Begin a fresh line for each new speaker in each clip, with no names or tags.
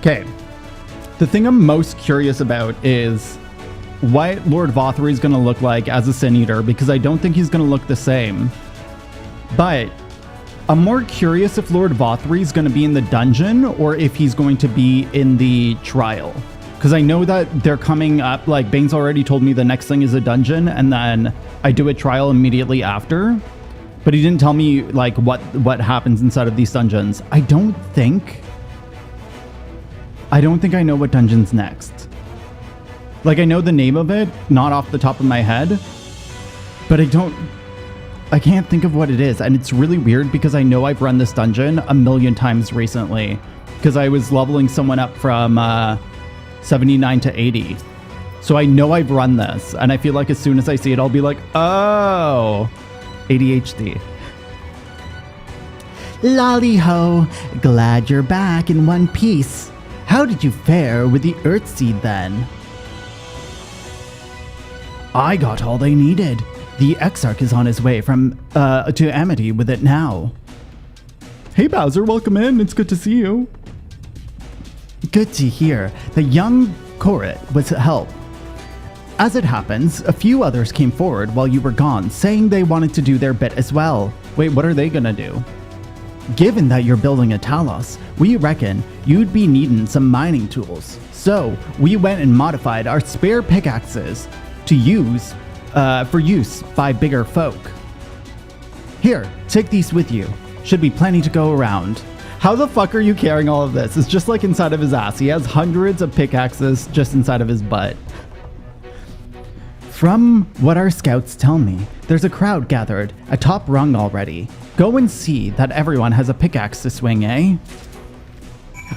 Okay. The thing I'm most curious about is what Lord Vauthry is going to look like as a Sin Eater, because I don't think he's going to look the same. But I'm more curious if Lord Vauthry is going to be in the dungeon or if he's going to be in the trial. Because I know that they're coming up, like Bane's already told me the next thing is a dungeon and then I do a trial immediately after. But he didn't tell me like what happens inside of these dungeons. I don't think I know what dungeon's next. Like, I know the name of it, not off the top of my head, but I can't think of what it is. And it's really weird because I know I've run this dungeon a million times recently because I was leveling someone up from 79 to 80. So I know I've run this, and I feel like as soon as I see it, I'll be like, oh, ADHD.
Lolly ho, glad you're back in one piece. How did you fare with the Earthseed then? I got all they needed. The Exarch is on his way from to Amity with it now.
Hey Bowser, welcome in. It's good to see you.
Good to hear. The young Korit was help. As it happens, a few others came forward while you were gone, saying they wanted to do their bit as well.
Wait, what are they gonna do?
Given that you're building a Talos, we reckon you'd be needing some mining tools. So we went and modified our spare pickaxes to use for use by bigger folk. Here, take these with you. Should be plenty to go around.
How the fuck are you carrying all of this? It's just like inside of his ass. He has hundreds of pickaxes just inside of his butt.
From what our scouts tell me, there's a crowd gathered atop rung already. Go and see that everyone has a pickaxe to swing, eh?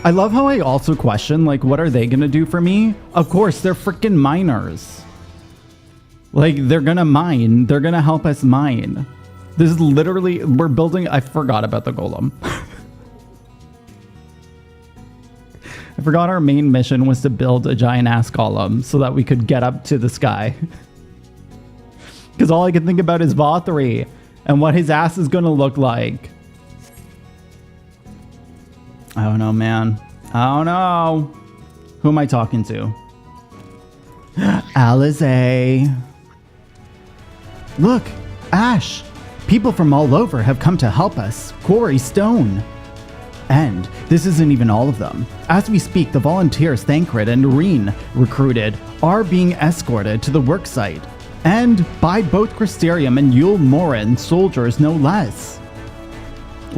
I love how I also question, like, what are they gonna do for me? Of course, they're freaking miners. Like, they're gonna mine. They're gonna help us mine. This is literally, we're building, I forgot about the golem. I forgot our main mission was to build a giant ass golem so that we could get up to the sky. Because all I can think about is Vauthry and what his ass is going to look like. I don't know, man. I don't know. Who am I talking to?
Alizé. Look, Ash. People from all over have come to help us quarry stone. And this isn't even all of them. As we speak, the volunteers Thancred and Noreen recruited are being escorted to the worksite. And by both Crystarium and Eulemore soldiers, no less.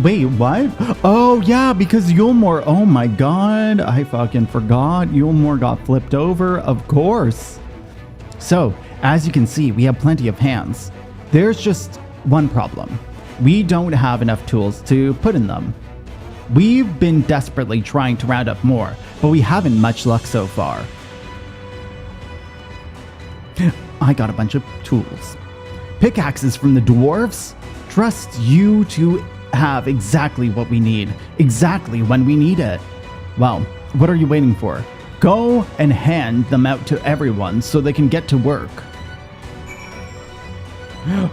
Wait, what? Oh, yeah, because Eulemore, oh my god, I fucking forgot. Eulemore got flipped over, of course.
So, as you can see, we have plenty of hands. There's just one problem. We don't have enough tools to put in them. We've been desperately trying to round up more, but we haven't much luck so far. I got a bunch of tools. Pickaxes from the dwarves? Trust you to have exactly what we need, exactly when we need it. Well, what are you waiting for? Go and hand them out to everyone so they can get to work.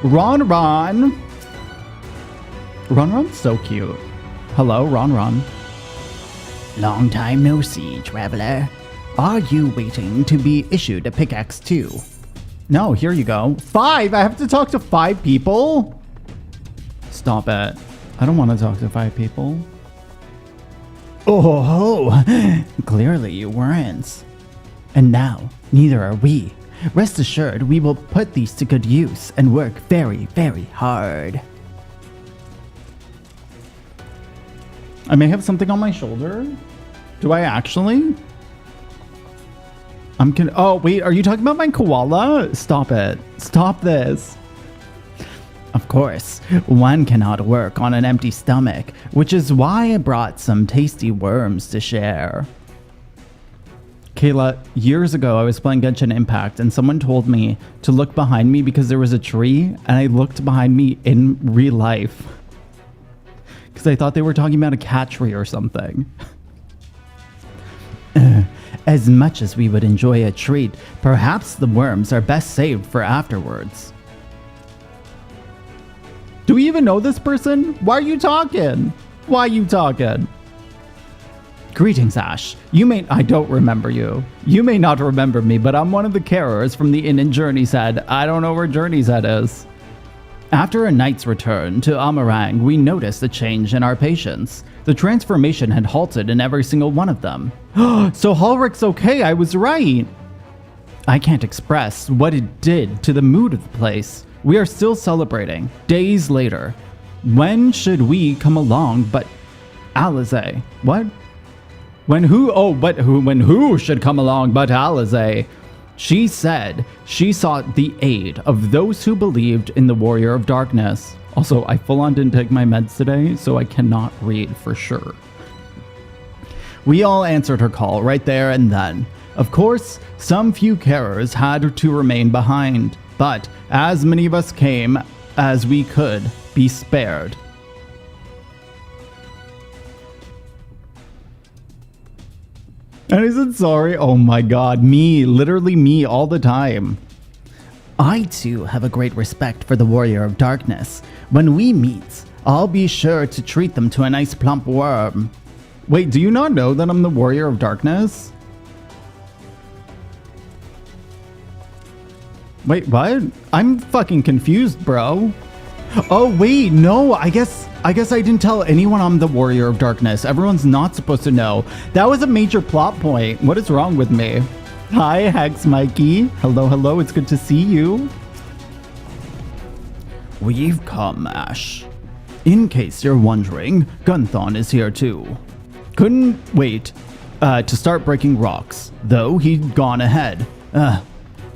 Ron. Ron's so cute. Hello, Ron.
Long time no see, traveler. Are you waiting to be issued a pickaxe too?
No, here you go. 5? I have to talk to 5 people? Stop it. I don't want to talk to 5 people.
Oh, clearly you weren't. And now, neither are we. Rest assured, we will put these to good use and work very, very hard.
I may have something on my shoulder. Do I actually? Oh, wait, are you talking about my koala? Stop it. Stop this.
Of course, one cannot work on an empty stomach, which is why I brought some tasty worms to share.
Kayla, years ago I was playing Genshin Impact and someone told me to look behind me because there was a tree, and I looked behind me in real life. Because I thought they were talking about a cat tree or something.
As much as we would enjoy a treat, perhaps the worms are best saved for afterwards.
Do we even know this person? Why are you talking? Why you talking?
Greetings, Ash.
I don't remember you. You may not remember me, but I'm one of the carers from the inn in Journey's Head. I don't know where Journey's Head is.
After a night's return to Amarang, we noticed a change in our patients. The transformation had halted in every single one of them.
So Halrick's okay, I was right.
I can't express what it did to the mood of the place. We are still celebrating, days later. When should we come along but Alize? What?
When who should come along but Alize?
She said she sought the aid of those who believed in the Warrior of Darkness.
Also, I full on didn't take my meds today, so I cannot read for sure.
We all answered her call right there and then. Of course, some few carers had to remain behind, but as many of us came as we could be spared.
And he said sorry. Oh my god, me, literally me all the time.
I too have a great respect for the Warrior of Darkness. When we meet, I'll be sure to treat them to a nice plump worm.
Wait, do you not know that I'm the Warrior of Darkness? Wait, what? I'm fucking confused, bro. Oh wait, no, I guess I didn't tell anyone I'm the Warrior of Darkness. Everyone's not supposed to know. That was a major plot point. What is wrong with me? Hi, Hex Mikey. Hello, it's good to see you.
We've come, Ash. In case you're wondering, Gunthon is here too. Couldn't wait to start breaking rocks, though he'd gone ahead.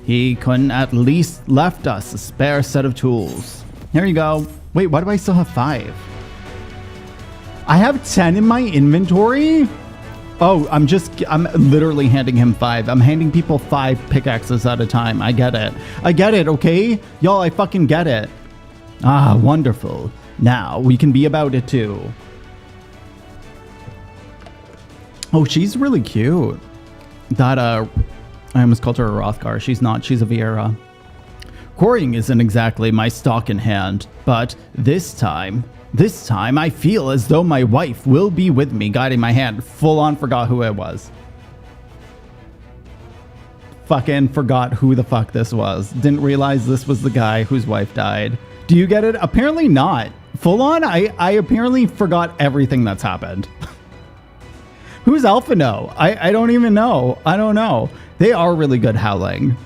He couldn't at least left us a spare set of tools.
Here you go. Wait, why do I still have 5? I have 10 in my inventory? Oh, I'm literally handing him 5. I'm handing people 5 pickaxes at a time. I get it, okay? Y'all, I fucking get it.
Ah, wonderful. Now we can be about it too.
Oh, she's really cute. That, I almost called her a Rothgar. She's not. She's a Vieira.
Quarrying isn't exactly my stock in hand, but this time I feel as though my wife will be with me, guiding my hand.
Full on forgot who it was. Fucking forgot who the fuck this was. Didn't realize this was the guy whose wife died. Do you get it? Apparently not. Full on, I apparently forgot everything that's happened. Who's Alphino? I don't even know. I don't know. They are really good howling.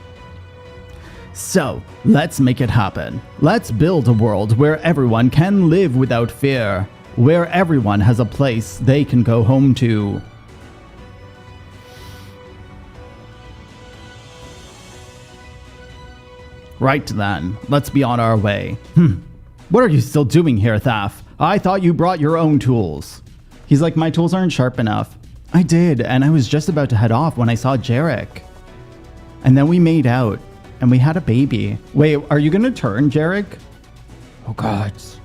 So, let's make it happen. Let's build a world where everyone can live without fear, where everyone has a place they can go home to. Right then, let's be on our way. What are you still doing here, Thaf? I thought you brought your own tools.
He's like, my tools aren't sharp enough.
I did, and I was just about to head off when I saw Jarek. And then we made out. And we had a baby.
Wait, are you gonna turn, Jarek?
Oh gods.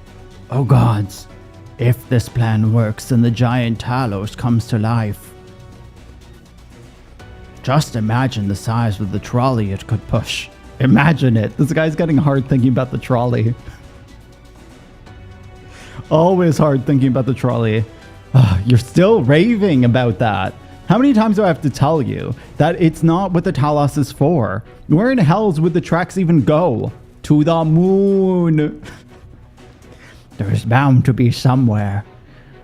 Oh gods. If this plan works and the giant Talos comes to life. Just imagine the size of the trolley it could push.
Imagine it. This guy's getting hard thinking about the trolley. Always hard thinking about the trolley. You're still raving about that. How many times do I have to tell you that it's not what the Talos is for? Where in hells would the tracks even go? To the moon.
There's bound to be somewhere.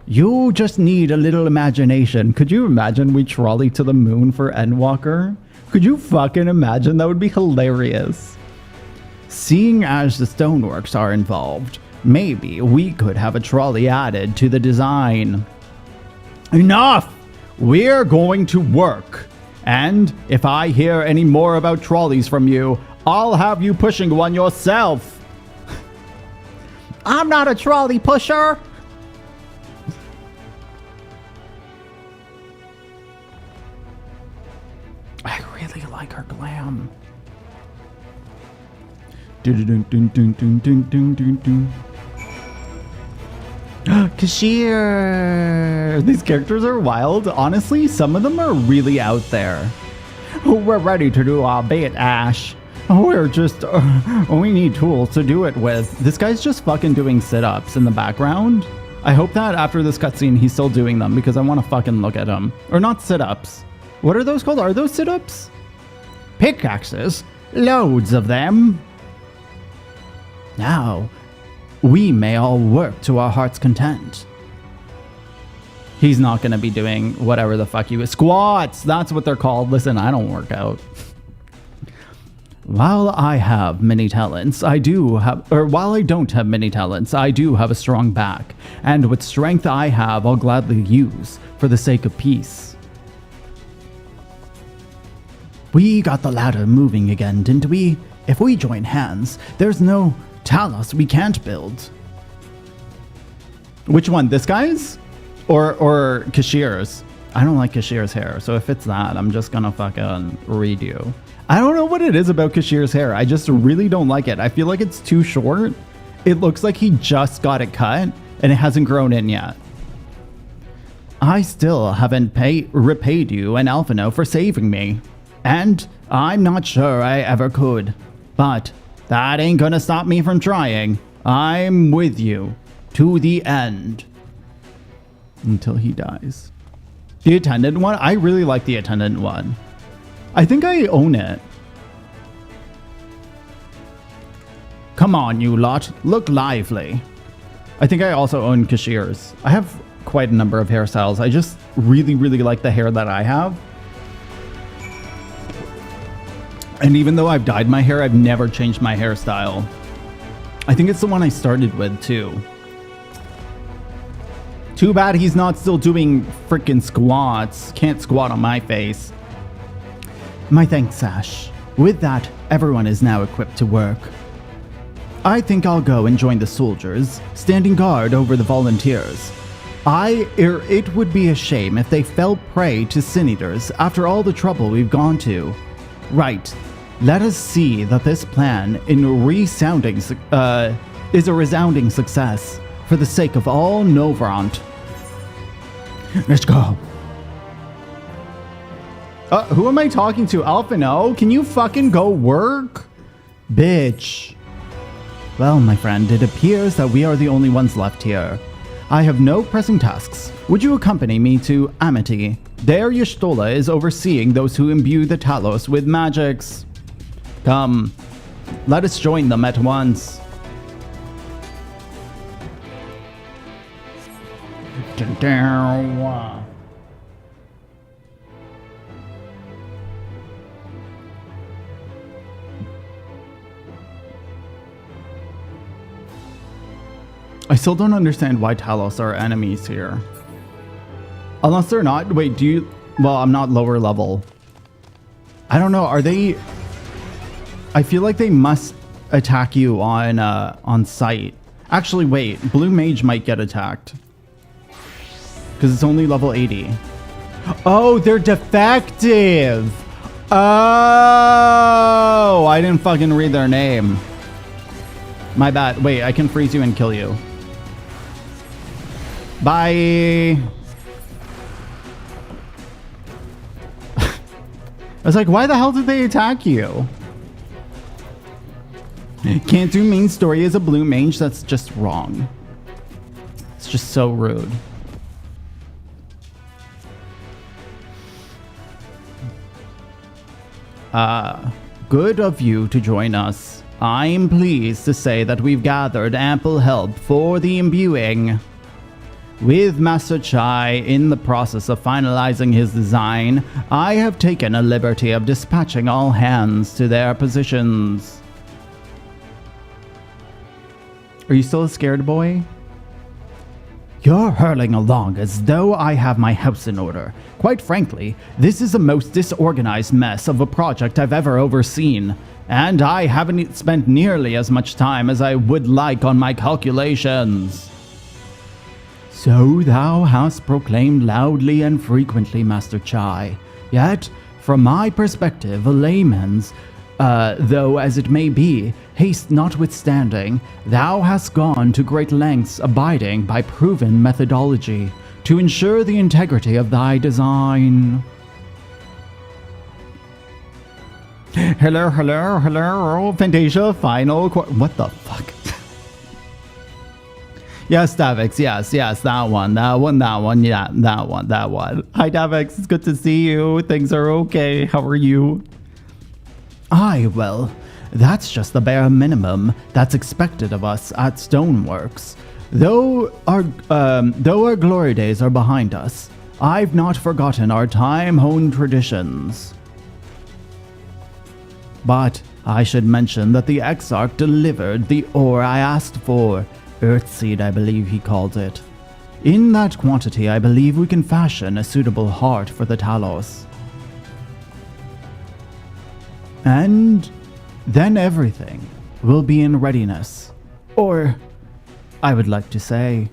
You just need a little imagination.
Could you imagine we trolley to the moon for Endwalker? Could you fucking imagine? That would be hilarious.
Seeing as the stoneworks are involved, maybe we could have a trolley added to the design.
Enough! We're going to work. And if I hear any more about trolleys from you, I'll have you pushing one yourself.
I'm not a trolley pusher.
I really like her glam. Kashir! These characters are wild. Honestly, some of them are really out there. We're ready to do our bit, Ash. We're just... we need tools to do it with. This guy's just fucking doing sit-ups in the background. I hope that after this cutscene, he's still doing them because I want to fucking look at him. Or not sit-ups. What are those called? Are those sit-ups?
Pickaxes? Loads of them. Now, we may all work to our heart's content.
He's not going to be doing whatever the fuck he was. Squats! That's what they're called. Listen, I don't work out.
While I have many talents, while I don't have many talents, I do have a strong back. And what strength I have, I'll gladly use for the sake of peace. We got the ladder moving again, didn't we? If we join hands, there's no Talos we can't build.
Which one? This guy's? Or Kashir's? I don't like Kashir's hair, so if it's that, I'm just gonna fucking redo. I don't know what it is about Kashir's hair. I just really don't like it. I feel like it's too short. It looks like he just got it cut, and it hasn't grown in yet.
I still haven't repaid you and Alphino for saving me. And I'm not sure I ever could. But that ain't gonna stop me from trying. I'm with you. To the end.
Until he dies. The attendant one? I really like the attendant one. I think I own it.
Come on, you lot. Look lively.
I think I also own Kashir's. I have quite a number of hairstyles. I just really, really like the hair that I have. And even though I've dyed my hair, I've never changed my hairstyle. I think it's the one I started with, too. Too bad he's not still doing freaking squats. Can't squat on my face.
My thanks, Ash. With that, everyone is now equipped to work. I think I'll go and join the soldiers, standing guard over the volunteers. It would be a shame if they fell prey to Sin Eaters after all the trouble we've gone to. Right. Let us see that this plan is a resounding success for the sake of all Novrant. Let's go.
Who am I talking to? Alphino? Can you fucking go work?
Bitch. Well, my friend, it appears that we are the only ones left here. I have no pressing tasks. Would you accompany me to Amity? There Y'shtola is overseeing those who imbue the Talos with magics.
Come, let us join them at once. I still don't understand why Talos are enemies here. Unless they're not. Wait, do you... Well, I'm not lower level. I don't know. Are they... I feel like they must attack you on sight. Actually, wait. Blue Mage might get attacked. Because it's only level 80. Oh, they're defective! Oh! I didn't fucking read their name. My bad. Wait, I can freeze you and kill you. Bye! I was like, why the hell did they attack you? Can't do main story as a blue mage, that's just wrong. It's just so rude. Good of you to join us. I'm pleased to say that we've gathered ample help for the imbuing. With Master Chai in the process of finalizing his design, I have taken a liberty of dispatching all hands to their positions. Are you still a scared boy?
You're hurling along as though I have my house in order. Quite frankly, this is the most disorganized mess of a project I've ever overseen, and I haven't spent nearly as much time as I would like on my calculations. So thou hast proclaimed loudly and frequently, Master Chai. Yet, from my perspective, a layman's, though as it may be, haste notwithstanding, thou hast gone to great lengths abiding by proven methodology to ensure the integrity of thy design.
Hello, Fantasia, final what the fuck? Yes, Davix. Yes, that one. Yeah, that one. Hi, Davix. It's good to see you. Things are okay. How are you?
Aye, well, that's just the bare minimum that's expected of us at Stoneworks. Though our glory days are behind us, I've not forgotten our time-honed traditions. But I should mention that the Exarch delivered the ore I asked for. Earthseed, I believe he called it. In that quantity, I believe we can fashion a suitable heart for the Talos. And then everything will be in readiness. Or, I would like to say...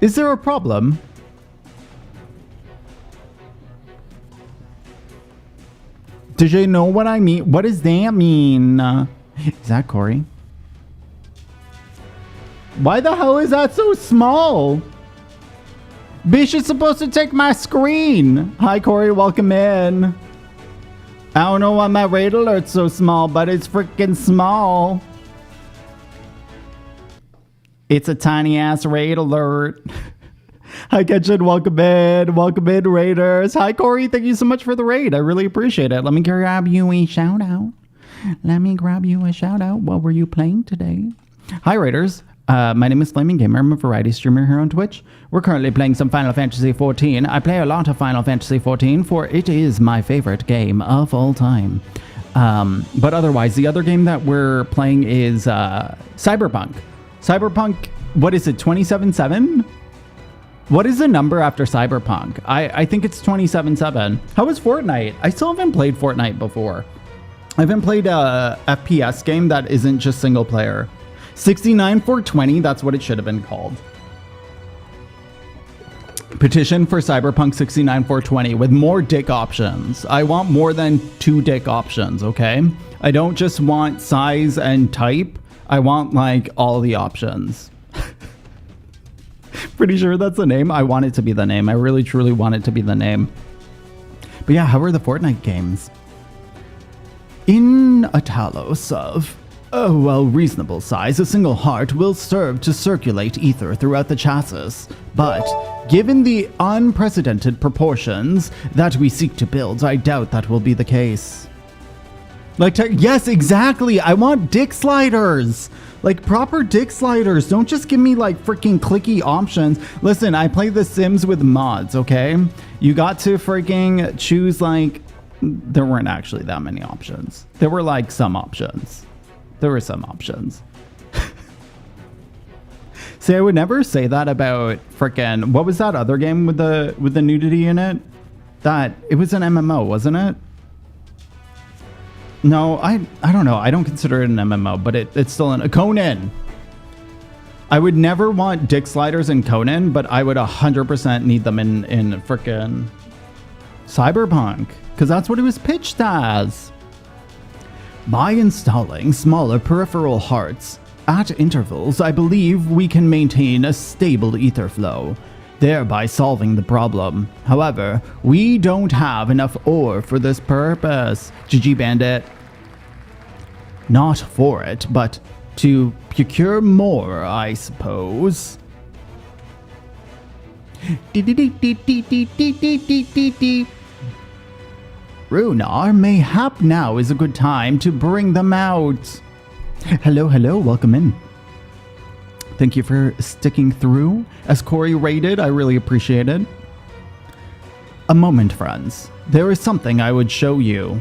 Is there a problem? Did you know what I mean? What does that mean?
Is that Corey?
Why the hell is that so small? Bish is supposed to take my screen. Hi, Corey. Welcome in. I don't know why my raid alert's so small, but it's freaking small. It's a tiny ass raid alert. Hi, Ketchin. Welcome in. Welcome in, Raiders. Hi, Corey. Thank you so much for the raid. I really appreciate it. Let me grab you a shout out. What were you playing today? Hi, Raiders. My name is Flaming Gamer. I'm a variety streamer here on Twitch. We're currently playing some Final Fantasy XIV. I play a lot of Final Fantasy XIV, for it is my favorite game of all time. But otherwise, the other game that we're playing is Cyberpunk. Cyberpunk, what is it, 2077? What is the number after Cyberpunk? I think it's 2077. How is Fortnite? I still haven't played Fortnite before. I haven't played a FPS game that isn't just single player. 69420, that's what it should have been called. Petition for Cyberpunk 69420 with more dick options. I want more than 2 dick options, okay? I don't just want size and type. I want, like, all the options. Pretty sure that's the name. I want it to be the name. I really, truly want it to be the name. But yeah, how are the Fortnite games? In a Talos of... oh, well, reasonable size, a single heart will serve to circulate ether throughout the chassis. But, given the unprecedented proportions that we seek to build, I doubt that will be the case. Like, yes, exactly! I want dick sliders! Like, proper dick sliders. Don't just give me, like, freaking clicky options. Listen, I play The Sims with mods, okay? You got to freaking choose, like... there weren't actually that many options. There were, like, some options. There were some options. See, I would never say that about frickin'... what was that other game with the nudity in it? It was an MMO, wasn't it? No, I don't know. I don't consider it an MMO, but it's still a Conan. I would never want dick sliders in Conan, but I would 100% need them in frickin' Cyberpunk, because that's what it was pitched as. By installing smaller peripheral hearts at intervals, I believe we can maintain a stable ether flow, thereby solving the problem. However, we don't have enough ore for this purpose. GG Bandit. Not for it, but to procure more, I suppose. Runar, mayhap now is a good time to bring them out. Hello, welcome in. Thank you for sticking through. As Corey rated, I really appreciate it. A moment, friends. There is something I would show you.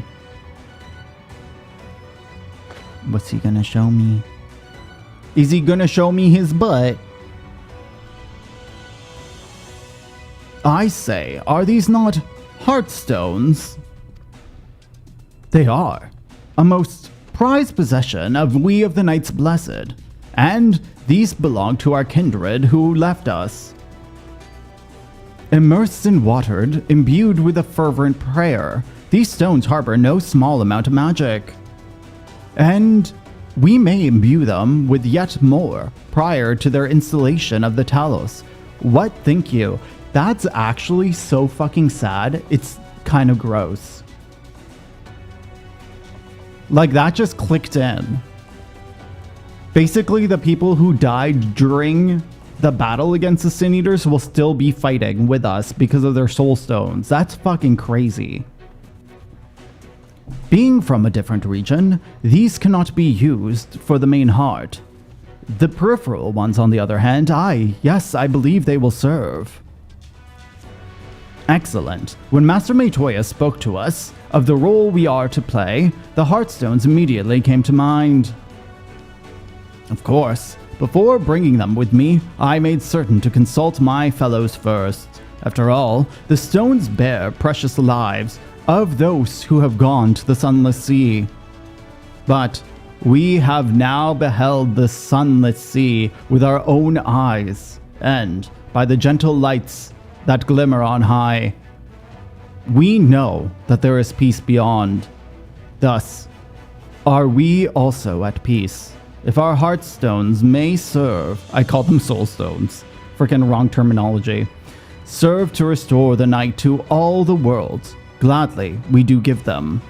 What's he gonna show me? Is he gonna show me his butt? I say, are these not heartstones? They are. A most prized possession of we of the Knights Blessed. And these belong to our kindred who left us. Immersed and watered, imbued with a fervent prayer, these stones harbor no small amount of magic. And we may imbue them with yet more prior to their installation of the Talos. What think you? That's actually so fucking sad. It's kind of gross. Like, that just clicked in. Basically, the people who died during the battle against the Sin Eaters will still be fighting with us because of their soul stones. That's fucking crazy.
Being from a different region, these cannot be used for the main heart. The peripheral ones, on the other hand, yes, I believe they will serve. Excellent. When Master Metoya spoke to us of the role we are to play, the Heartstones immediately came to mind. Of course, before bringing them with me, I made certain to consult my fellows first. After all, the stones bear precious lives of those who have gone to the Sunless Sea. But we have now beheld the Sunless Sea with our own eyes, and by the gentle lights that glimmer on high, we know that there is peace beyond. Thus, are we also at peace? If our Heartstones may serve, I call them Soul Stones, freaking wrong terminology, serve to restore the night to all the worlds, gladly we do give them.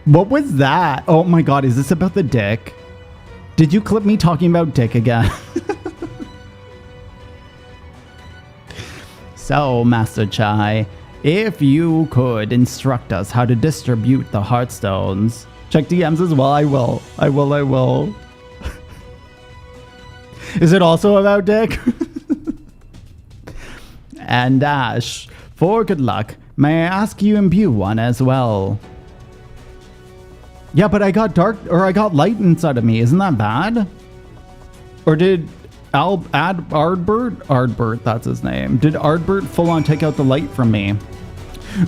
What was that? Oh my god, is this about the dick? Did you clip me talking about dick again?
So, Master Chai, if you could instruct us how to distribute the Heartstones.
Check DMs as well. I will. Is it also about dick?
And Ash, for good luck, may I ask you imbue one as well?
Yeah, but I got light inside of me. Isn't that bad? Or did Ardbert, that's his name. Did Ardbert full on take out the light from me?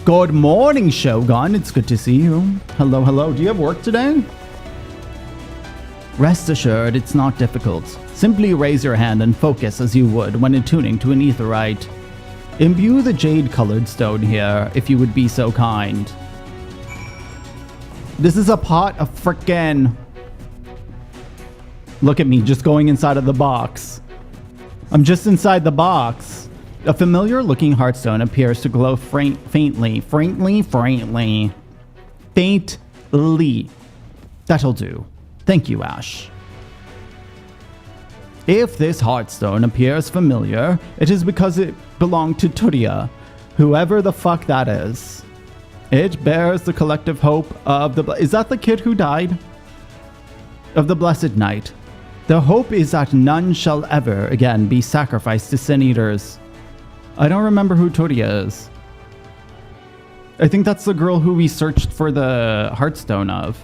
Good morning, Shogun. It's good to see you. Hello, hello. Do you have work today?
Rest assured, it's not difficult. Simply raise your hand and focus as you would when attuning to an aetherite. Imbue the jade-colored stone here, if you would be so kind.
This is a pot of frickin'... Look at me, just going inside of the box. I'm just inside the box.
A familiar-looking heartstone appears to glow faintly. That'll do. Thank you, Ash. If this heartstone appears familiar, it is because it belonged to Turia, whoever the fuck that is. It bears the collective hope of the... Is that the kid who died? Of the Blessed Night. The hope is that none shall ever again be sacrificed to Sin Eaters. I don't remember who Turia is. I think that's the girl who we searched for the Heartstone of.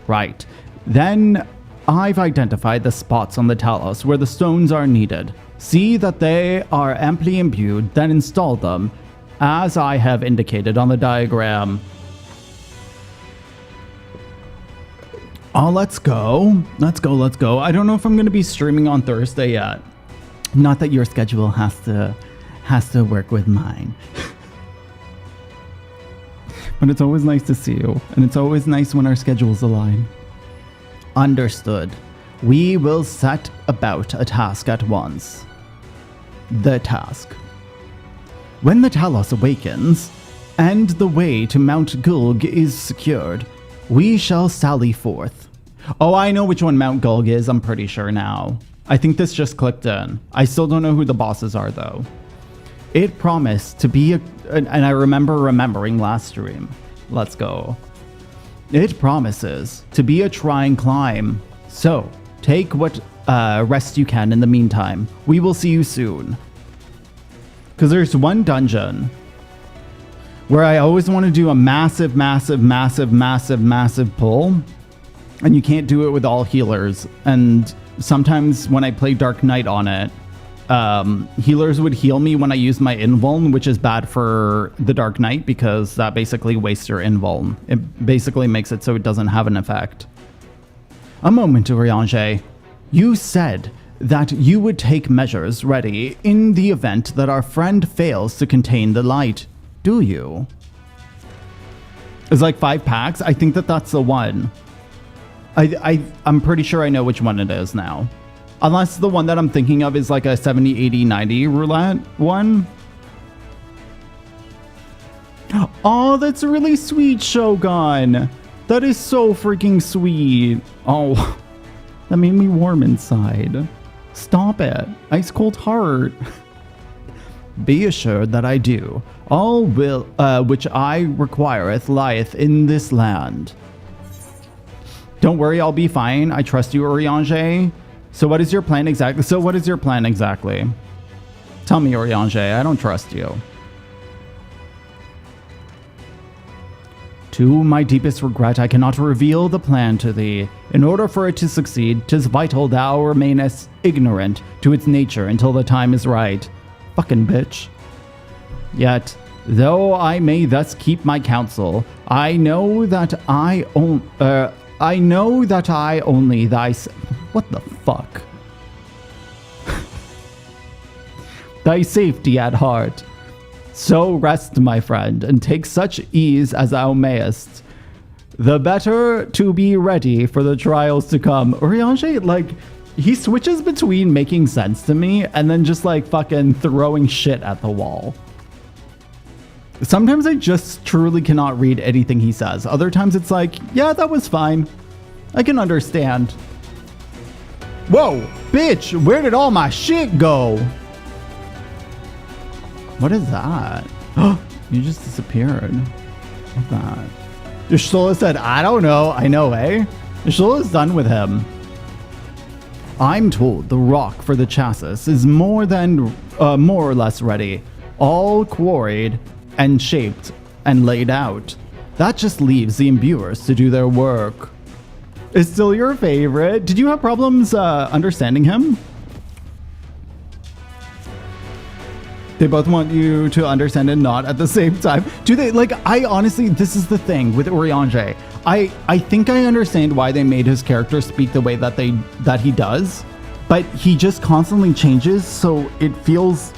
Right. Then I've identified the spots on the Talos where the stones are needed. See that they are amply imbued, then install them, as I have indicated on the diagram. Oh, let's go. Let's go. I don't know if I'm going to be streaming on Thursday yet. Not that your schedule has to work with mine. But it's always nice to see you, and it's always nice when our schedules align. Understood. We will set about a task at once. The task. When the Talos awakens, and the way to Mount Gulg is secured, we shall sally forth. Oh, I know which one Mount Gulg is, I'm pretty sure now. I think this just clicked in. I still don't know who the bosses are, though. It promised to be and I remember remembering last stream. Let's go. It promises to be a trying climb. So, take what rest you can in the meantime. We will see you soon. Because there's one dungeon where I always want to do a massive pull. And you can't do it with all healers. And sometimes when I play Dark Knight on it, healers would heal me when I used my invuln, which is bad for the Dark Knight because that basically wastes your invuln. It basically makes it so it doesn't have an effect. A moment, Urianger. You said that you would take measures ready in the event that our friend fails to contain the light. Do you? It's like 5 packs. I think that's the one. I'm pretty sure I know which one it is now. Unless the one that I'm thinking of is like a 70, 80, 90 roulette one. Oh, that's really sweet, Shogun.
That is so freaking sweet. Oh, that made me warm inside. Stop it. Ice cold heart. Be assured that I do. All will which I requireth lieth in this land. Don't worry, I'll be fine. I trust you, Urianger. So what is your plan exactly? Tell me, Urianger. I don't trust you. To my deepest regret, I cannot reveal the plan to thee. In order for it to succeed, 'tis vital thou remainest ignorant to its nature until the time is right. Fucking bitch. Yet, though I may thus keep my counsel, I know that I only thy... What the fuck? Thy safety at heart. So rest, my friend, and take such ease as thou mayest. The better to be ready for the trials to come. Urianger, like, he switches between making sense to me and then just, like, fucking throwing shit at the wall. Sometimes I just truly cannot read anything he says. Other times it's like, yeah, that was fine. I can understand. Whoa, bitch, where did all my shit go? What is that? You just disappeared. What's that? Y'shtola said, I don't know. I know, eh? Y'shtola's done with him. I'm told the rock for the chassis is more or less ready. All quarried and shaped and laid out. That just leaves the imbuers to do their work. Is still your favorite? Did you have problems understanding him? They both want you to understand and not at the same time. Do they? Like, I honestly, this is the thing with Urianger. I think I understand why they made his character speak the way that he does, but he just constantly changes, so it feels...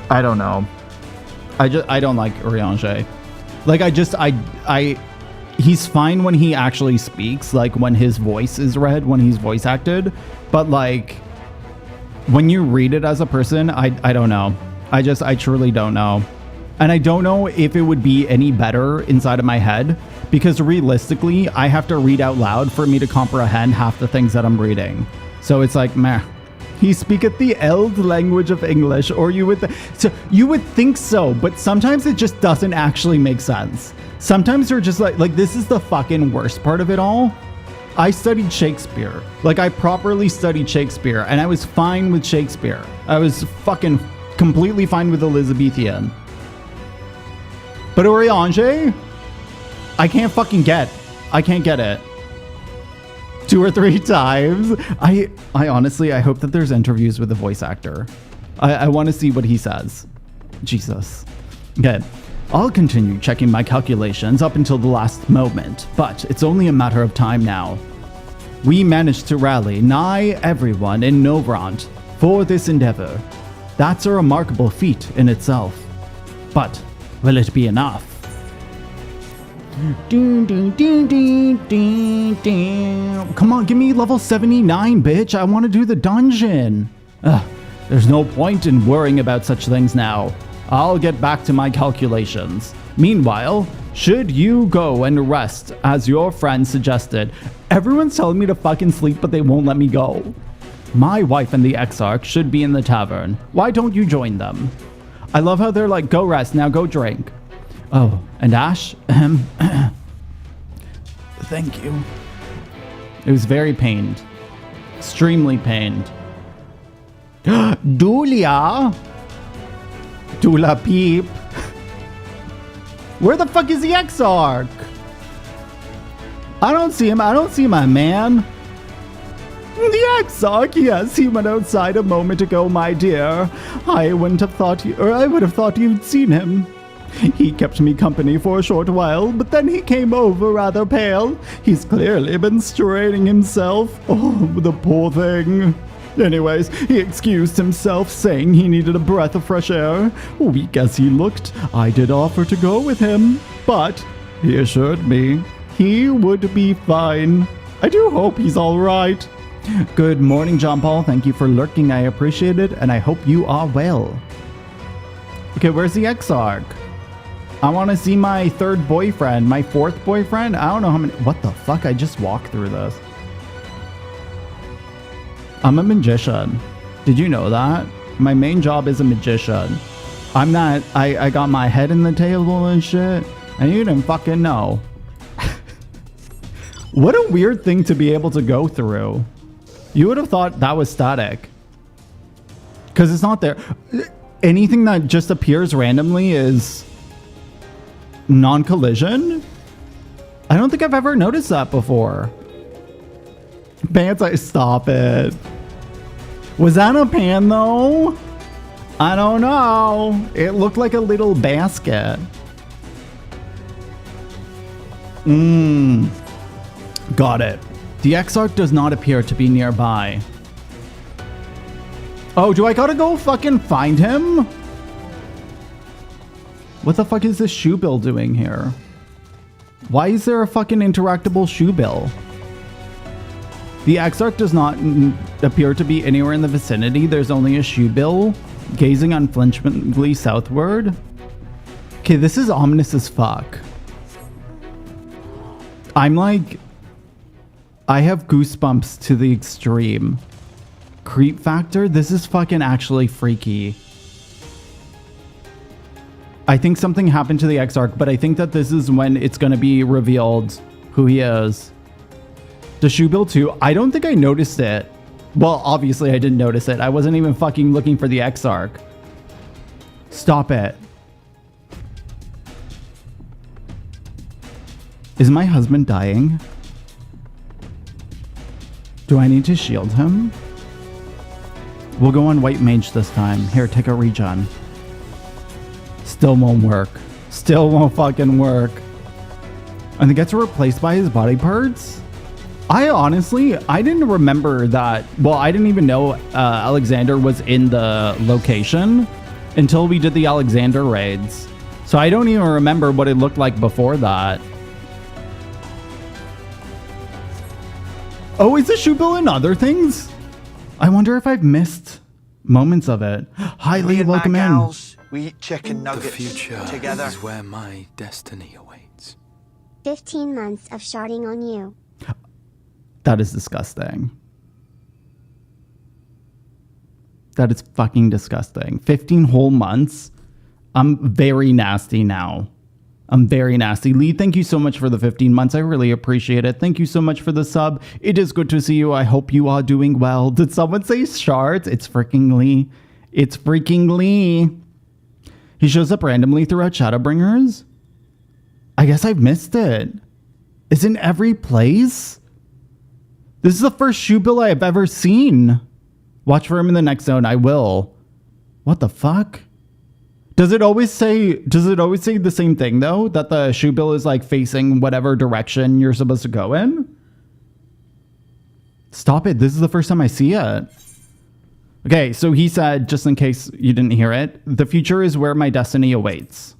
I don't know. I don't like Urianger. Like, he's fine when he actually speaks, like when his voice is read, when he's voice acted, but like... when you read it as a person, I don't know. I truly don't know. And I don't know if it would be any better inside of my head, because realistically, I have to read out loud for me to comprehend half the things that I'm reading. So it's like, meh. He speaketh the Eld language of English, or you would think so, but sometimes it just doesn't actually make sense. Sometimes you're just like this is the fucking worst part of it all. I studied Shakespeare. Like, I properly studied Shakespeare, and I was fine with Shakespeare. I was fucking completely fine with Elizabethan. But Urianger, I can't fucking get. I can't get it. 2 or 3 times. I honestly, I hope that there's interviews with the voice actor. I want to see what he says. Jesus. Okay. I'll continue checking my calculations up until the last moment, but it's only a matter of time now. We managed to rally nigh everyone in Novrant for this endeavor. That's a remarkable feat in itself. But will it be enough? Come on, give me level 79, bitch. I want to do the dungeon. There's no point in worrying about such things now. I'll get back to my calculations. Meanwhile, should you go and rest as your friend suggested? Everyone's telling me to fucking sleep, but they won't let me go. My wife and the Exarch should be in the tavern. Why don't you join them? I love how they're like, go rest, now go drink. Oh, and Ash? Thank you. It was very pained. Extremely pained. Dulia? Dula Peep. Where the fuck is the Exarch? I don't see him. I don't see my man. The Exarch, yes, he went outside a moment ago, my dear. I would have thought you'd seen him. He kept me company for a short while, but then he came over rather pale. He's clearly been straining himself. Oh, the poor thing. Anyways, he excused himself, saying he needed a breath of fresh air. Weak as he looked, I did offer to go with him, but he assured me he would be fine. I do hope he's all right. Good morning, John Paul. Thank you for lurking. I appreciate it, and I hope you are well. Okay, where's the Exarch? I want to see my third boyfriend, my fourth boyfriend. I don't know how many. What the fuck? I just walked through this. I'm a magician. Did you know that? My main job is a magician. I'm not. I got my head in the table and shit. And you didn't fucking know. What a weird thing to be able to go through. You would have thought that was static. Because it's not there. Anything that just appears randomly is non-collision? I don't think I've ever noticed that before. Pants, stop it. Was that a pan though? I don't know. It looked like a little basket. Got it. The Exarch does not appear to be nearby. Oh, do I gotta go fucking find him? What the fuck is this shoe bill doing here? Why is there a fucking interactable shoe bill? The Exarch does not appear to be anywhere in the vicinity. There's only a shoe bill gazing unflinchingly southward. Okay, this is ominous as fuck. I'm like... I have goosebumps to the extreme. Creep factor? This is fucking actually freaky. I think something happened to the Exarch, but I think that this is when it's going to be revealed who he is. The shoe bill too? I don't think I noticed it. Well, obviously I didn't notice it. I wasn't even fucking looking for the Exarch. Stop it. Is my husband dying? Do I need to shield him? We'll go on white mage this time. Here, take a regen. Still won't work. Still won't fucking work. And it gets replaced by his body parts? I didn't remember that. Well, I didn't even know Alexander was in the location until we did the Alexander raids. So I don't even remember what it looked like before that. Oh, is the shoe bill in other things? I wonder if I've missed moments of it. Hi, Lee, welcome in.
We eat chicken nuggets
the future
together.
Is where my destiny awaits.
15 months of sharding on you.
That is disgusting. That is fucking disgusting. 15 whole months. I'm very nasty now. I'm very nasty. Lee, thank you so much for the 15 months. I really appreciate it. Thank you so much for the sub. It is good to see you. I hope you are doing well. Did someone say shards? It's freaking Lee. It's freaking Lee. He shows up randomly throughout Shadowbringers? I guess I've missed it. It's in every place? This is the first shoe bill I have ever seen. Watch for him in the next zone. I will. What the fuck? Does it always say the same thing though? That the shoe bill is like facing whatever direction you're supposed to go in? Stop it. This is the first time I see it. Okay, so he said, just in case you didn't hear it, the future is where my destiny awaits.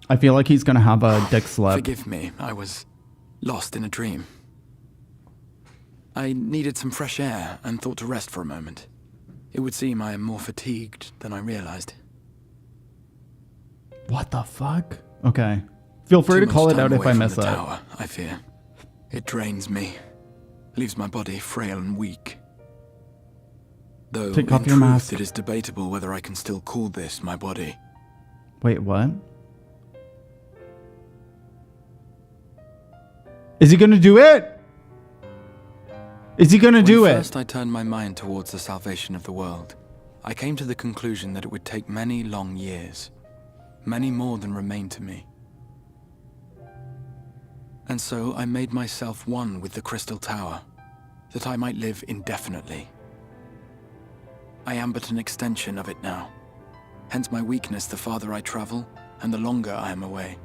I feel like he's gonna have a dick slip.
Forgive me, I was lost in a dream. I needed some fresh air and thought to rest for a moment. It would seem I am more fatigued than I realized.
What the fuck? Okay. Feel free to call it out if I miss it.
Tower, I fear. It drains me. Leaves my body frail and weak. Though
Take off
in
your
truth,
mask.
it is debatable whether I can still call this my body.
Wait, what? Is he gonna do it? Is he gonna do it?
First I turned my mind towards the salvation of the world. I came to the conclusion that it would take many long years. Many more than remain to me. And so I made myself one with the Crystal Tower, that I might live indefinitely. I am but an extension of it now. Hence my weakness the farther I travel, and the longer I am away.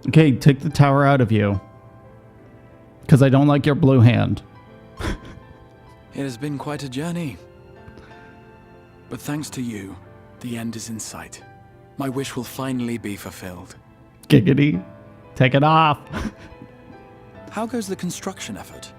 Okay, take the tower out of you. Because I don't like your blue hand.
It has been quite a journey. But thanks to you, the end is in sight. My wish will finally be fulfilled.
Giggity. Take it off.
How goes the construction effort?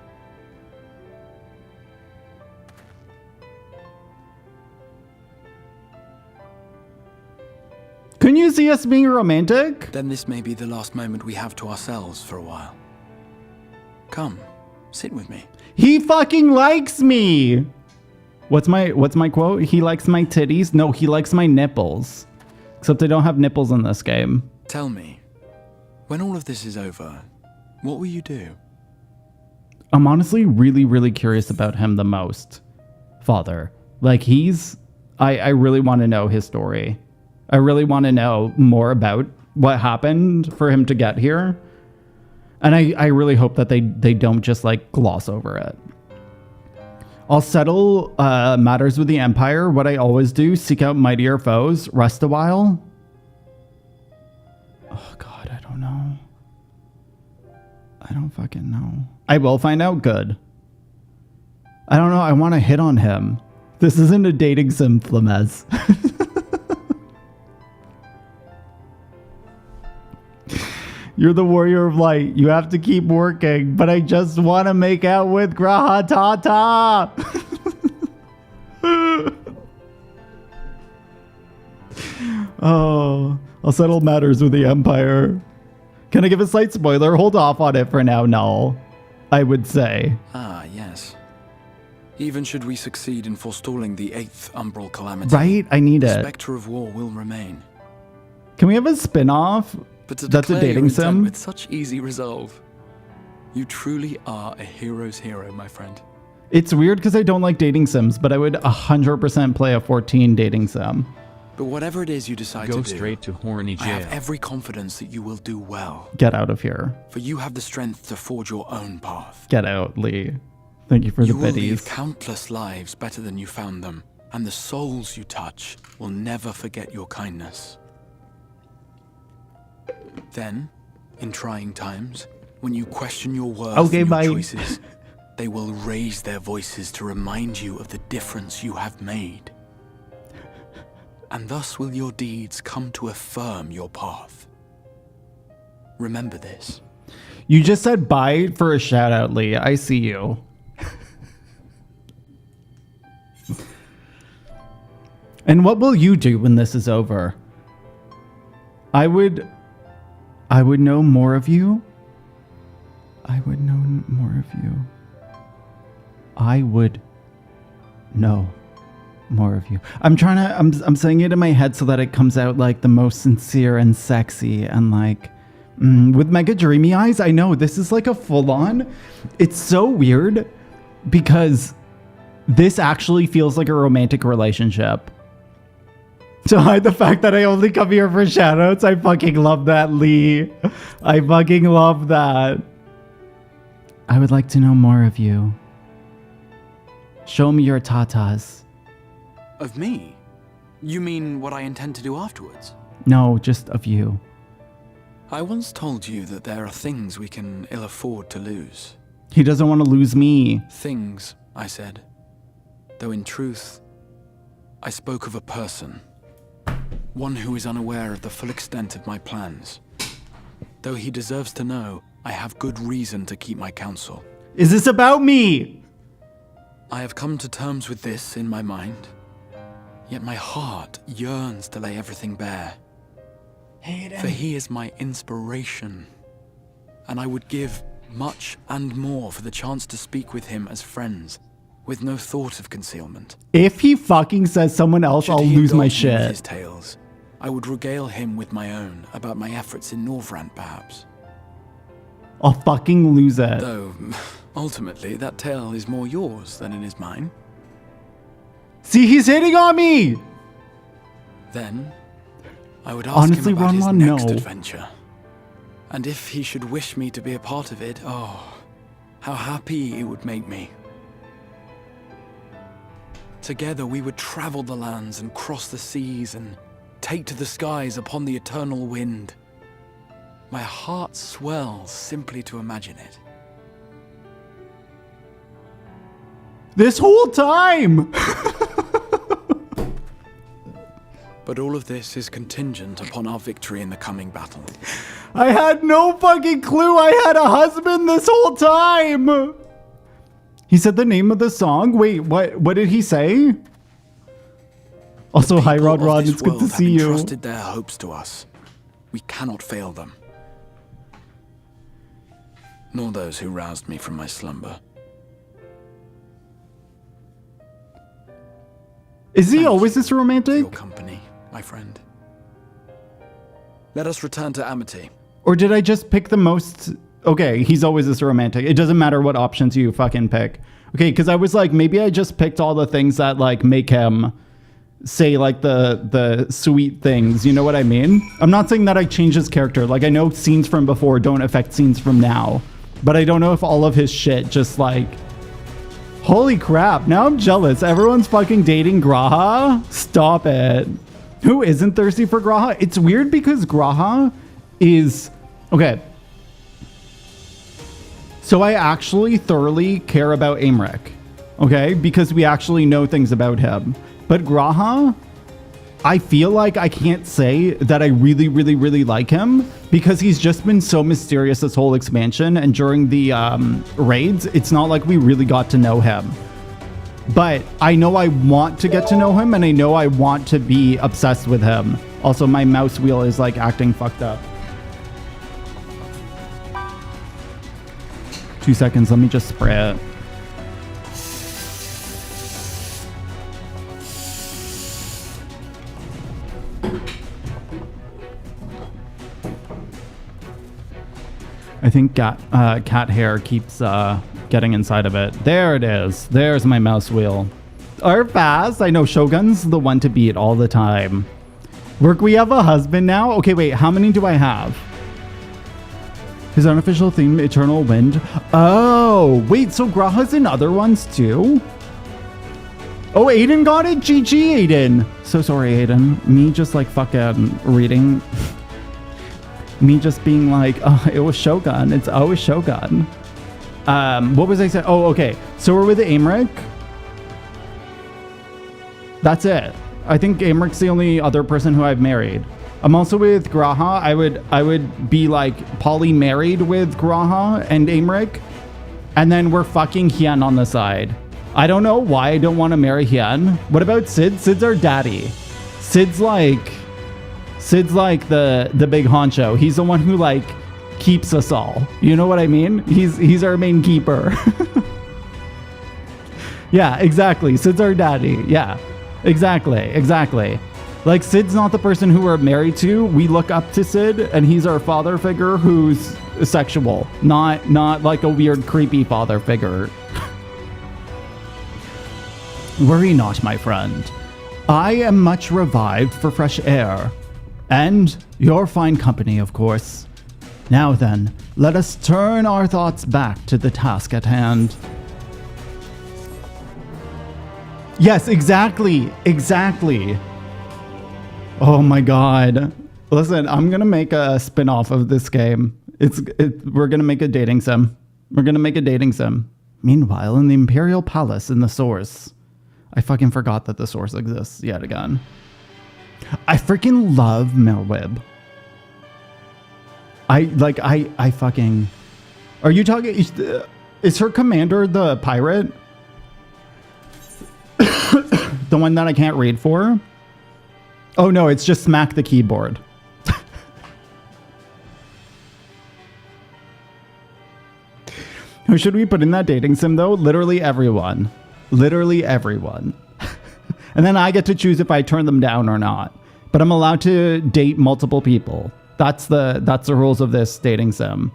Couldn't you see us being romantic?
Then this may be the last moment we have to ourselves for a while. Come, sit with me.
He fucking likes me. What's my quote? He likes my titties? No, he likes my nipples. Except I don't have nipples in this game.
Tell me, when all of this is over, what will you do?
I'm honestly really, really curious about him the most. Father. Like I really want to know his story. I really want to know more about what happened for him to get here. And I really hope that they don't just like gloss over it. I'll settle matters with the Empire. What I always do, seek out mightier foes, rest a while. Oh God, I don't know. I don't fucking know. I will find out. Good. I don't know. I want to hit on him. This isn't a dating sim, Flemez. You're the warrior of light. You have to keep working, but I just want to make out with Grahatata. Oh, I'll settle matters with the Empire. Can I give a slight spoiler? Hold off on it for now, no. I would say.
Ah, yes. Even should we succeed in forestalling the Eighth Umbral Calamity,
Right? I need
the
it.
specter of war will remain.
Can we have a spin-off?
But to
That's a
declare
dating
your intent
sim?
with such easy resolve, you truly are a hero's hero, my friend.
It's weird because I don't like dating sims, but I would 100% play a 14 dating sim.
But whatever it is you decide
Go
to do,
straight to horny
I
jail.
have every confidence that you will do well.
Get out of here.
For you have the strength to forge your own path.
Get out, Lee. Thank you for
You
the
will
biddies.
leave countless lives better than you found them, and the souls you touch will never forget your kindness. Then, in trying times, when you question your worth
Okay,
and your
bye.
choices, they will raise their voices to remind you of the difference you have made. And thus will your deeds come to affirm your path. Remember this.
You just said bye for a shout out, Lee. I see you. And what will you do when this is over? I would know more of you. I would know more of you. I would know more of you. I'm saying it in my head so that it comes out like the most sincere and sexy and like with mega dreamy eyes. I know this is like a full on. It's so weird because this actually feels like a romantic relationship. To hide the fact that I only come here for shoutouts, I fucking love that, Lee. I fucking love that. I would like to know more of you. Show me your tatas.
Of me? You mean what I intend to do afterwards?
No, just of you.
I once told you that there are things we can ill afford to lose.
He doesn't want to lose me.
Things, I said. Though in truth, I spoke of a person. One who is unaware of the full extent of my plans. Though he deserves to know, I have good reason to keep my counsel.
Is this about me?
I have come to terms with this in my mind. Yet my heart yearns to lay everything bare. For he is my inspiration. And I would give much and more for the chance to speak with him as friends, with no thought of concealment.
If he fucking says someone else,
Should
I'll
he
lose my
indulge me with
shit.
his tales, I would regale him with my own about my efforts in Norvrand, perhaps.
I'll fucking lose it.
Though, ultimately, that tale is more yours than it is mine.
See, he's hitting on me!
Then, I would ask
Honestly,
him about his
Ronlon,
next
no.
adventure. And if he should wish me to be a part of it, oh, how happy it would make me. Together we would travel the lands and cross the seas and take to the skies upon the eternal wind. My heart swells simply to imagine it.
This whole time!
But all of this is contingent upon our victory in the coming battle.
I had no fucking clue I had a husband this whole time! He said the name of the song? Wait, what did he say? Also, hi,
People
Rod
of
Rod.
this
It's good to
world have
see you.
entrusted their hopes to us. We cannot fail them. Nor those who roused me from my slumber.
Is he
Thank
always
you
this
for
romantic?
your company, my friend. Let us return to Amity.
Or did I just pick the most... Okay, he's always this romantic. It doesn't matter what options you fucking pick. Okay, because I was like, maybe I just picked all the things that like make him say like the sweet things. You know what I mean? I'm not saying that I changed his character. Like, I know scenes from before don't affect scenes from now. But I don't know if all of his shit just like... Holy crap, now I'm jealous. Everyone's fucking dating Graha? Stop it. Who isn't thirsty for Graha? It's weird because Graha is... Okay. So I actually thoroughly care about Aymeric. Okay? Because we actually know things about him. But Graha, I feel like I can't say that I really, really, really like him because he's just been so mysterious this whole expansion. And during the raids, it's not like we really got to know him. But I know I want to get to know him and I know I want to be obsessed with him. Also, my mouse wheel is like acting fucked up. 2 seconds, let me just spray it. I think cat hair keeps getting inside of it. There it is. There's my mouse wheel. Are fast. I know Shogun's the one to beat all the time. Work, we have a husband now? Okay, wait. How many do I have? His unofficial theme, Eternal Wind. Oh, wait. So Graha's in other ones too? Oh, Aiden got it? GG, Aiden. So sorry, Aiden. Me just like fucking reading... Me just being like, oh, it was Shogun. It's always Shogun. What was I saying? Oh, okay. So we're with Aymeric. That's it. I think Aymric's the only other person who I've married. I'm also with Graha. I would be like poly-married with Graha and Aymeric. And then we're fucking Hien on the side. I don't know why I don't want to marry Hien. What about Sid? Sid's our daddy. Sid's like the big honcho. He's the one who like keeps us all. You know what I mean? He's our main keeper. Yeah, exactly. Sid's our daddy. Yeah, exactly. Like, Sid's not the person who we're married to. We look up to Sid, and he's our father figure who's sexual, not like a weird, creepy father figure. Worry not, my friend. I am much revived for fresh air. And your fine company, of course. Now then, let us turn our thoughts back to the task at hand. Yes, exactly. Oh my god. Listen, I'm gonna make a spin-off of this game. We're gonna make a dating sim. Meanwhile, in the Imperial Palace in the Source. I fucking forgot that the Source exists yet again. I freaking love Melweb. I fucking... Are you talking... Is her commander the pirate? The one that I can't read for? Oh no, it's just smack the keyboard. Who should we put in that dating sim though? Literally everyone. And then I get to choose if I turn them down or not. But I'm allowed to date multiple people. That's the rules of this dating sim.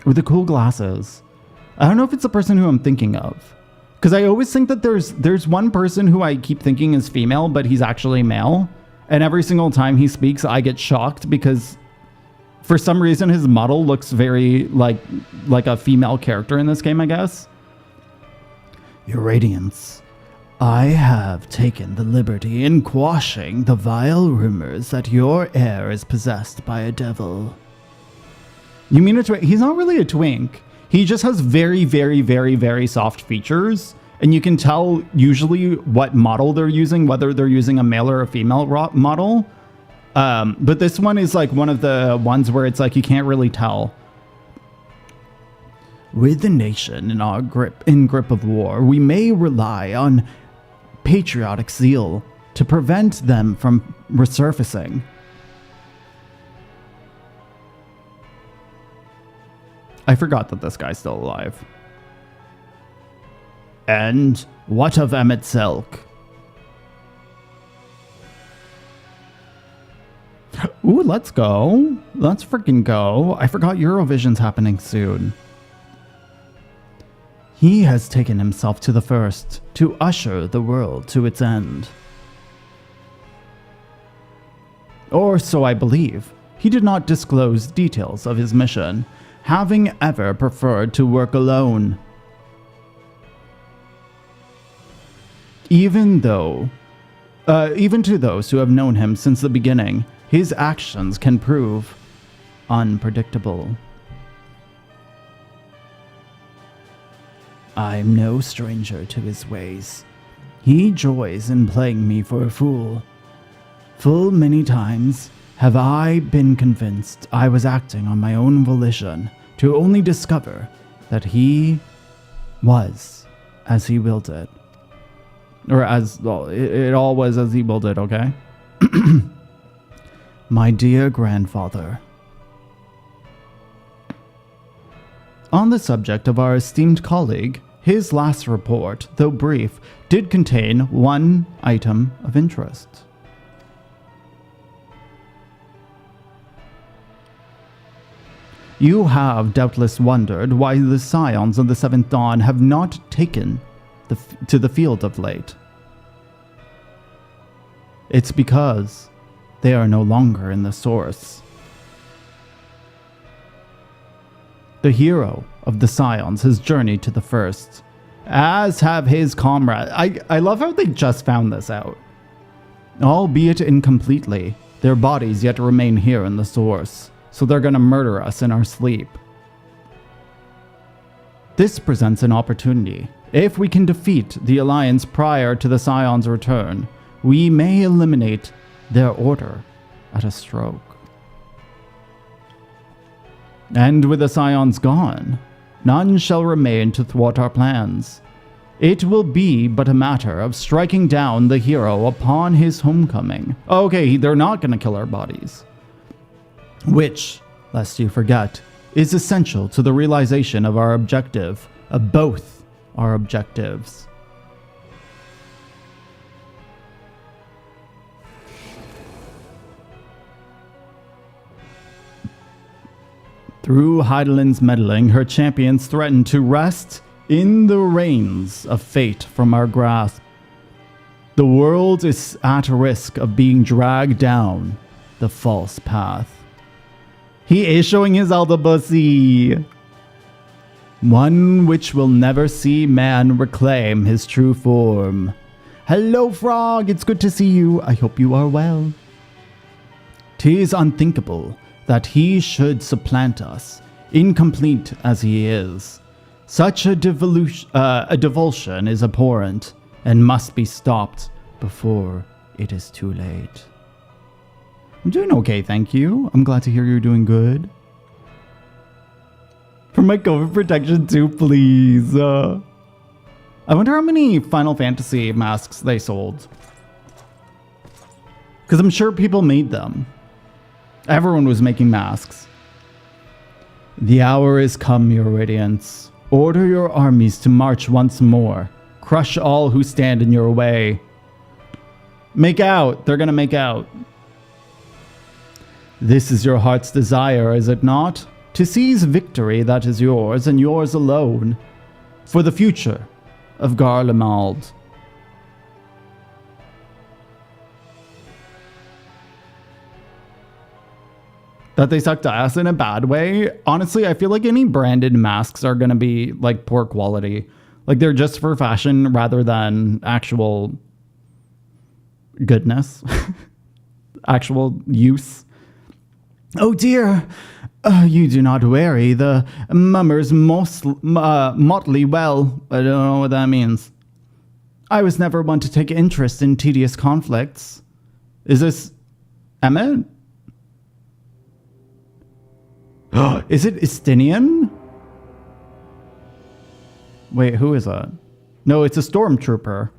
With the cool glasses. I don't know if it's the person who I'm thinking of. Because I always think that there's one person who I keep thinking is female, but he's actually male. And every single time he speaks, I get shocked because for some reason his model looks very like a female character in this game, I guess. Your Radiance, I have taken the liberty in quashing the vile rumors that your heir is possessed by a devil. You mean a twink? He's not really a twink. He just has very, very, very, very soft features. And you can tell usually what model they're using, whether they're using a male or a female model. But this one is like one of the ones where it's like you can't really tell. With the nation in grip of war, we may rely on
patriotic zeal to prevent them from resurfacing.
I forgot that this guy's still alive.
And what of Emmett Selk?
Ooh, let's go. Let's freaking go. I forgot Eurovision's happening soon.
He has taken himself to the first to usher the world to its end. Or so I believe. He did not disclose details of his mission, having ever preferred to work alone. Even to those who have known him since the beginning, his actions can prove unpredictable. I'm no stranger to his ways. He joys in playing me for a fool. Full many times have I been convinced I was acting on my own volition, to only discover that he was as he willed it.
Or as, well, it all was as he willed it, okay?
My dear grandfather. On the subject of our esteemed colleague, his last report, though brief, did contain one item of interest. You have doubtless wondered why the Scions of the Seventh Dawn have not taken to the field of late. It's because they are no longer in the source. The hero of the Scions has journeyed to the first, as have his comrades. I love how they just found this out. Albeit incompletely, their bodies yet remain here in the source, so they're gonna murder us in our sleep. This presents an opportunity. If we can defeat the Alliance prior to the Scions' return, we may eliminate their order at a stroke. And with the Scions gone, none shall remain to thwart our plans. It will be but a matter of striking down the hero upon his homecoming. Okay, they're not going to kill our bodies. Which, lest you forget, is essential to the realization of our objective, of both our objectives. Through Heidelin's meddling, her champions threatened to wrest in the reins of fate from our grasp. The world is at risk of being dragged down the false path. He is showing his Aldabussy. One which will never see man reclaim his true form. Hello, Frog. It's good to see you. I hope you are well. 'Tis unthinkable that he should supplant us, incomplete as he is. Such a devolution is abhorrent and must be stopped before it is too late. I'm doing okay, thank you. I'm glad to hear you're doing good. For my COVID protection too, please. I wonder how many Final Fantasy masks they sold. Because I'm sure people made them. Everyone was making masks. The hour is come, your radiance. Order your armies to march once more. Crush all who stand in your way. Make out. They're gonna make out. This is your heart's desire, is it not? To seize victory that is yours, and yours alone. For the future of Garlemald. That they sucked ass in a bad way. Honestly, I feel like any branded masks are going to be like poor quality. Like they're just for fashion rather than actual goodness. Actual use. Oh dear, you do not weary the mummers motley well. I don't know what that means. I was never one to take interest in tedious conflicts. Is this Emmett? Is it Istinian? Wait, who is that? No, it's a stormtrooper.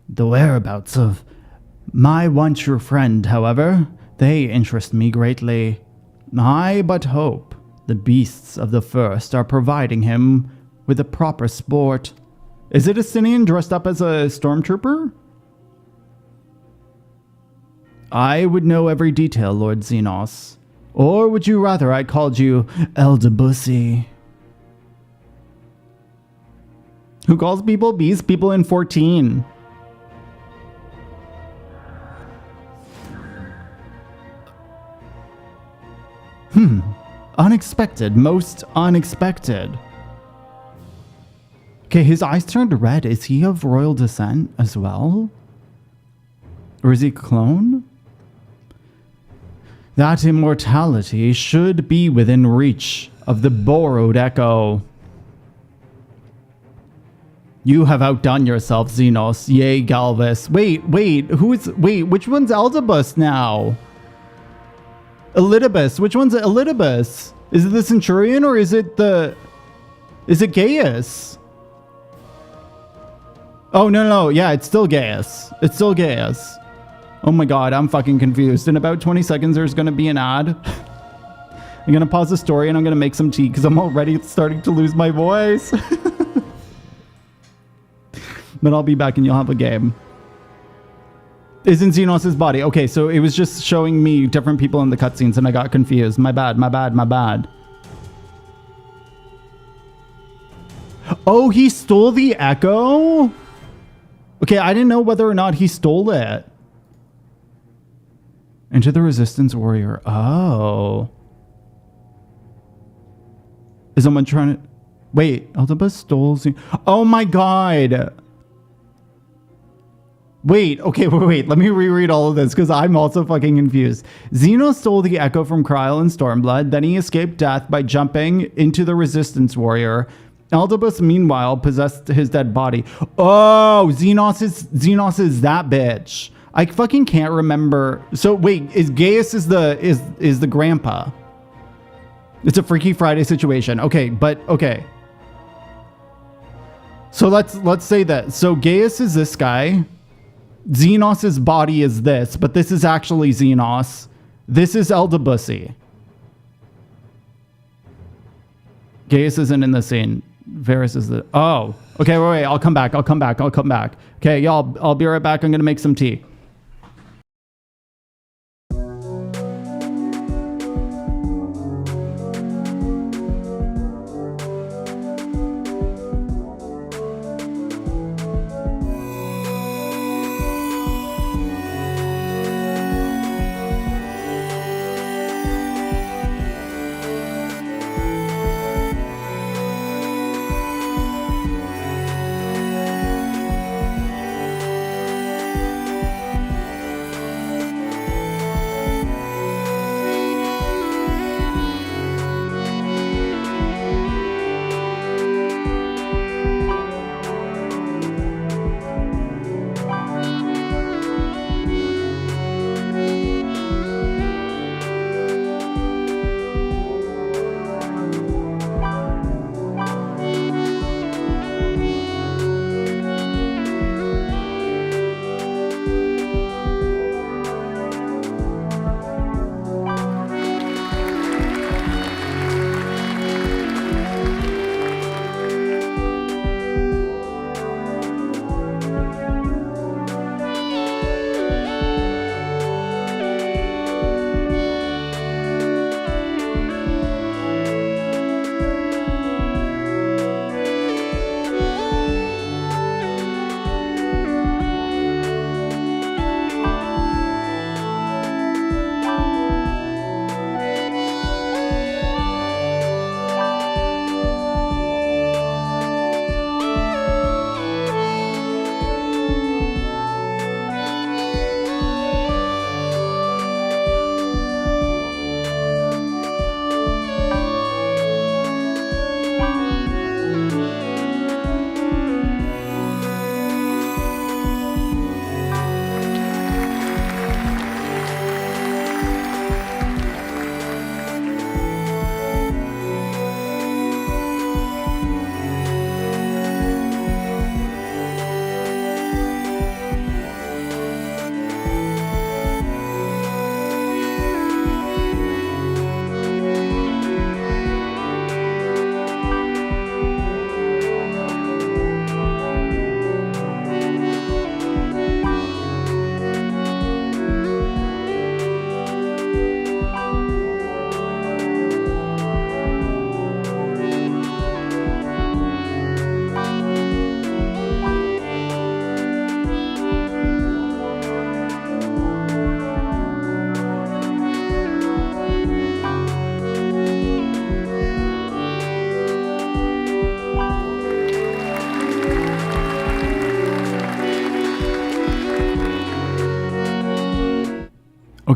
The whereabouts of my one true friend, however, they interest me greatly. I but hope the beasts of the first are providing him with a proper sport.
Is it a Sinian dressed up as a stormtrooper?
I would know every detail, Lord Xenos. Or would you rather I called you Eldebussy?
Who calls people beasts? People in 14.
Unexpected, most unexpected. Okay, his eyes turned red. Is he of royal descent as well? Or is he a clone? That immortality should be within reach of the borrowed echo.
You have outdone yourself, Xenos. Yay, Galvus. Wait, which one's Eldebus now? Elidibus. Which one's Elidibus? Is it the Centurion or is it Gaius? Oh, no. Yeah, it's still Gaius. It's still Gaius. Oh my god, I'm fucking confused. In about 20 seconds, there's going to be an ad. I'm going to pause the story and I'm going to make some tea because I'm already starting to lose my voice. But I'll be back and you'll have a game. Is in Xenos' body. Okay, so it was just showing me different people in the cutscenes and I got confused. My bad. Oh, he stole the echo? Okay, I didn't know whether or not he stole it. Into the Resistance Warrior. Oh. Is someone trying to... Wait, Eldebus stole... Oh my god. Wait, okay, wait. Let me reread all of this because I'm also fucking confused. Xenos stole the echo from Kryl and Stormblood, then he escaped death by jumping into the Resistance Warrior. Eldebus, meanwhile, possessed his dead body. Oh, Xenos is that bitch. I fucking can't remember. So wait, is Gaius is the grandpa? It's a Freaky Friday situation. Okay, but okay. So let's say that. So Gaius is this guy. Xenos' body is this, but this is actually Xenos. This is Eldebussy. Gaius isn't in the scene. Varys is the... Oh, okay, wait. I'll come back. Okay, y'all, I'll be right back. I'm going to make some tea.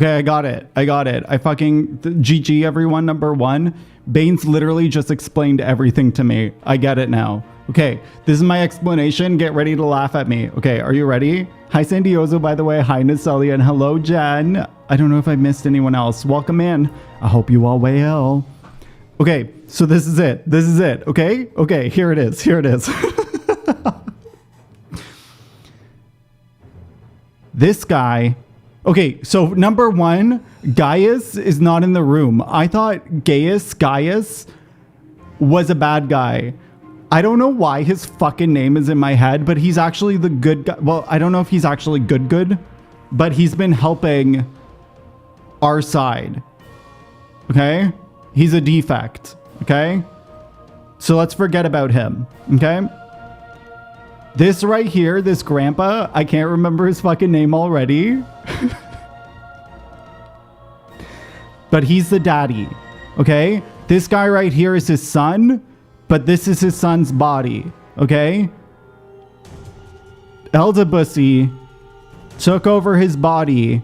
Okay, I got it. I fucking GG everyone, number 1. Bane's literally just explained everything to me. I get it now. Okay, this is my explanation. Get ready to laugh at me. Okay, are you ready? Hi, Sandiozo, by the way. Hi, Nacelia, and hello, Jen. I don't know if I missed anyone else. Welcome in. I hope you all well. Okay, so this is it. Okay? Okay, here it is. This guy... Okay, so number 1, Gaius is not in the room. I thought Gaius was a bad guy. I don't know why his fucking name is in my head, but he's actually the good guy. Well, I don't know if he's actually good, but he's been helping our side. Okay? He's a defect. Okay? So let's forget about him. Okay? This right here, this grandpa, I can't remember his fucking name already. But he's the daddy. Okay? This guy right here is his son, but this is his son's body. Okay? Eldebussy took over his body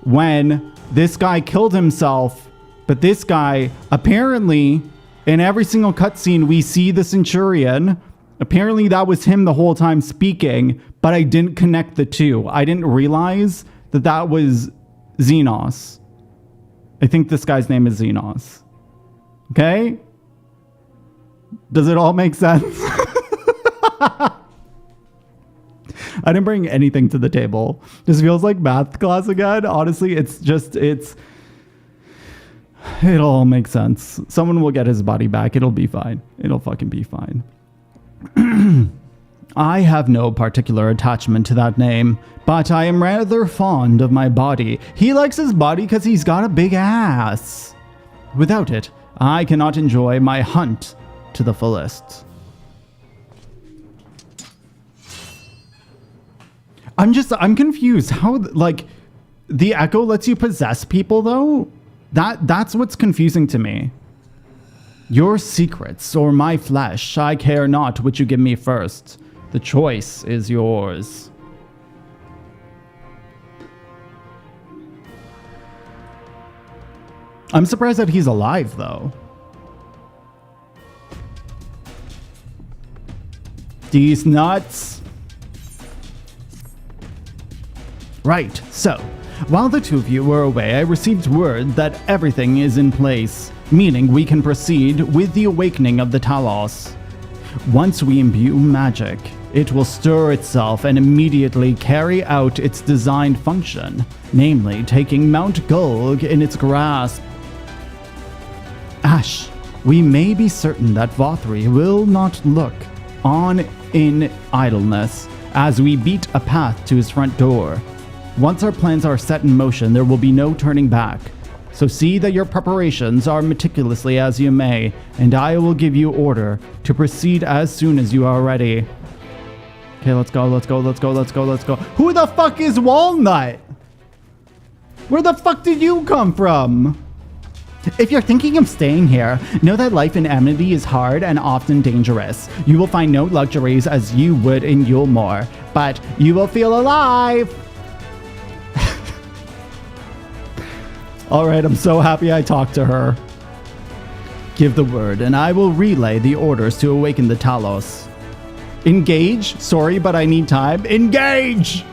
when this guy killed himself, but this guy, apparently, in every single cutscene we see the Centurion. Apparently that was him the whole time speaking, but I didn't connect the two. I didn't realize that that was Xenos. I think this guy's name is Xenos. Okay? Does it all make sense? I didn't bring anything to the table. This feels like math class again. Honestly, it'll all make sense. Someone will get his body back. It'll be fine. It'll fucking be fine. I have no particular attachment to that name, but I am rather fond of my body. He likes his body because he's got a big ass. Without it, I cannot enjoy my hunt to the fullest. I'm confused. How, like, the echo lets you possess people, though? That's what's confusing to me. Your secrets or my flesh, I care not which you give me first. The choice is yours. I'm surprised that he's alive, though. These nuts. Right, so, while the two of you were away, I received word that everything is in place, meaning we can proceed with the awakening of the Talos. Once we imbue magic, it will stir itself and immediately carry out its designed function, namely taking Mount Gulg in its grasp. Ash, we may be certain that Vauthry will not look on in idleness as we beat a path to his front door. Once our plans are set in motion, there will be no turning back. So see that your preparations are meticulously as you may, and I will give you order to proceed as soon as you are ready. Okay, let's go. Who the fuck is Walnut? Where the fuck did you come from? If you're thinking of staying here, know that life in Amity is hard and often dangerous. You will find no luxuries as you would in Eulemore, but you will feel alive. Alright, I'm so happy I talked to her. Give the word, and I will relay the orders to awaken the Talos. Engage? Sorry, but I need time. Engage!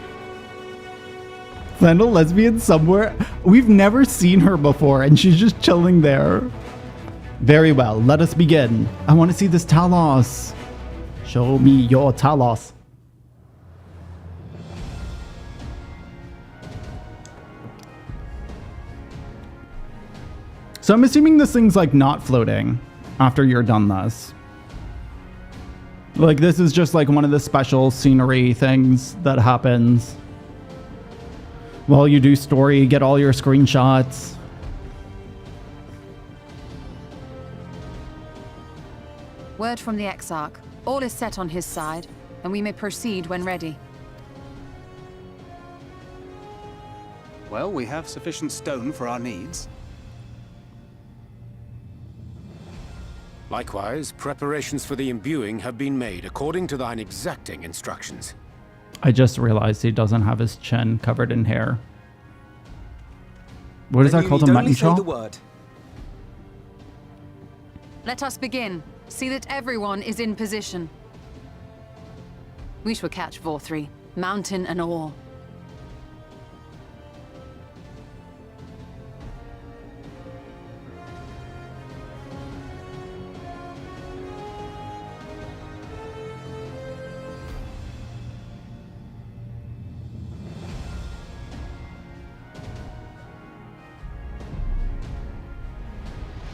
Find a lesbian somewhere. We've never seen her before, and she's just chilling there. Very well, let us begin. I want to see this Talos. Show me your Talos. So I'm assuming this thing's like not floating after you're done this. Like this is just like one of the special scenery things that happens while you do story, get all your screenshots.
Word from the Exarch. All is set on his side, and we may proceed when ready.
Well, we have sufficient stone for our needs.
Likewise, preparations for the imbuing have been made according to thine exacting instructions.
I just realized he doesn't have his chin covered in hair. What is that called? A mutton
say the
chop?
word.
Let us begin. See that everyone is in position. We shall catch Vauthry, mountain and all.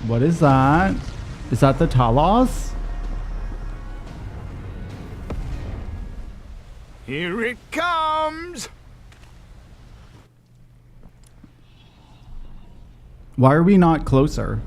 What is that? Is that the Talos?
Here it comes!
Why are we not closer?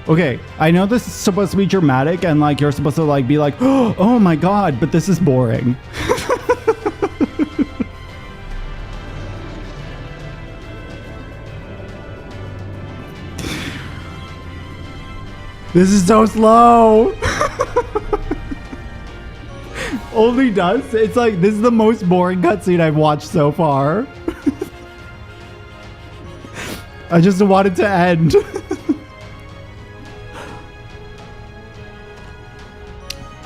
Okay, I know this is supposed to be dramatic and like you're supposed to like be like, oh my god, but this is boring. This is so slow. Only does. It's like, this is the most boring cutscene I've watched so far. I just want it to end.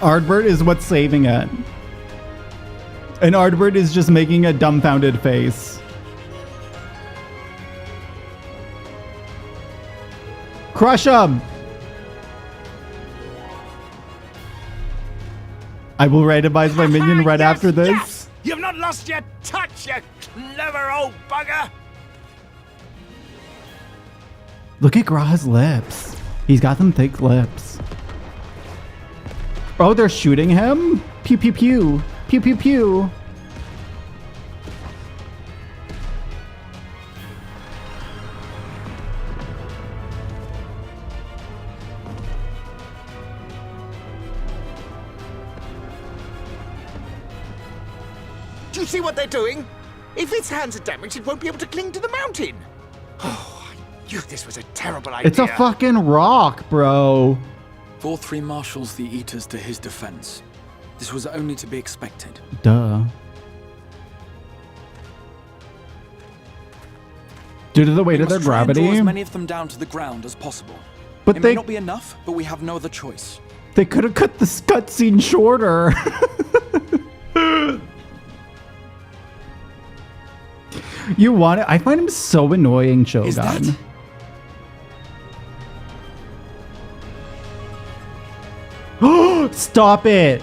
Ardbert is what's saving it. And Ardbert is just making a dumbfounded face. Crush him! I will randomize my minion right after this.
Yes! You've not lost your touch, you clever old bugger!
Look at Graha's lips. He's got them thick lips. Oh, they're shooting him? Pew pew pew. Pew pew pew.
Do you see what they're doing? If its hands are damaged, it won't be able to cling to the mountain. Oh, I knew this was a terrible idea.
It's a fucking rock, bro.
Vauthry marshals the Eaters to his defense. This was only to be expected.
Duh. Due to the weight of their gravity.
Draw as many of them down to the ground as possible.
But
it
they
may not be enough, but we have no other choice.
They could have cut this cutscene shorter. You want it? I find him so annoying, Shogun.
Is that?
Stop it!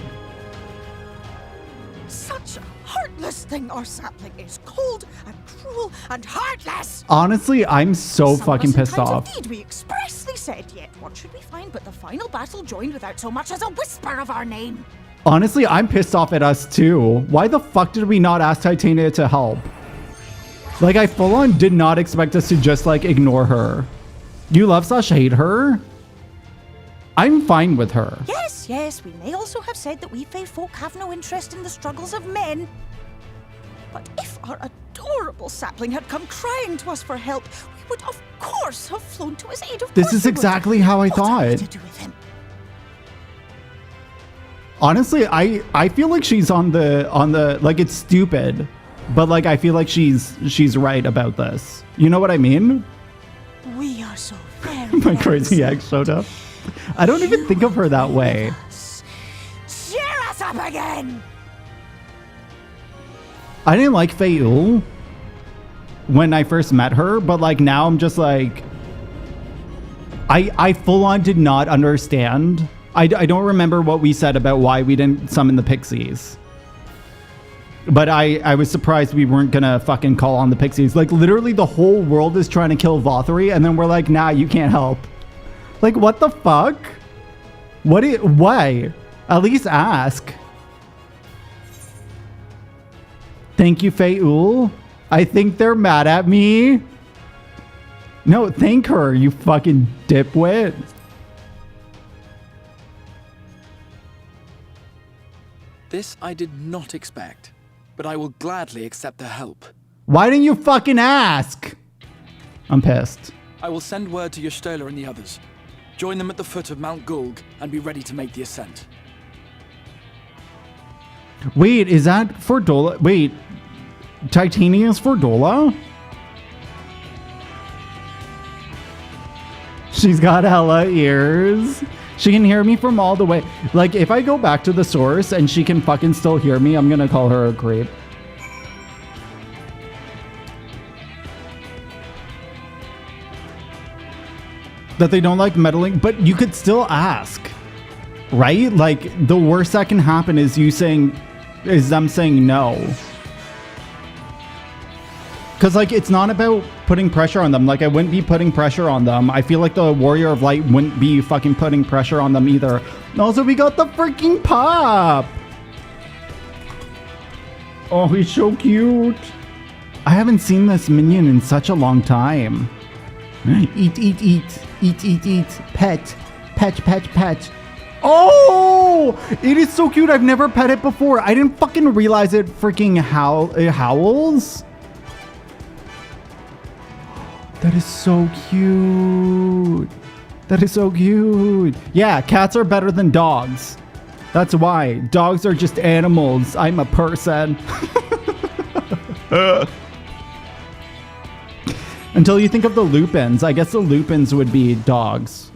Such a heartless thing, our sapling is cold and cruel and heartless.
Honestly, I'm so fucking pissed off.
Indeed, we expressly said, yet what should we find but the final battle joined without so much as a whisper of our name?
Honestly, I'm pissed off at us too. Why the fuck did we not ask Titania to help? Like, I full on did not expect us to just like ignore her. You love / hate her? I'm fine with her.
Yes, yes, we may also have said that we Fae folk have no interest in the struggles of men. But if our adorable sapling had come crying to us for help, we would of course have flown to his aid.
This is exactly how I thought.
What are we to do with him?
Honestly, I feel like she's on the like, it's stupid, but like I feel like she's right about this. You know what I mean?
We are so very
My crazy ex showed up. I don't even think of her that way.
Cheer us up again!
I didn't like Meol when I first met her, but like now I'm just like, I full on did not understand. I don't remember what we said about why we didn't summon the pixies. But I was surprised we weren't gonna fucking call on the pixies. Like, literally the whole world is trying to kill Vauthry, and then we're like, nah, you can't help. Like, what the fuck? Why? At least ask. Thank you, Feul. I think they're mad at me. No, thank her, you fucking dipwit.
This I did not expect, but I will gladly accept their help.
Why didn't you fucking ask? I'm pissed.
I will send word to Y'shtola and the others. Join them at the foot of Mount Gulg and be ready to make the ascent.
Wait, is that Fordola? Wait, Titania's Fordola? She's got hella ears. She can hear me from all the way. Like, if I go back to the source and she can fucking still hear me, I'm gonna call her a creep. That they don't like meddling, but you could still ask, right? Like, the worst that can happen is them saying no. Because, like, it's not about putting pressure on them. Like, I wouldn't be putting pressure on them. I feel like the Warrior of Light wouldn't be fucking putting pressure on them either. And also, we got the freaking pup. Oh, he's so cute. I haven't seen this minion in such a long time. Eat, eat, eat. Eat, eat, eat. Pet. Pet, pet, pet. Oh! It is so cute. I've never pet it before. I didn't fucking realize it freaking howls. That is so cute. That is so cute. Yeah, cats are better than dogs. That's why. Dogs are just animals. I'm a person. Until you think of the Lupins. I guess the Lupins would be dogs.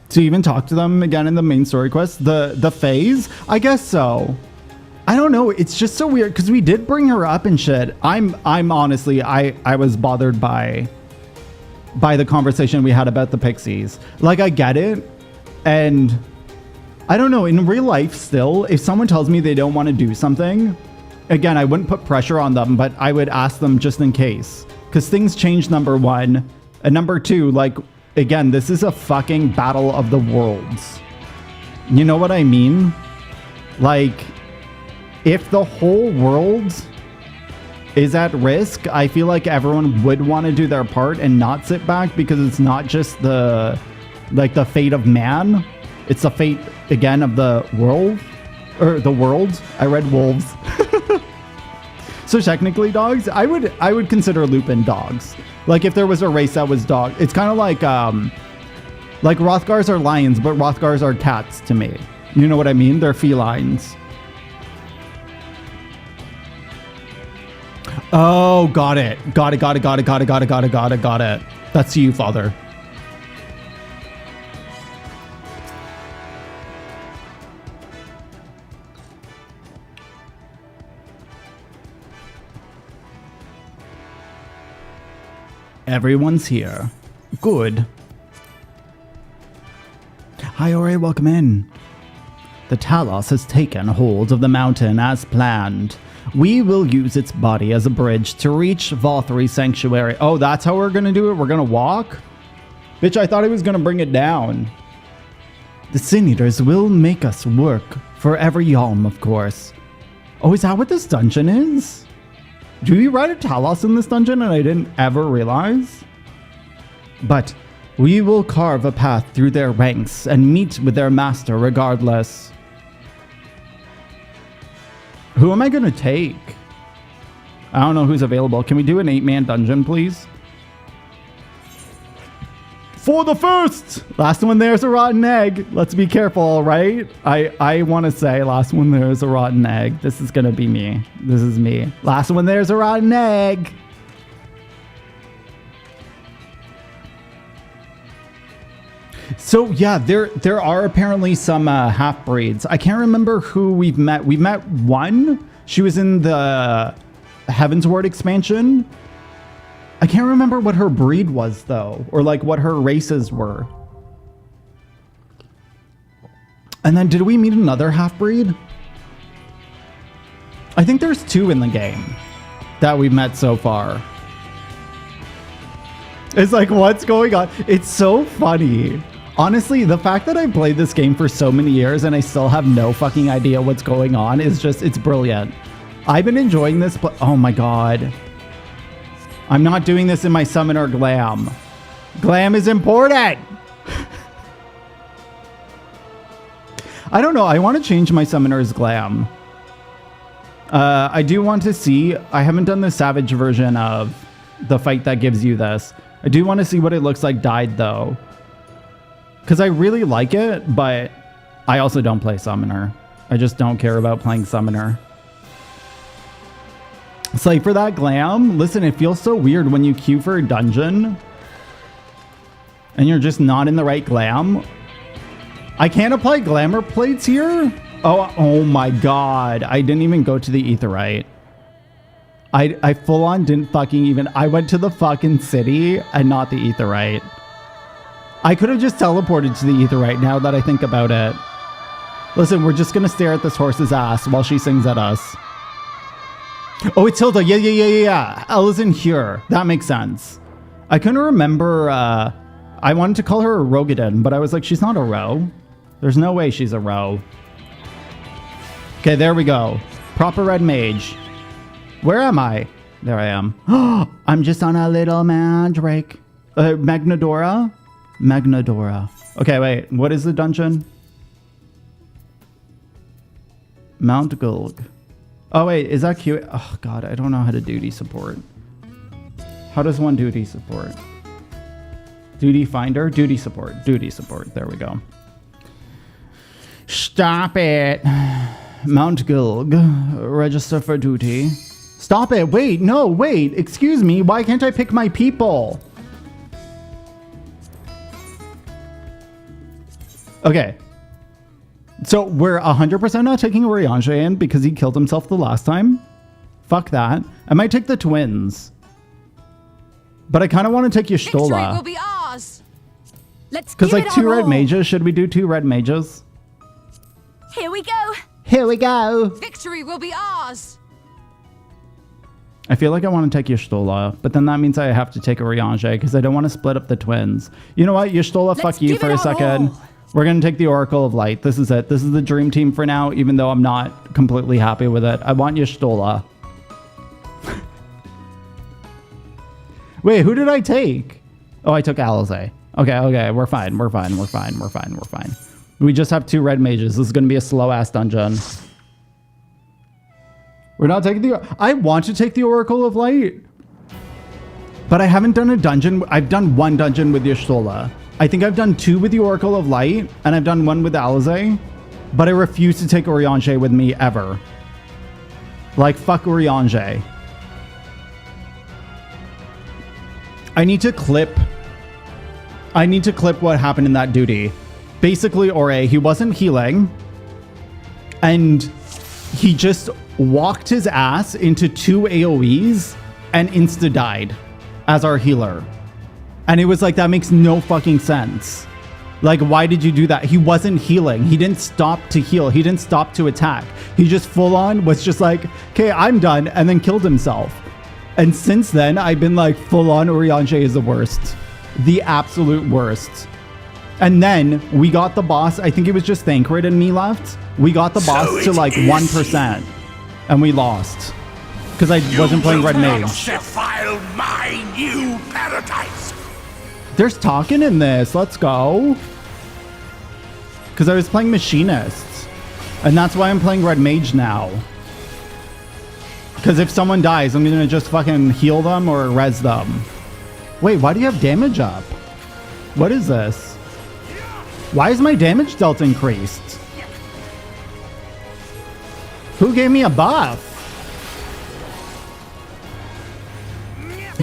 To even talk to them again in the main story quest? The Fays? I guess so. I don't know. It's just so weird because we did bring her up and shit. I'm honestly, I was bothered by the conversation we had about the pixies. Like, I get it. And I don't know, in real life still, if someone tells me they don't want to do something, again, I wouldn't put pressure on them, but I would ask them just in case. Because things change, number one. And number two, like, again, this is a fucking battle of the worlds. You know what I mean? Like, if the whole world is at risk, I feel like everyone would want to do their part and not sit back, because it's not just the fate of man. It's the fate, again, of the world. Or the world. I read wolves. So technically dogs, I would consider Lupin dogs. Like, if there was a race that was dog, it's kind of like Rothgars are lions, but Rothgars are cats to me. You know what I mean? They're felines. Oh, got it. Got it. That's you, Father. Everyone's here. Good. Hi, Ori, welcome in. The Talos has taken hold of the mountain as planned. We will use its body as a bridge to reach Vauthry Sanctuary. Oh, that's how we're gonna do it? We're gonna walk? Bitch, I thought he was gonna bring it down. The Sin Eaters will make us work for every yalm, of course. Oh, is that what this dungeon is? Do we ride a Talos in this dungeon and I didn't ever realize? But we will carve a path through their ranks and meet with their master regardless. Who am I going to take? I don't know who's available. Can we do an 8-man dungeon, please? For the first! Last one there's a rotten egg. Let's be careful, all right? I want to say last one there's a rotten egg. This is going to be me. This is me. Last one there's a rotten egg. So yeah, there are apparently some half-breeds. I can't remember who we've met. We've met one. She was in the Heavensward expansion. I can't remember what her breed was, though, or like what her races were. And then did we meet another half-breed? I think there's 2 in the game that we've met so far. It's like, what's going on? It's so funny. Honestly, the fact that I played this game for so many years and I still have no fucking idea what's going on is just, it's brilliant. I've been enjoying this, but oh my god. I'm not doing this in my summoner glam. Glam is important. I don't know. I want to change my summoner's glam. I do want to see. I haven't done the savage version of the fight that gives you this. I do want to see what it looks like dyed though. Because I really like it, but I also don't play summoner. I just don't care about playing summoner. It's like for that glam, listen, it feels so weird when you queue for a dungeon and you're just not in the right glam. I can't apply glamour plates here? Oh my god. I didn't even go to the Aetheryte. I full on didn't fucking even... I went to the fucking city and not the Aetheryte. I could have just teleported to the Aetheryte now that I think about it. Listen, we're just gonna stare at this horse's ass while she sings at us. Oh, it's Hilda. Yeah. Ella's in here. That makes sense. I couldn't remember... I wanted to call her a Rogadin, but I was like, she's not a row. There's no way she's a row. Okay, there we go. Proper red mage. Where am I? There I am. I'm just on a little mandrake. Magnadora? Magnadora. Okay, wait. What is the dungeon? Mount Gulg. Oh, wait. Is that cute? Oh, God. I don't know how to duty support. How does one duty support? Duty finder? Duty support. Duty support. There we go. Stop it. Mount Gulg. Register for duty. Stop it. Wait. No, wait. Excuse me. Why can't I pick my people? Okay. So we're 100% not taking Urianger in because he killed himself the last time. Fuck that. I might take the twins. But I kind of want to take Y'shtola.
Victory will be ours. Let's
because
give
like
it
2
our
red
all.
mages. Should we do 2 red mages?
Here we go.
Here we go.
Victory will be ours.
I feel like I want to take Y'shtola, but then that means I have to take Urianger because I don't want to split up the twins. You know what? Y'shtola, fuck you for a second. We're going to take the Oracle of Light. This is it. This is the dream team for now, even though I'm not completely happy with it. I want Y'shtola. Wait, who did I take? Oh, I took Alizé. Okay. We're fine. We just have 2 red mages. This is going to be a slow-ass dungeon. We're not taking the... I want to take the Oracle of Light. But I haven't done a dungeon. I've done 1 dungeon with Y'shtola. I think I've done 2 with the Oracle of Light, and I've done 1 with Alizé, but I refuse to take Urianger with me ever. Like, fuck Urianger. I need to clip what happened in that duty. Basically, Ore, he wasn't healing, and he just walked his ass into 2 AoEs and insta-died as our healer. And it was like, that makes no fucking sense. Like, why did you do that? He wasn't healing. He didn't stop to heal. He didn't stop to attack. He just full on was just like, okay, I'm done, and then killed himself. And since then, I've been like, full on Urianger is the worst. The absolute worst. And then we got the boss. I think it was just Thancred and me left. We got the boss to like 1%. And we lost. Because I wasn't playing Red Mage.
Defile my new paradise.
There's talking in this. Let's go. Because I was playing Machinist. And that's why I'm playing Red Mage now. Because if someone dies, I'm going to just fucking heal them or res them. Wait, why do you have damage up? What is this? Why is my damage dealt increased? Who gave me a buff?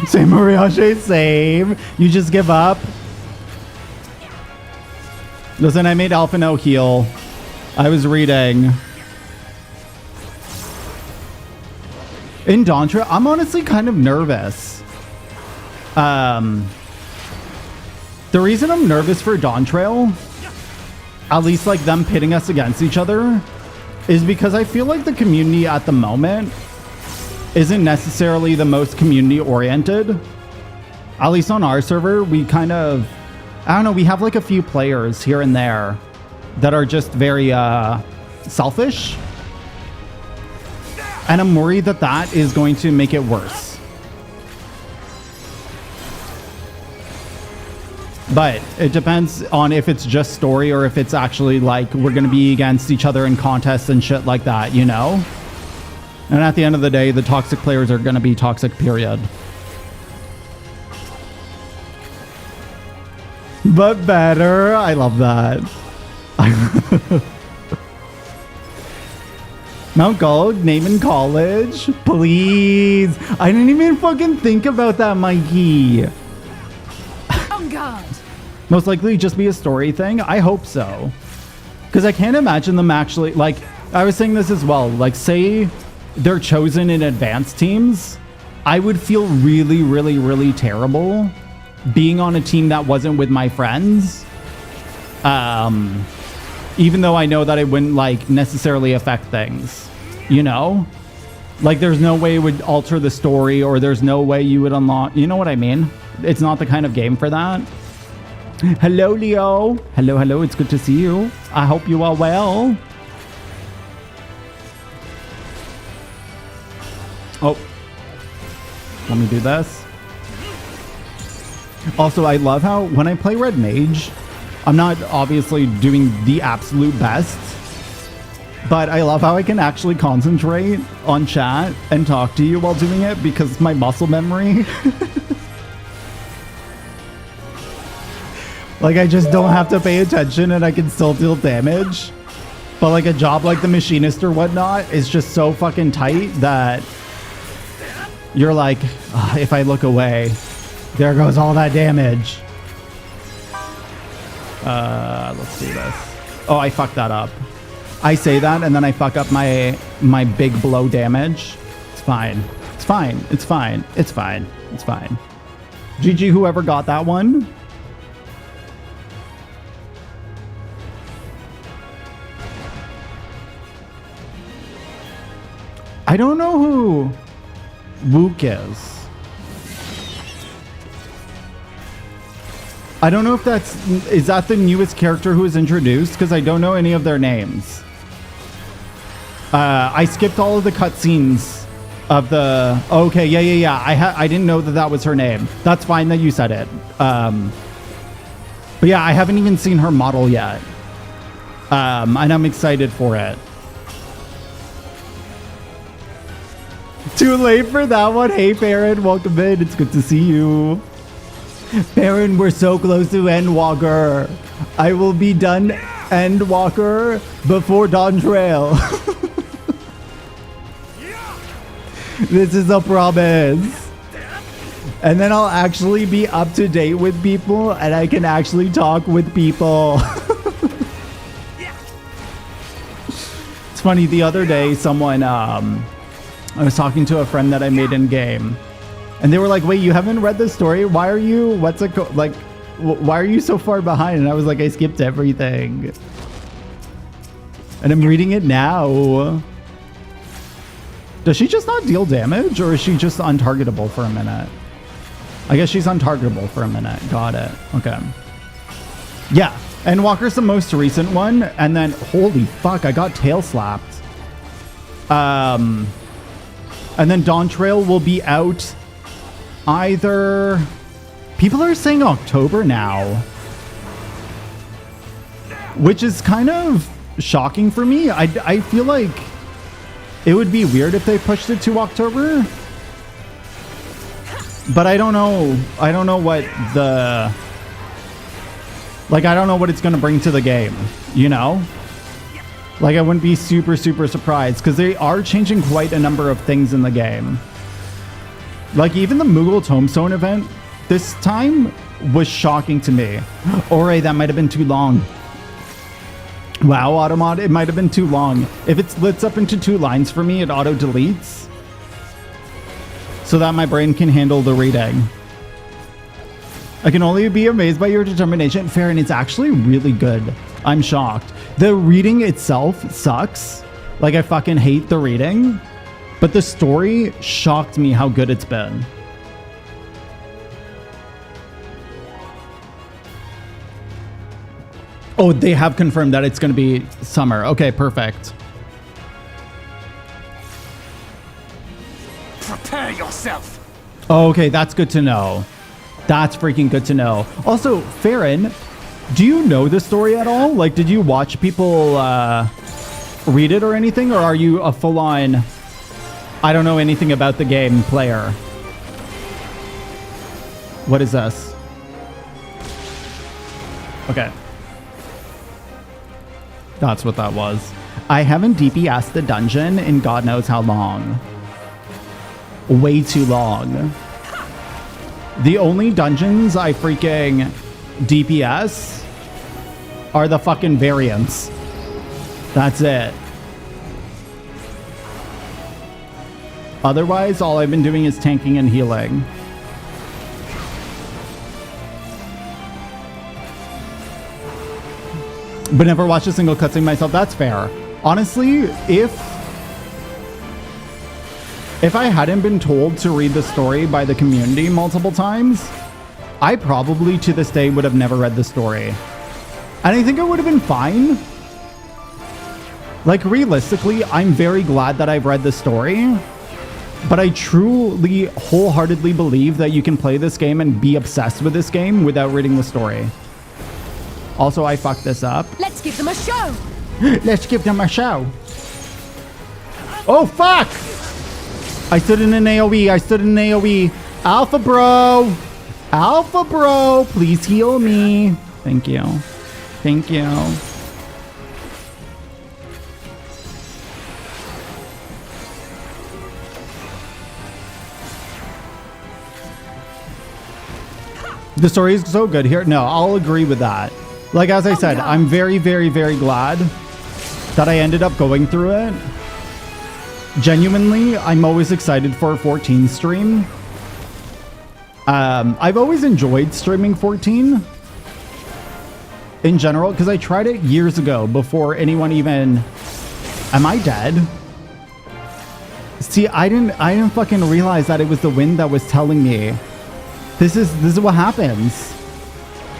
Say Urianger, save. You just give up. Listen, I made Alpha no heal. I was reading. In Dawntrail, I'm honestly kind of nervous. The reason I'm nervous for Dawntrail at least like them pitting us against each other, is because I feel like the community at the moment isn't necessarily the most community oriented. At least on our server, we kind of, I don't know, we have like a few players here and there that are just very selfish. And I'm worried that that is going to make it worse. But it depends on if it's just story or if it's actually like we're going to be against each other in contests and shit like that, you know? And at the end of the day, the toxic players are going to be toxic, period. But better. I love that. Mount Gold, name in college. Please. I didn't even fucking think about that, Mikey.
On guard.
Most likely just be a story thing. I hope so. Because I can't imagine them actually, like, I was saying this as well. Like, say they're chosen in advanced teams. I would feel really, really, really terrible being on a team that wasn't with my friends. Even though I know that it wouldn't like necessarily affect things, you know? Like there's no way it would alter the story, or there's no way you would unlock, you know what I mean? It's not the kind of game for that. Hello, Leo. Hello, hello. It's good to see you. I hope you are well. Oh, let me do this. Also, I love how when I play Red Mage, I'm not obviously doing the absolute best, but I love how I can actually concentrate on chat and talk to you while doing it because my muscle memory. Like, I just don't have to pay attention and I can still deal damage. But like a job like the Machinist or whatnot is just so fucking tight that you're like, if I look away, there goes all that damage. Let's do this. Oh, I fucked that up. I say that and then I fuck up my big blow damage. It's fine. It's fine. It's fine. It's fine. It's fine. GG whoever got that one. I don't know who Wook is. I don't know if is that the newest character who was introduced? Because I don't know any of their names. I skipped all of the cutscenes of the... Okay, yeah. I didn't know that that was her name. That's fine that you said it. But yeah, I haven't even seen her model yet. And I'm excited for it. Too late for that one. Hey, Baron, welcome in. It's good to see you. Baron, we're so close to Endwalker. I will be done Endwalker before Dawn Trail. This is a promise. And then I'll actually be up to date with people and I can actually talk with people. It's funny, the other day someone, I was talking to a friend that I made in game. And they were like, wait, you haven't read the story? Why are you, why are you so far behind? And I was like, I skipped everything. And I'm reading it now. Does she just not deal damage? Or is she just untargetable for a minute? I guess she's untargetable for a minute. Got it. Okay. Yeah. And Walker's the most recent one. And then, holy fuck, I got tail slapped. And then Dawn Trail will be out either... People are saying October now. Which is kind of shocking for me. I feel like it would be weird if they pushed it to October. But I don't know. I don't know what the... Like, I don't know what it's going to bring to the game, you know? Like, I wouldn't be super, super surprised because they are changing quite a number of things in the game. Like, even the Moogle Tombstone event this time was shocking to me. Alright, that might have been too long. Wow, Automod, it might have been too long. If it splits up into 2 lines for me, it auto-deletes. So that my brain can handle the reading. I can only be amazed by your determination. Farron, it's actually really good. I'm shocked. The reading itself sucks. Like, I fucking hate the reading. But the story shocked me how good it's been. Oh, they have confirmed that it's going to be summer. Okay, perfect.
Prepare yourself.
Oh, okay, that's good to know. That's freaking good to know. Also, Farron, do you know the story at all? Like, did you watch people read it or anything? Or are you a full-on, I don't know anything about the game player? What is this? Okay. That's what that was. I haven't DPS'd the dungeon in God knows how long. Way too long. The only dungeons I freaking DPS are the fucking variants. That's it. Otherwise, all I've been doing is tanking and healing. But never watched a single cutscene myself. That's fair. Honestly, if I hadn't been told to read the story by the community multiple times, I probably to this day would have never read the story. And I think it would have been fine. Like, realistically, I'm very glad that I've read the story. But I truly, wholeheartedly believe that you can play this game and be obsessed with this game without reading the story. Also, I fucked this up.
Let's give them a show.
Let's give them a show. Oh, fuck! I stood in an AoE. I stood in an AoE. Alpha bro. Alpha bro. Please heal me. Thank you. Thank you. The story is so good here. No, I'll agree with that. Like, as I said, I'm very, very, very glad that I ended up going through it. Genuinely, I'm always excited for a 14 stream. I've always enjoyed streaming 14 in general, because I tried it years ago before anyone even... Am I dead? See, I didn't fucking realize that it was the wind that was telling me. This is what happens.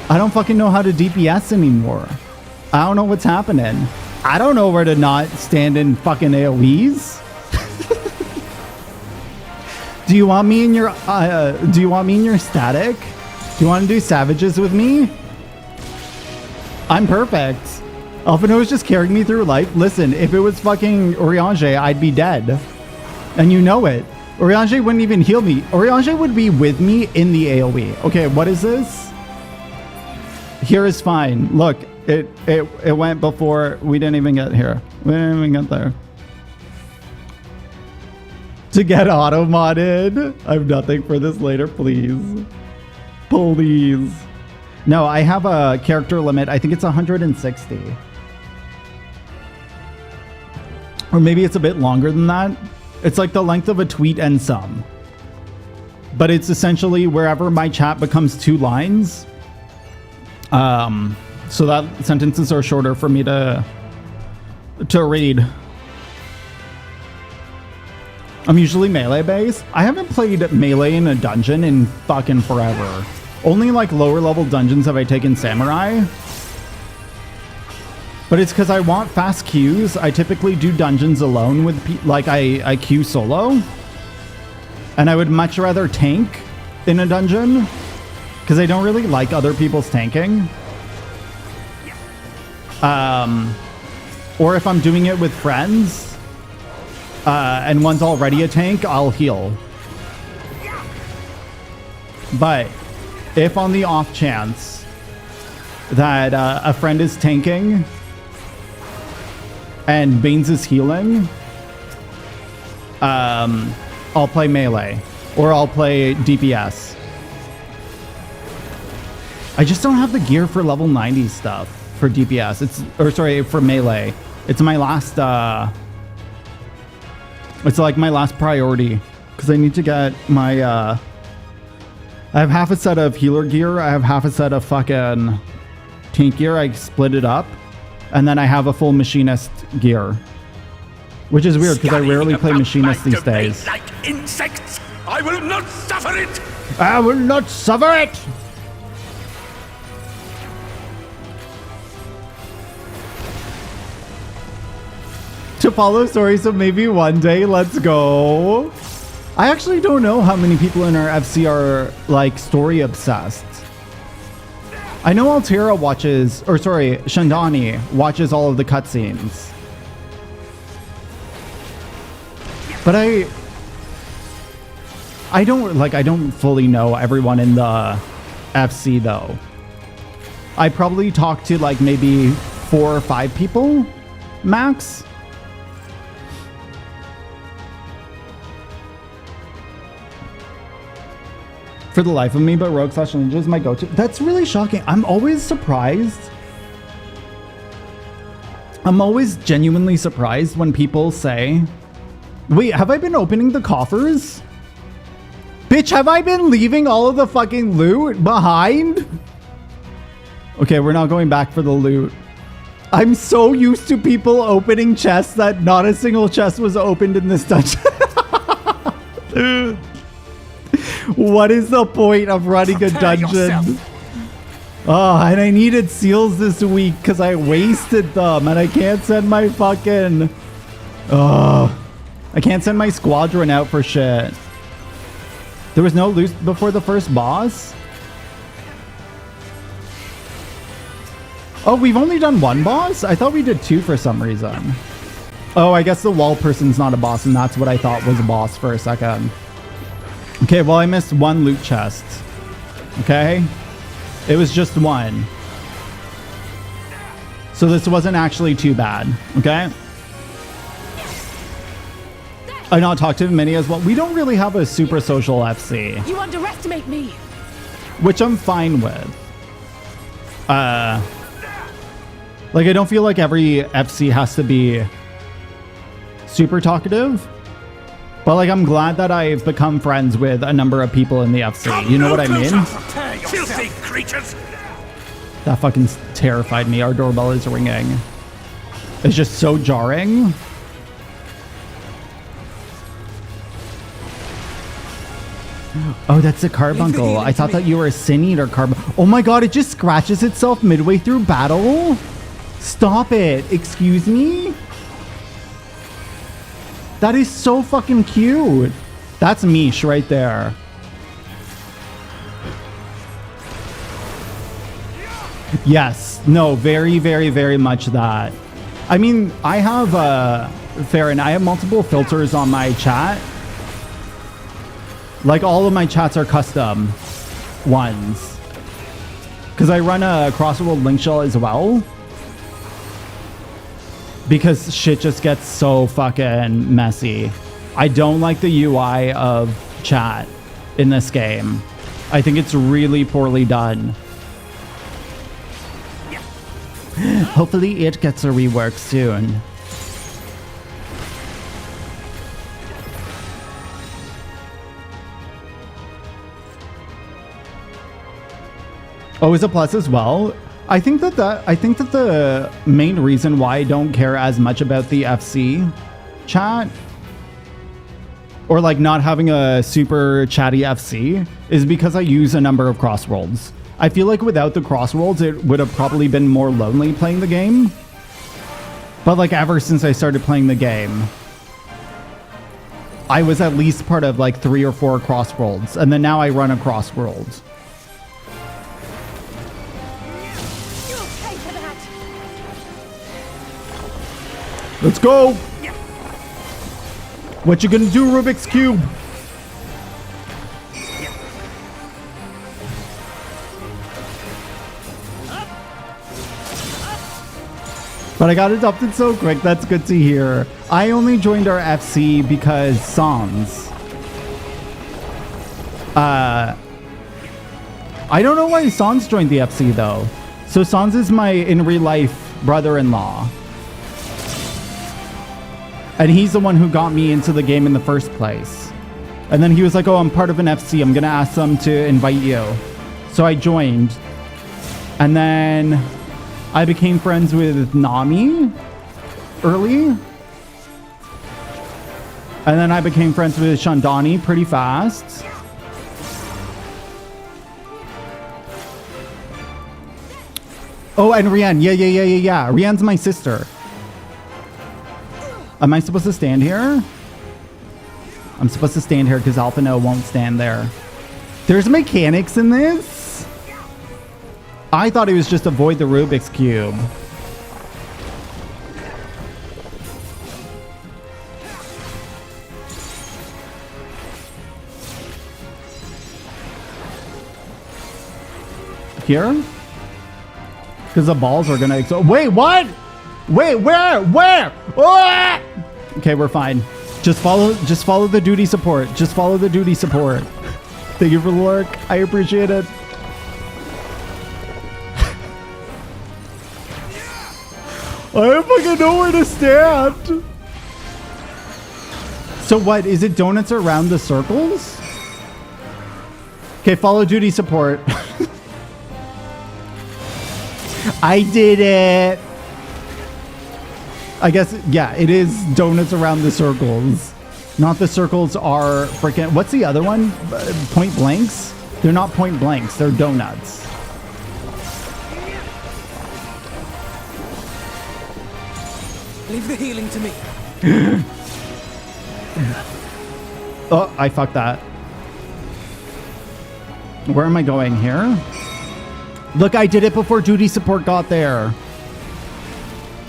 I don't fucking know how to DPS anymore. I don't know what's happening. I don't know where to not stand in fucking AoEs. Do you want me in your static? Do you want to do savages with me? I'm perfect. Alphino is just carrying me through life. Listen, if it was fucking Oriange, I'd be dead. And you know it. Oriange wouldn't even heal me. Oriange would be with me in the AoE. Okay, what is this? Here is fine. Look, it went before we didn't even get here. We didn't even get there. To get auto-modded. I have nothing for this later, please. Please. No, I have a character limit. I think it's 160. Or maybe it's a bit longer than that. It's like the length of a tweet and some. But it's essentially wherever my chat becomes 2 lines. So that sentences are shorter for me to read. I'm usually melee based. I haven't played melee in a dungeon in fucking forever. Only like lower level dungeons have I taken samurai. But it's because I want fast queues. I typically do dungeons alone with I queue solo. And I would much rather tank in a dungeon because I don't really like other people's tanking. Or if I'm doing it with friends and one's already a tank, I'll heal. But if on the off chance that a friend is tanking and Baines is healing, I'll play melee or I'll play DPS. I just don't have the gear for level 90 stuff for DPS. For melee. It's my last, it's like my last priority because I need to get my, I I have half a set of healer gear. I have half a set of fucking tank gear. I split it up. And then I have a full machinist gear. Which is weird because I rarely play machinist these days.
Like insects, I will not suffer it!
I will not suffer it! To follow stories, so maybe one day, let's go. I actually don't know how many people in our FC are, like, story obsessed. I know Altera watches, or sorry, Shandani watches all of the cutscenes. But I don't fully know everyone in the FC though. I probably talk to like maybe 4 or 5 people max. For the life of me, but Rogue / Ninja is my go-to. That's really shocking. I'm always surprised. I'm always genuinely surprised when people say, wait, have I been opening the coffers? Bitch, have I been leaving all of the fucking loot behind? Okay, we're not going back for the loot. I'm so used to people opening chests that not a single chest was opened in this dungeon. What is the point of running a dungeon? Oh, and I needed seals this week because I wasted them and I can't send my fucking... I can't send my squadron out for shit. There was no loot before the first boss? Oh, we've only done 1 boss? I thought we did 2 for some reason. Oh, I guess the wall person's not a boss, and that's what I thought was a boss for a second. Okay, well, I missed 1 loot chest. Okay? It was just 1. So this wasn't actually too bad. Okay? I not talked to many as well. We don't really have a super social FC.
You underestimate me.
Which I'm fine with. Like, I don't feel like every FC has to be super talkative. But, like, I'm glad that I've become friends with a number of people in the FC. You know what I mean?
Filthy creatures!
That fucking terrified me. Our doorbell is ringing. It's just so jarring. Oh, that's a carbuncle. I thought that you were a sin eater carbuncle. Oh my god, it just scratches itself midway through battle? Stop it. Excuse me? That is so fucking cute. That's Mish right there. Yes. No, very, very, very much that. I mean, I have, Farron, I have multiple filters on my chat. Like, all of my chats are custom ones. Because I run a crossworld link shell as well. Because shit just gets so fucking messy. I don't like the UI of chat in this game. I think it's really poorly done. Hopefully it gets a rework soon. Oh, is it plus as well? I think that the main reason why I don't care as much about the FC chat, or like not having a super chatty FC, is because I use a number of crossworlds. I feel like without the crossworlds, it would have probably been more lonely playing the game. But like ever since I started playing the game, I was at least part of like 3 or 4 crossworlds, and then now I run a crossworld. Let's go! What you gonna do, Rubik's Cube? But I got adopted so quick, that's good to hear. I only joined our FC because Sans. I don't know why Sans joined the FC though. So Sans is my in real life brother-in-law. And he's the one who got me into the game in the first place. And then he was like, oh, I'm part of an FC. I'm going to ask them to invite you. So I joined. And then I became friends with Nami early. And then I became friends with Shandani pretty fast. Oh, and Rian. Yeah. Rian's my sister. Am I supposed to stand here? I'm supposed to stand here because Alphino won't stand there. There's mechanics in this? I thought it was just avoid the Rubik's Cube. Here? Because the balls are gonna explode. Wait, what? Wait, where? Ah! Okay, we're fine. Just follow the duty support. Just follow the duty support. Thank you for the lurk. I appreciate it. I don't fucking know where to stand. So what? Is it donuts around the circles? Okay, follow duty support. I did it. I guess, yeah, it is donuts around the circles. Not the circles are freaking... What's the other one? Point blanks? They're not point blanks. They're donuts.
Leave the healing to me.
Oh, I fucked that. Where am I going here? Look, I did it before duty support got there.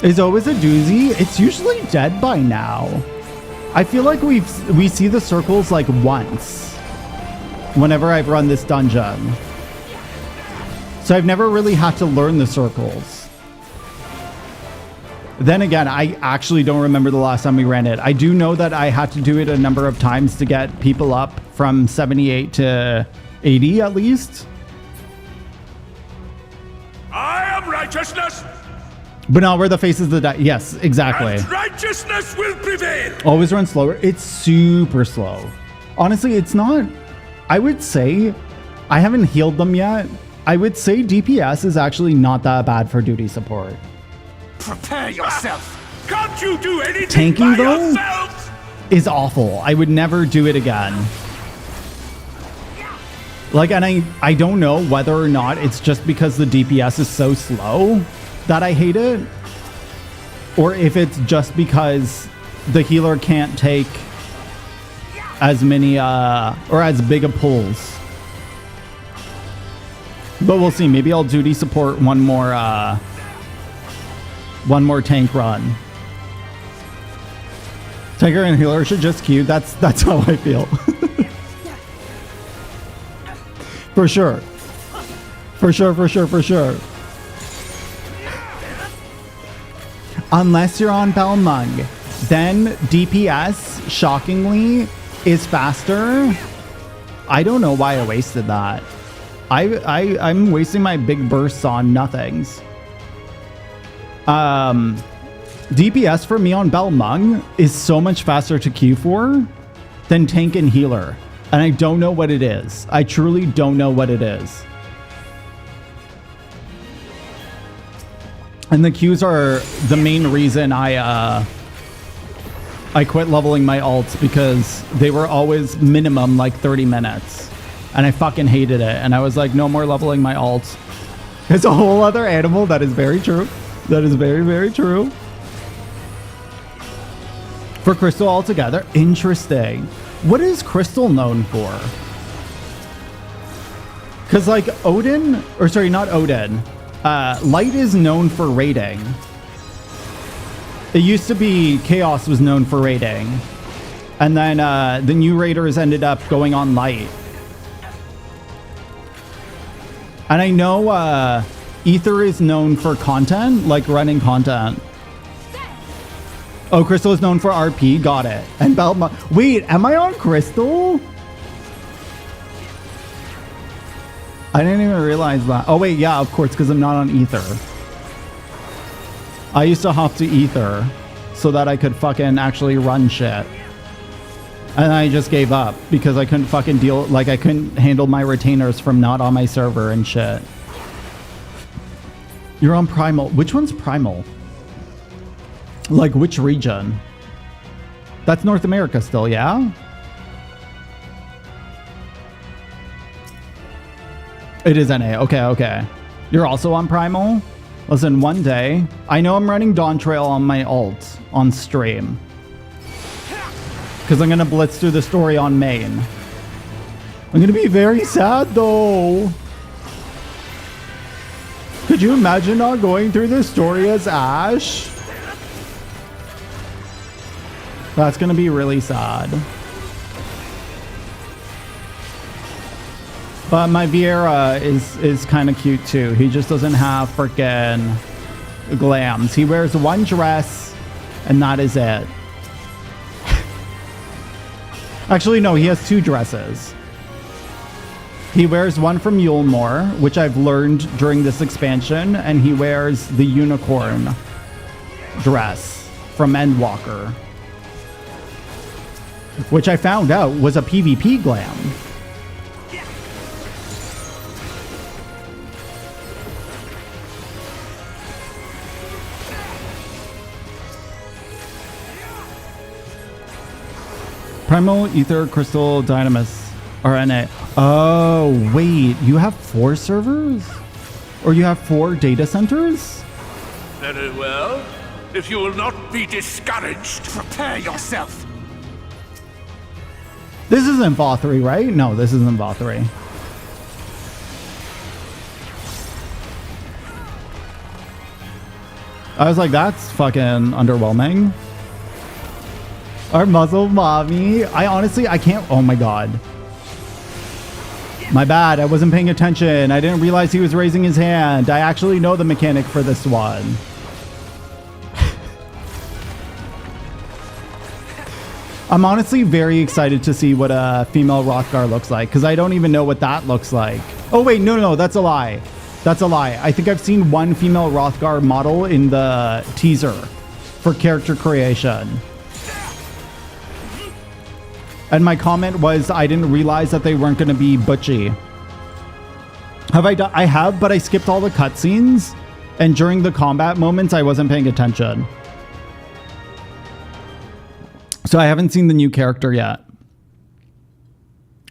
Is always a doozy. It's usually dead by now. I feel like we see the circles like once whenever I've run this dungeon. So I've never really had to learn the circles. Then again, I actually don't remember the last time we ran it. I do know that I had to do it a number of times to get people up from 78 to 80 at least.
I am righteousness.
But now we're the faces of the yes, exactly.
And righteousness will prevail.
Always run slower. It's super slow. Honestly, it's not. I would say, I haven't healed them yet. I would say DPS is actually not that bad for duty support.
Prepare yourself.
Can't you do anything
Tanking
by
though
yourself?
is awful. I would never do it again. Like, and I don't know whether or not it's just because the DPS is so slow that I hate it, or if it's just because the healer can't take as many or as big of pulls. But we'll see. Maybe I'll duty support one more tank run. Tanker and healer should just queue. That's how I feel. For sure. Unless you're on Balmung, then DPS, shockingly, is faster. I don't know why I wasted that. I'm wasting my big bursts on nothings. DPS for me on Balmung is so much faster to queue for than tank and healer. And I don't know what it is. I truly don't know what it is. And the queues are the main reason I quit leveling my alts, because they were always minimum like 30 minutes. And I fucking hated it. And I was like, no more leveling my alts. It's a whole other animal. That is very true. That is very, very true. For Crystal altogether. Interesting. What is Crystal known for? Because like Odin, or sorry, not Odin. Light is known for raiding. It used to be Chaos was known for raiding. And then the new raiders ended up going on Light. And I know Aether is known for content, like running content. Oh, Crystal is known for RP. Got it. And Belma. Wait, am I on Crystal? I didn't even realize that. Oh, wait, yeah, of course, because I'm not on Aether. I used to hop to Aether so that I could fucking actually run shit. And I just gave up because I couldn't fucking deal, like I couldn't handle my retainers from not on my server and shit. You're on Primal. Which one's Primal? Like which region? That's North America still, yeah? It is NA. Okay, okay. You're also on Primal? Listen, one day, I know I'm running Dawn Trail on my alt on stream. Because I'm going to blitz through the story on main. I'm going to be very sad though. Could you imagine not going through this story as Ashe? That's going to be really sad. But my Vieira is kind of cute too. He just doesn't have freaking glams. He wears one dress and that is it. Actually, no, he has two dresses. He wears one from Eulemore, which I've learned during this expansion, and he wears the unicorn dress from Endwalker, which I found out was a PvP glam. Primal, Ether, Crystal, Dynamis, RNA. Oh, wait. You have 4 servers? Or you have 4 data centers?
Very well. If you will not be discouraged, prepare yourself.
This isn't Vauthry, right? No, this isn't Vauthry. I was like, that's fucking underwhelming. Our muzzle mommy. I honestly, I can't. Oh my god. My bad. I wasn't paying attention. I didn't realize he was raising his hand. I actually know the mechanic for this one. I'm honestly very excited to see what a female Rothgar looks like, because I don't even know what that looks like. Oh wait, no, that's a lie. That's a lie. I think I've seen one female Rothgar model in the teaser for character creation. And my comment was, I didn't realize that they weren't going to be butchy. Have I done? I have, but I skipped all the cutscenes. And during the combat moments, I wasn't paying attention. So I haven't seen the new character yet.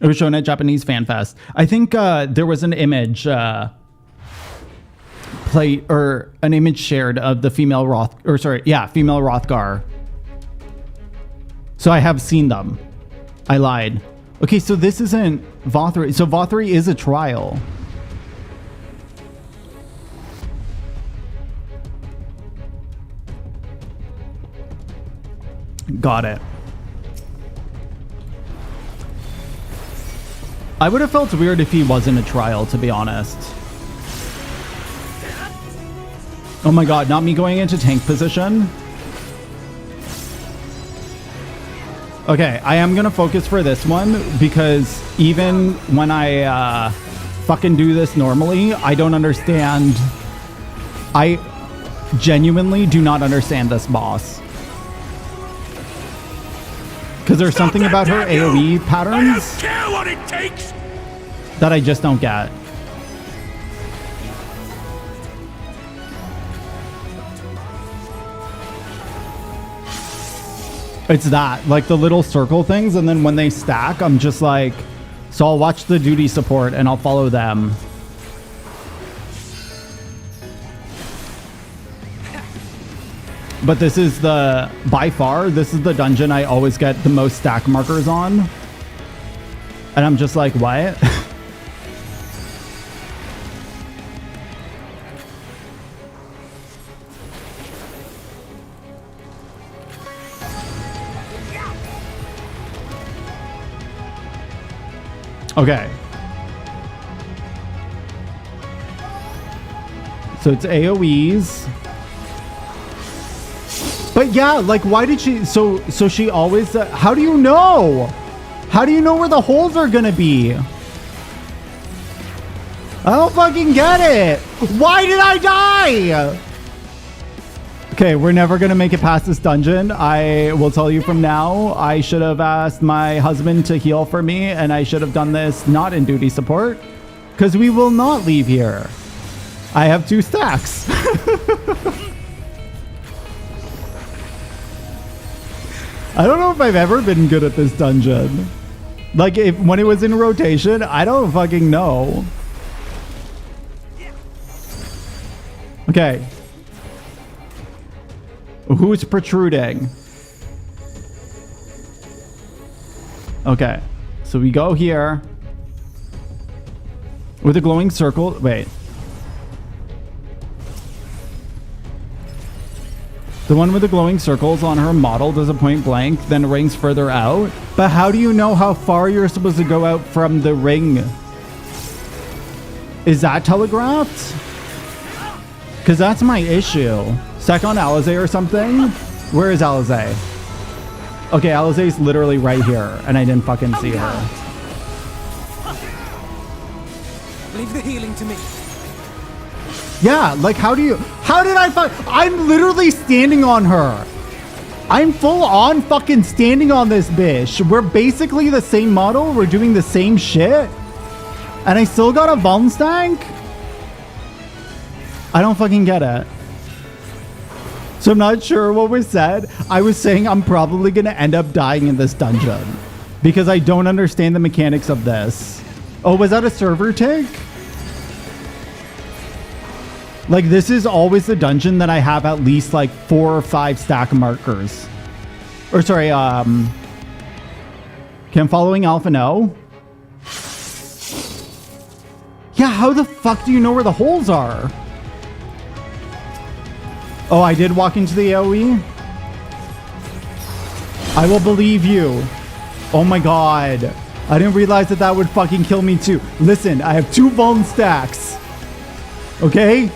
It was shown at Japanese Fan Fest. I think there was an image an image shared of the female female Rothgar. So I have seen them. I lied. Okay, so this isn't Vauthry. So Vauthry is a trial. Got it. I would have felt weird if he wasn't a trial, to be honest. Oh my god, not me going into tank position. Okay, I am gonna focus for this one because even when I fucking do this normally, I don't understand. I genuinely do not understand this boss. Because there's something about her AoE patterns that I just don't get. It's that, like the little circle things, and then when they stack, I'm just like, so I'll watch the duty support and I'll follow them. But this is by far, this is the dungeon I always get the most stack markers on. And I'm just like, what? Okay. So it's AoEs. But yeah, like why did she, so she always, how do you know? How do you know where the holes are gonna be? I don't fucking get it. Why did I die? Okay, we're never gonna make it past this dungeon. I will tell you from now, I should have asked my husband to heal for me, and I should have done this not in duty support, because we will not leave here. I have 2 stacks. I don't know if I've ever been good at this dungeon. Like, when it was in rotation, I don't fucking know. Okay. Who's protruding? Okay. So we go here. With a glowing circle. Wait. The one with the glowing circles on her model does a point blank, then rings further out. But how do you know how far you're supposed to go out from the ring? Is that telegraphed? Because that's my issue. Sec on Alizé or something? Where is Alizé? Okay, Alizé's literally right here, and I didn't fucking see her.
Leave the healing to me.
Yeah, like how did I I'm literally standing on her. I'm full on fucking standing on this bitch. We're basically the same model. We're doing the same shit. And I still got a Vuln stank? I don't fucking get it. So I'm not sure what was said. I was saying I'm probably going to end up dying in this dungeon because I don't understand the mechanics of this. Oh, was that a server tick? Like, this is always the dungeon that I have at least like 4 or 5 stack markers. Or sorry, okay, I'm following Alpha No. Yeah, how the fuck do you know where the holes are? Oh, I did walk into the AoE? I will believe you. Oh my god. I didn't realize that that would fucking kill me too. Listen, I have 2 Vuln stacks. Okay?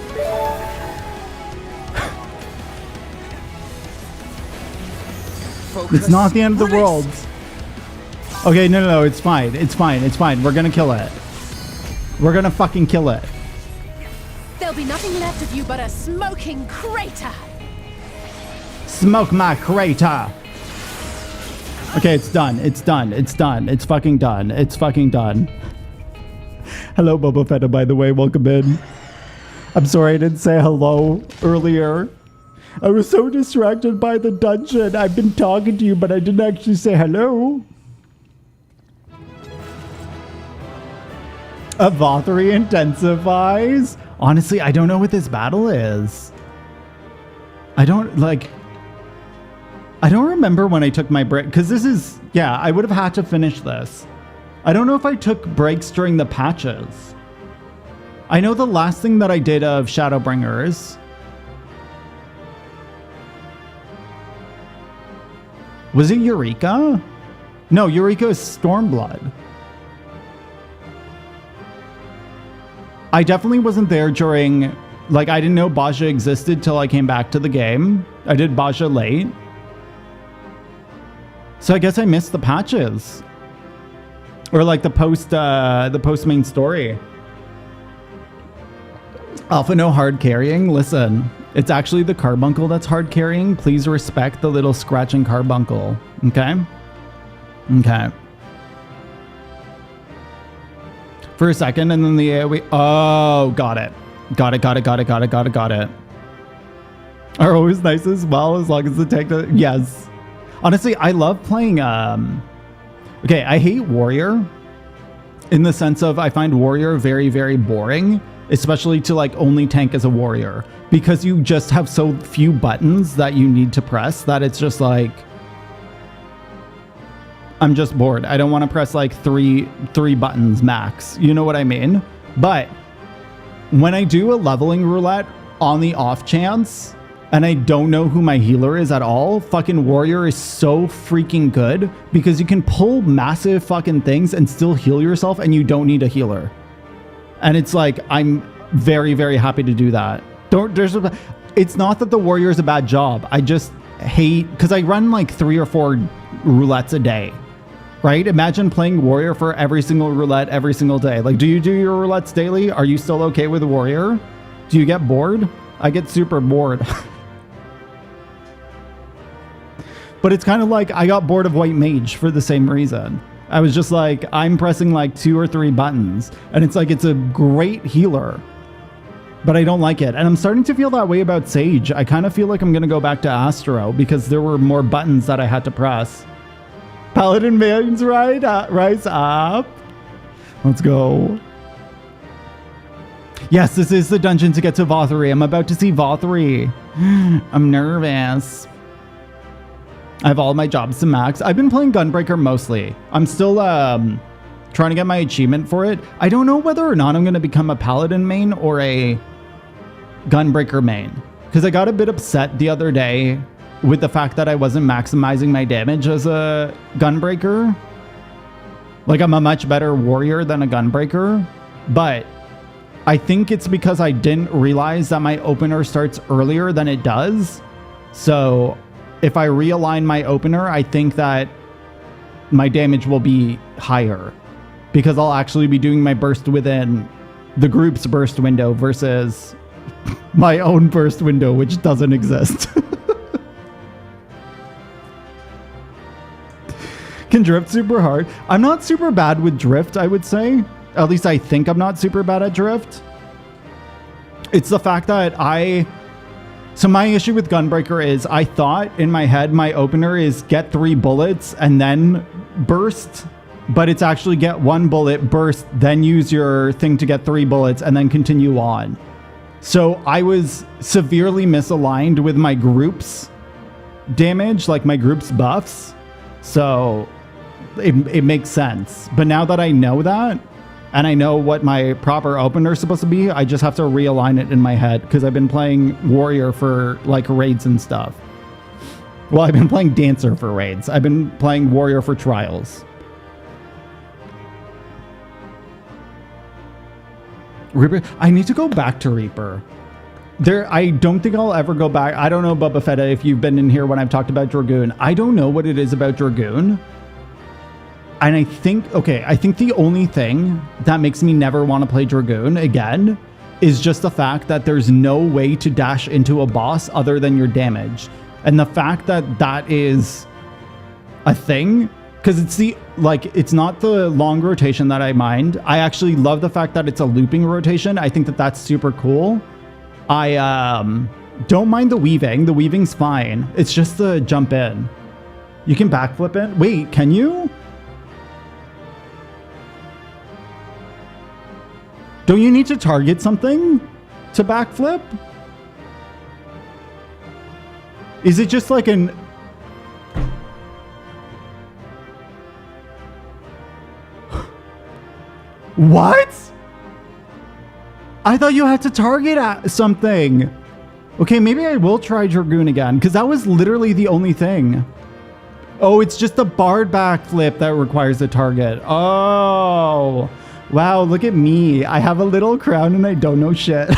It's not the end of the world. Okay, no, it's fine. It's fine. It's fine. We're gonna kill it. We're gonna fucking kill it.
There'll be nothing left of you but a smoking crater.
Smoke my crater. Okay, it's done. It's done. It's done. It's fucking done. It's fucking done. Hello, Boba Fett, by the way. Welcome in. I'm sorry I didn't say hello earlier. I was so distracted by the dungeon. I've been talking to you, but I didn't actually say hello. A Vauthry intensifies. Honestly, I don't know what this battle is. I don't remember when I took my break, because this is, yeah, I would have had to finish this. I don't know if I took breaks during the patches. I know the last thing that I did of Shadowbringers was it Eureka? No, Eureka is Stormblood. I definitely wasn't there during, like, I didn't know Baja existed till I came back to the game. I did Baja late. So I guess I missed the patches. Or like the post main story. Alpha no hard carrying. Listen, it's actually the carbuncle that's hard carrying. Please respect the little scratching carbuncle. Okay? Okay. For a second, and then the AoE. Oh, got it. Got it. Are always nice as well, as long as the tank does. Yes. Honestly, I love playing. Okay, I hate Warrior in the sense of I find Warrior very, very boring, especially to like only tank as a Warrior, because you just have so few buttons that you need to press that it's just like, I'm just bored. I don't want to press like three buttons max. You know what I mean? But when I do a leveling roulette on the off chance, and I don't know who my healer is at all, fucking Warrior is so freaking good because you can pull massive fucking things and still heal yourself and you don't need a healer. And it's like, I'm very, very happy to do that. It's not that the Warrior is a bad job. I just hate, because I run like 3 or 4 roulettes a day, right? Imagine playing Warrior for every single roulette every single day. Like, do you do your roulettes daily? Are you still okay with Warrior? Do you get bored? I get super bored. But it's kind of like I got bored of White Mage for the same reason. I was just like, I'm pressing like 2 or 3 buttons, and it's like, it's a great healer, but I don't like it. And I'm starting to feel that way about Sage. I kind of feel like I'm going to go back to Astro because there were more buttons that I had to press. Paladin mains rise up. Let's go. Yes, this is the dungeon to get to Vauthry. I'm about to see Vauthry. I'm nervous. I have all my jobs to max. I've been playing Gunbreaker mostly. I'm still trying to get my achievement for it. I don't know whether or not I'm going to become a Paladin main or a Gunbreaker main. Because I got a bit upset the other day with the fact that I wasn't maximizing my damage as a Gunbreaker. Like, I'm a much better warrior than a Gunbreaker. But I think it's because I didn't realize that my opener starts earlier than it does. So if I realign my opener, I think that my damage will be higher because I'll actually be doing my burst within the group's burst window versus my own burst window, which doesn't exist. Can drift super hard? I'm not super bad with drift, I would say. At least I think I'm not super bad at drift. It's the fact that So my issue with Gunbreaker is I thought in my head my opener is get 3 bullets and then burst, but it's actually get 1 bullet, burst, then use your thing to get 3 bullets and then continue on. So I was severely misaligned with my group's damage, like my group's buffs. So it makes sense. But now that I know that, and I know what my proper opener is supposed to be, I just have to realign it in my head because I've been playing Warrior for like raids and stuff. Well, I've been playing Dancer for raids. I've been playing Warrior for trials. Reaper? I need to go back to Reaper. I don't think I'll ever go back. I don't know, Bubba Fetta, if you've been in here when I've talked about Dragoon. I don't know what it is about Dragoon. And I think the only thing that makes me never want to play Dragoon again is just the fact that there's no way to dash into a boss other than your damage. And the fact that that is a thing, because it's not the long rotation that I mind. I actually love the fact that it's a looping rotation. I think that that's super cool. I don't mind the weaving. The weaving's fine. It's just the jump in. You can backflip it. Wait, can you? Don't you need to target something to backflip? Is it just like an... What? I thought you had to target at something. Okay, maybe I will try Dragoon again, because that was literally the only thing. Oh, it's just the barred backflip that requires a target. Oh... Wow, look at me. I have a little crown and I don't know shit.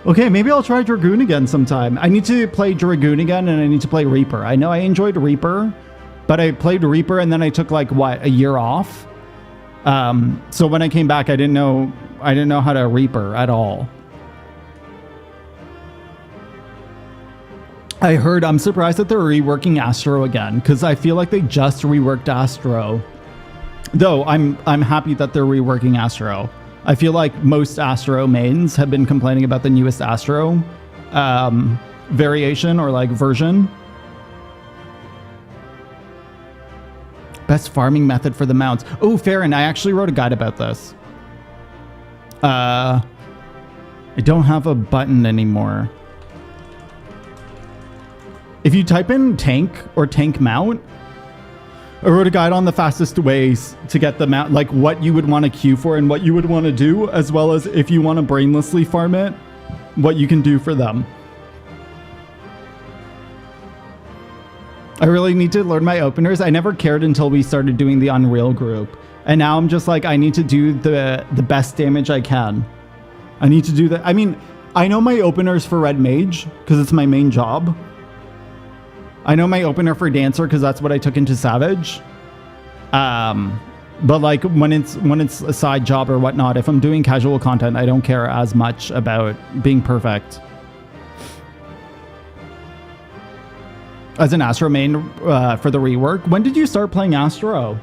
Okay, maybe I'll try Dragoon again sometime. I need to play Dragoon again and I need to play Reaper. I know I enjoyed Reaper, but I played Reaper and then I took like, what, a year off? So when I came back, I didn't know how to Reaper at all. I heard, I'm surprised that they're reworking Astro again, because I feel like they just reworked Astro. Though, I'm happy that they're reworking Astro. I feel like most Astro mains have been complaining about the newest Astro variation or like version. Best farming method for the mounts. Oh, Farron, I actually wrote a guide about this. I don't have a button anymore. If you type in tank or tank mount, I wrote a guide on the fastest ways to get the mount, like what you would want to queue for and what you would want to do, as well as if you want to brainlessly farm it, what you can do for them. I really need to learn my openers. I never cared until we started doing the Unreal group. And now I'm just like, I need to do the best damage I can. I need to do that. I mean, I know my openers for Red Mage because it's my main job. I know my opener for Dancer because that's what I took into Savage. But like when it's a side job or whatnot, if I'm doing casual content, I don't care as much about being perfect. as an Astro main for the rework. When did you start playing Astro?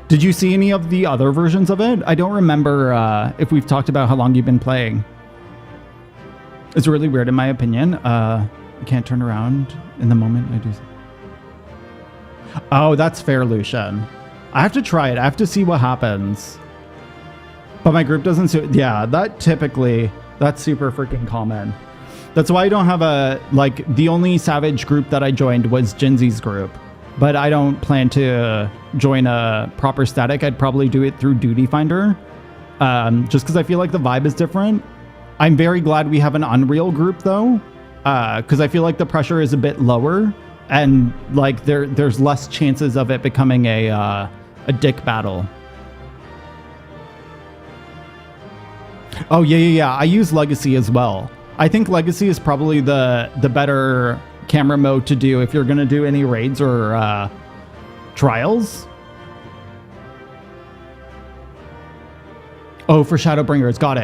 Did you see any of the other versions of it? I don't remember if we've talked about how long you've been playing. It's really weird in my opinion. I can't turn around in the moment I do. Oh, that's fair, Lucian. I have to try it. I have to see what happens. But my group doesn't suit. Yeah, that's super freaking common. That's why I don't have the only Savage group that I joined was Jinzi's group. But I don't plan to join a proper static. I'd probably do it through Duty Finder. Just because I feel like the vibe is different. I'm very glad we have an Unreal group though. Because I feel like the pressure is a bit lower. And like there's less chances of it becoming a dick battle. Oh yeah. I use Legacy as well. I think Legacy is probably the better camera mode to do if you're gonna do any raids or trials. Oh, for Shadowbringers, got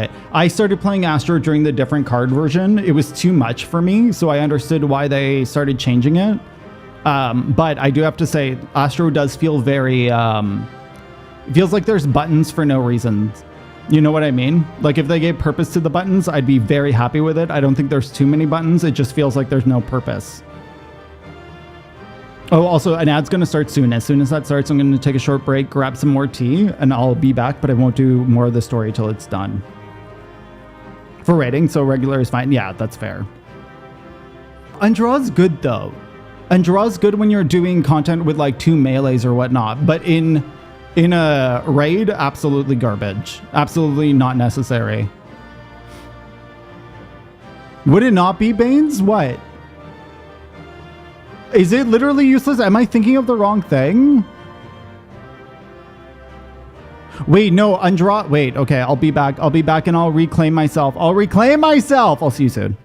it. I started playing Astro during the different card version. It was too much for me, so I understood why they started changing it. But I do have to say, Astro does feel very, it feels like there's buttons for no reason. You know what I mean? Like if they gave purpose to the buttons, I'd be very happy with it. I don't think there's too many buttons. It just feels like there's no purpose. Oh, also, an ad's going to start soon. As soon as that starts, I'm going to take a short break, grab some more tea, and I'll be back, but I won't do more of the story till it's done. For rating, so regular is fine. Yeah, that's fair. Undraw's good, though. Undraw's good when you're doing content with, like, 2 melees or whatnot, but in a raid, absolutely garbage. Absolutely not necessary. Would it not be Banes? What? Is it literally useless? Am I thinking of the wrong thing? Wait, no, Undraw. Wait, okay, I'll be back and I'll reclaim myself. I'll see you soon.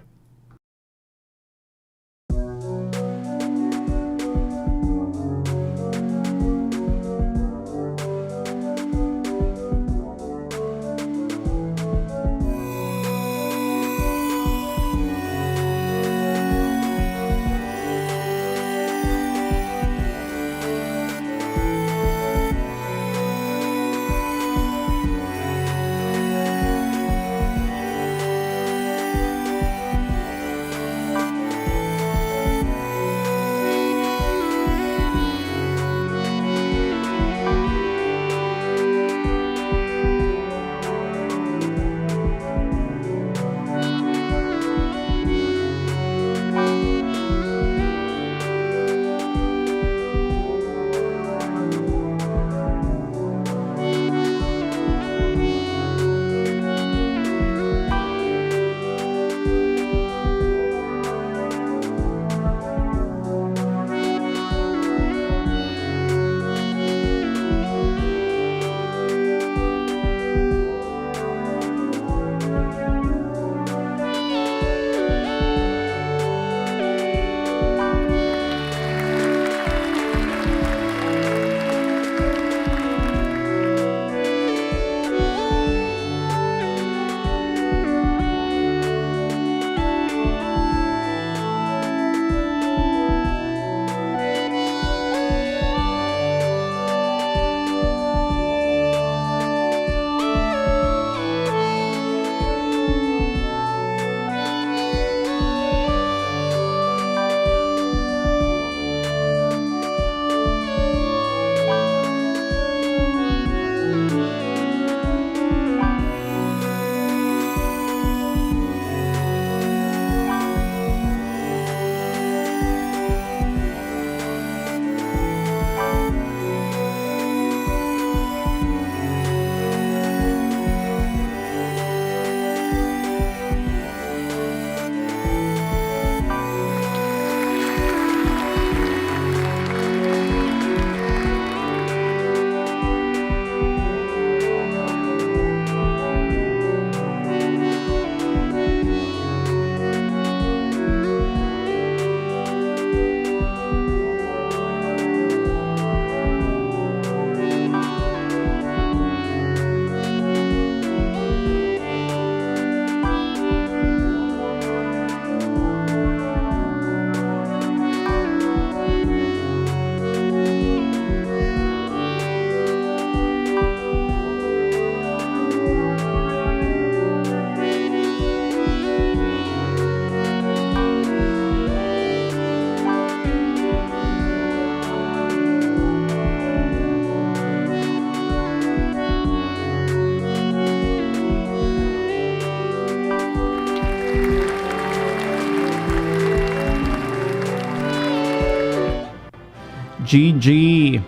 GG.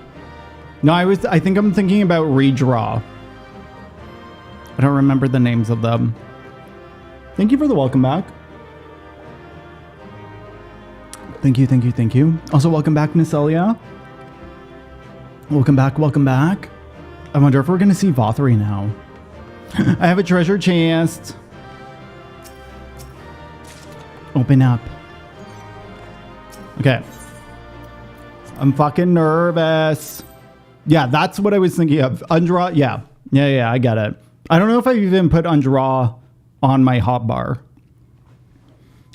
No, I think I'm thinking about redraw. I don't remember the names of them. Thank you for the welcome back. Thank you, thank you, thank you. Also, welcome back, Nacelia. Welcome back, welcome back. I wonder if we're gonna see Vauthry now. I have a treasure chest. Open up. Okay. I'm fucking nervous. Yeah, that's what I was thinking of. Undraw, yeah, I get it. I don't know if I even put undraw on my hotbar.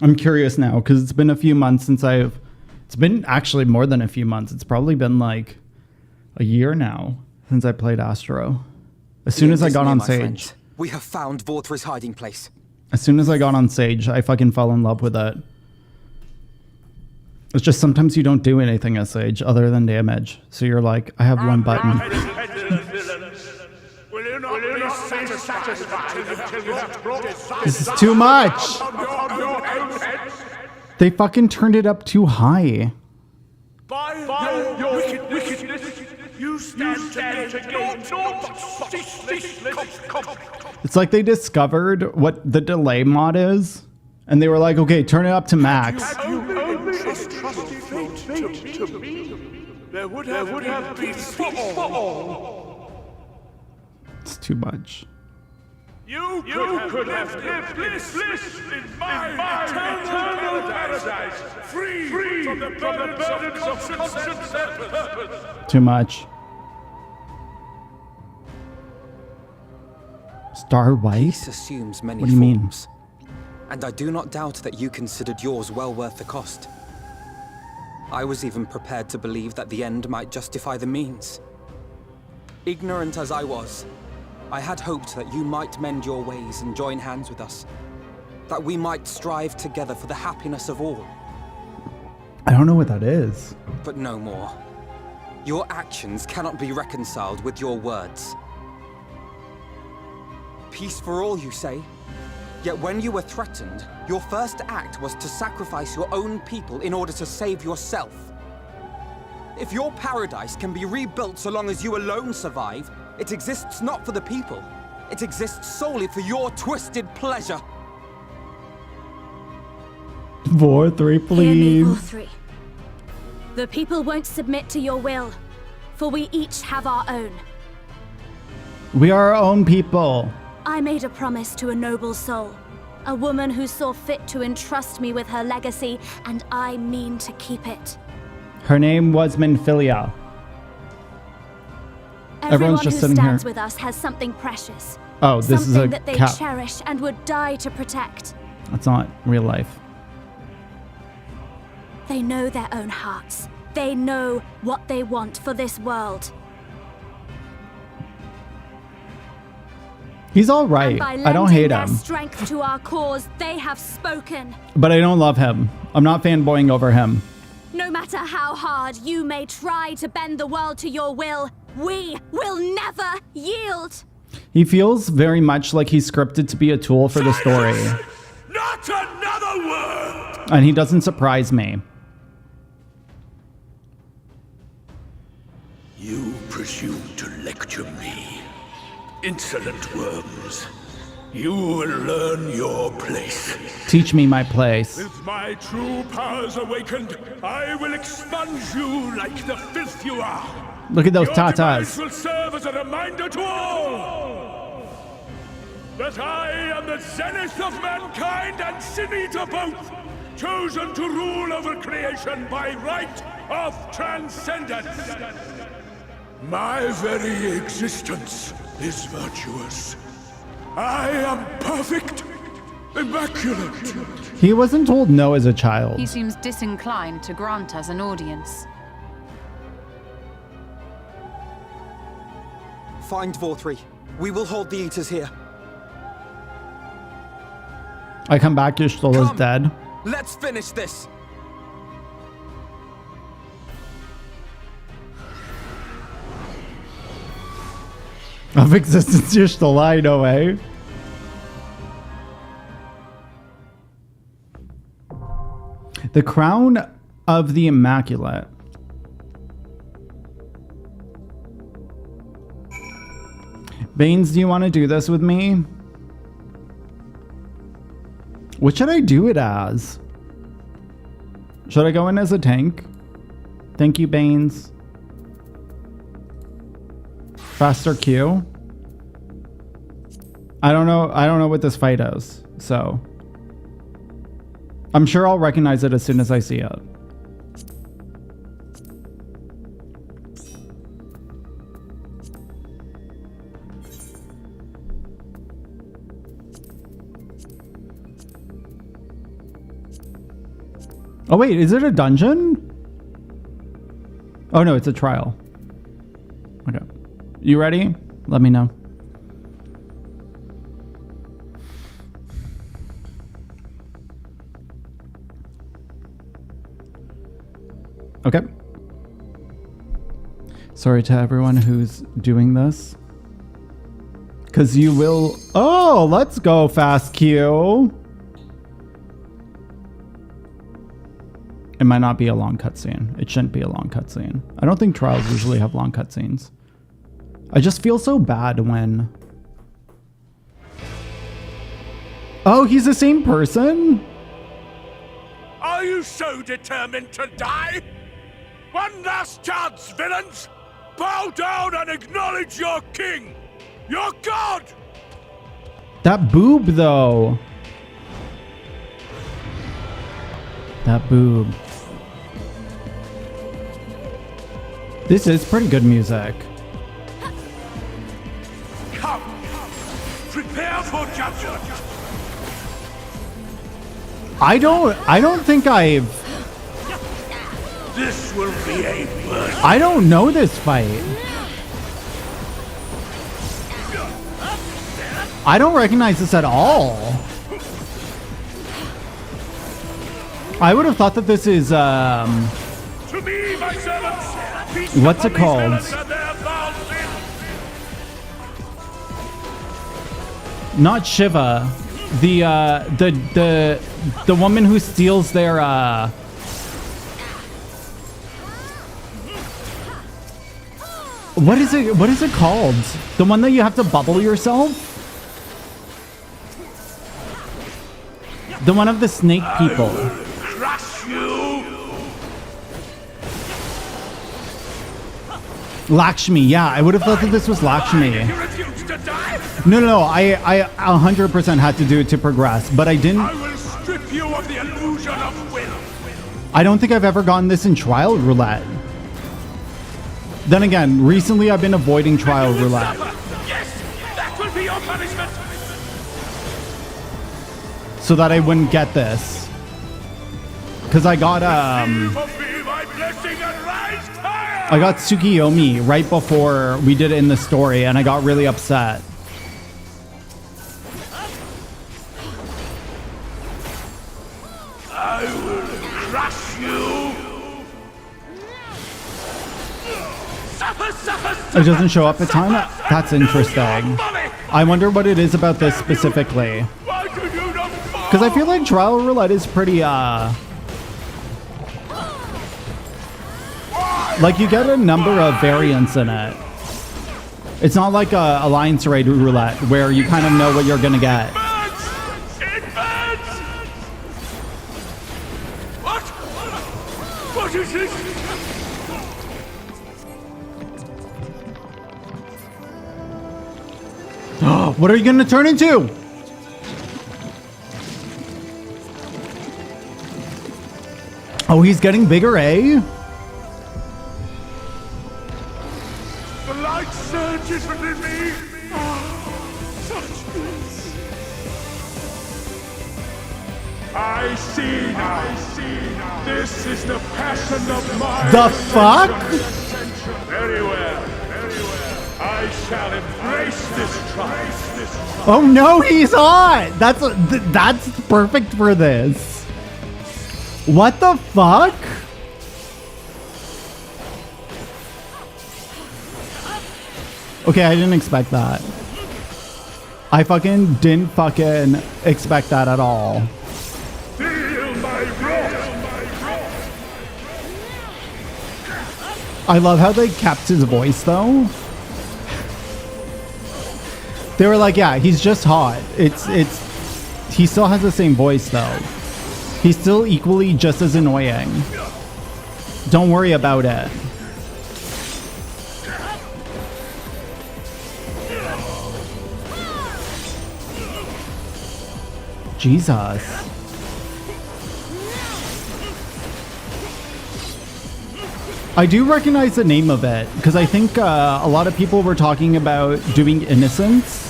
I'm curious now because it's been a few months since it's been actually more than a few months. It's probably been like a year now since I played Astro. As soon as I got on Sage.
We have found Vauthry's hiding place.
As soon as I got on Sage, I fucking fell in love with it. It's just sometimes you don't do anything as Sage other than damage. So you're like, I have one button. This is too much. They fucking turned it up too high.
By your wickedness, you stand to gain
It's like they discovered what the delay mod is, and they were like, okay, turn it up to max.
There would have been for all.
It's too much.
You could have lived bliss in my eternal paradise, free from the burdens of conscience and purpose.
Too much. Star White?
Peace assumes many
What do you mean?
forms, and I do not doubt that you considered yours well worth the cost. I was even prepared to believe that the end might justify the means. Ignorant as I was, I had hoped that you might mend your ways and join hands with us. That we might strive together for the happiness of all.
I don't know what that is.
But no more. Your actions cannot be reconciled with your words. Peace for all, you say? Yet when you were threatened, your first act was to sacrifice your own people in order to save yourself. If your paradise can be rebuilt so long as you alone survive, it exists not for the people. It exists solely for your twisted pleasure.
Vauthry, please.
Hear me, Vauthry. The people won't submit to your will, for we each have our own.
We are our own people.
I made a promise to a noble soul, a woman who saw fit to entrust me with her legacy, and I mean to keep it.
Her name was Minfilia. Everyone's just sitting here.
Everyone who stands with us has something precious.
Oh, this is a
something that they
cat.
cherish and would die to protect.
That's not real life.
They know their own hearts. They know what they want for this world.
He's all right. I don't hate him.
Strength to our cause, they have spoken.
But I don't love him. I'm not fanboying over him.
No matter how hard you may try to bend the world to your will, we will never yield.
He feels very much like he's scripted to be a tool for the story.
Not another word!
And he doesn't surprise me.
You presume to lecture me. Insolent worms. You will learn your place.
Teach me my place.
With my true powers awakened, I will expunge you like the filth you are.
Look at those
Your
tatas.
demise will serve as a reminder to all that I am the zenith of mankind and sin eater both, chosen to rule over creation by right of transcendence. My very existence is virtuous. I am perfect, immaculate.
He wasn't told no as a child.
He seems disinclined to grant us an audience.
Find Vauthry. We will hold the Eaters here.
I come back, Y'shtola is dead.
Let's finish this.
Of existence, Y'shtola, no way. The Crown of the Immaculate. Baines, do you want to do this with me? What should I do it as? Should I go in as a tank? Thank you, Baines. Faster Q. I don't know what this fight is, so I'm sure I'll recognize it as soon as I see it. Oh wait, is it a dungeon? Oh no, it's a trial. Okay. You ready? Let me know. Okay. Sorry to everyone who's doing this. Because you will... Oh, let's go, Fast Q. It might not be a long cutscene. It shouldn't be a long cutscene. I don't think trials usually have long cutscenes. I just feel so bad when... Oh, he's the same person?
Are you so determined to die? One last chance, villains! Bow down and acknowledge your king! Your god!
That boob, though. That boob. This is pretty good music.
Come! Prepare for judgment!
I don't think I've...
This will be a burden.
I don't know this fight. I don't recognize this at all. I would have thought that this is,
To me, my servants, peace
what's it
upon these
called?
villains and their foul sins.
Not Shiva. The woman who steals their, What is it called? The one that you have to bubble yourself? The one of the snake people.
Crush you!
Lakshmi, yeah, I would have thought that this was Lakshmi.
You refuse to die?
No, I 100% had to do it to progress, but I didn't.
I will strip you of the illusion of will.
I don't think I've ever gotten this in trial roulette. Then again, recently I've been avoiding trial roulette.
Yes, that will be your punishment.
So that I wouldn't get this. Because I got, I got Tsukiyomi right before we did it in the story, and I got really upset.
I will crush you.
It doesn't show up at time? That's interesting. I wonder what it is about this specifically. Because I feel like trial roulette is pretty, like you get a number of variants in it. It's not like a alliance raid roulette where you kind of know what you're gonna get.
What is this?
What are you gonna turn into? Oh, he's getting bigger, eh?
The light surges within me. Such bliss. I see now. This is the passion of my...
The fuck?
Very well. I shall embrace this trial.
Oh no, he's hot! That's perfect for this. What the fuck? Okay, I didn't expect that. I fucking didn't fucking expect that at all.
Feel my wrath.
I love how they kept his voice though. They were like, yeah, he's just hot. He still has the same voice though. He's still equally just as annoying. Don't worry about it. Jesus. I do recognize the name of it because I think a lot of people were talking about doing Innocence.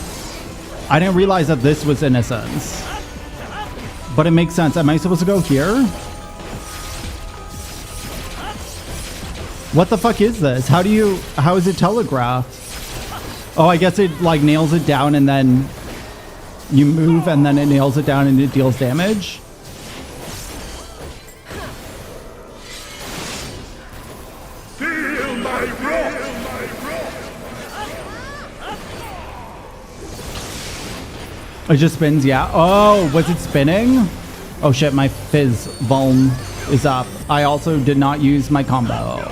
I didn't realize that this was Innocence. But it makes sense. Am I supposed to go here? What the fuck is this? How is it telegraphed? Oh, I guess it like nails it down and then you move and then it nails it down and it deals damage.
Feel my wrath!
It just spins, yeah. Oh, was it spinning? Oh shit, my fizz vuln is up. I also did not use my combo.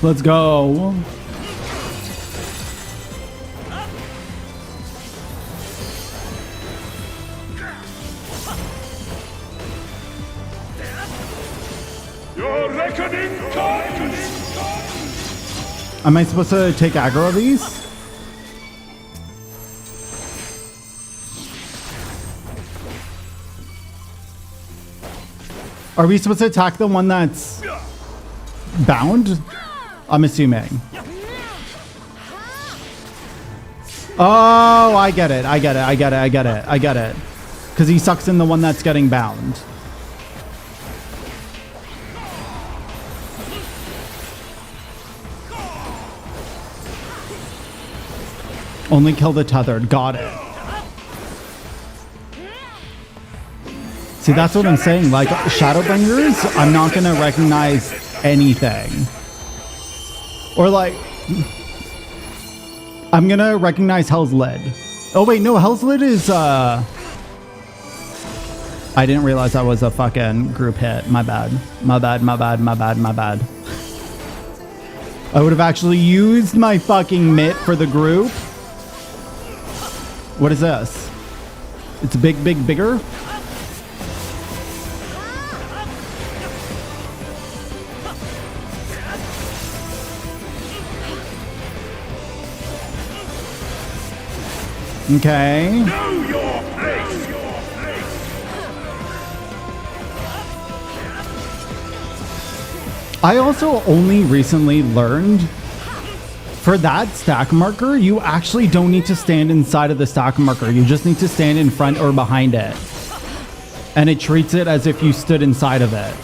Let's go.
Your reckoning comes!
Am I supposed to take aggro of these? Are we supposed to attack the one that's bound? I'm assuming. Oh, I get it. I get it. Because he sucks in the one that's getting bound. Only kill the tethered. Got it. See, that's what I'm saying. Like, Shadowbringers, I'm not going to recognize anything. Or, like, I'm going to recognize Hell's Lid. Oh, wait, no, Hell's Lid is, I didn't realize that was a fucking group hit. My bad. My bad. I would have actually used my fucking mitt for the group. What is this? It's bigger? Okay.
Know your place!
I also only recently learned for that stack marker, you actually don't need to stand inside of the stack marker. You just need to stand in front or behind it. And it treats it as if you stood inside of it.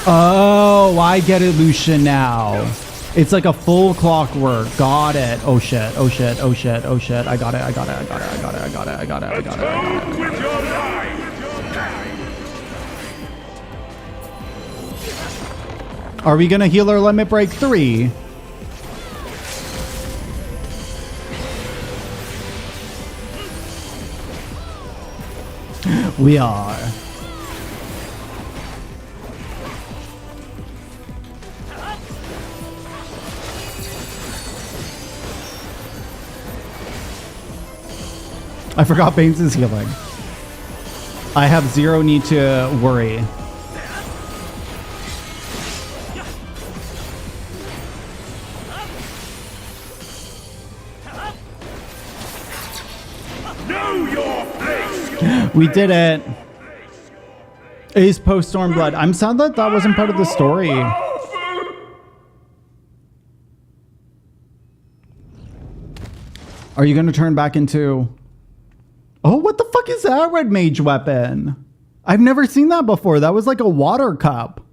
Oh, I get it, Lucian, now. It's like a full clockwork. Got it. Oh shit. I got it.
With your life!
Are we gonna heal our limit break 3? We are. I forgot Baines is healing. I have zero need to worry.
Know your place!
We did it. It is post Stormblood. I'm sad that that wasn't part of the story. Are you going to turn back into... Oh, what the fuck is that red mage weapon? I've never seen that before. That was like a water cup.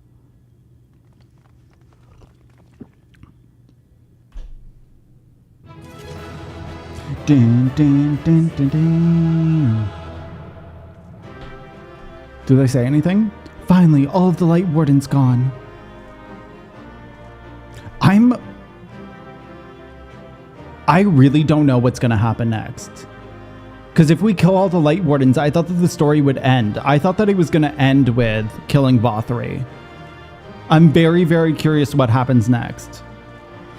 Dun, dun, dun, dun, dun. Do they say anything? Finally, all of the Light Warden's gone. I really don't know what's going to happen next. Because if we kill all the Light Wardens, I thought that the story would end. I thought that it was going to end with killing Vauthry. I'm very, very curious what happens next.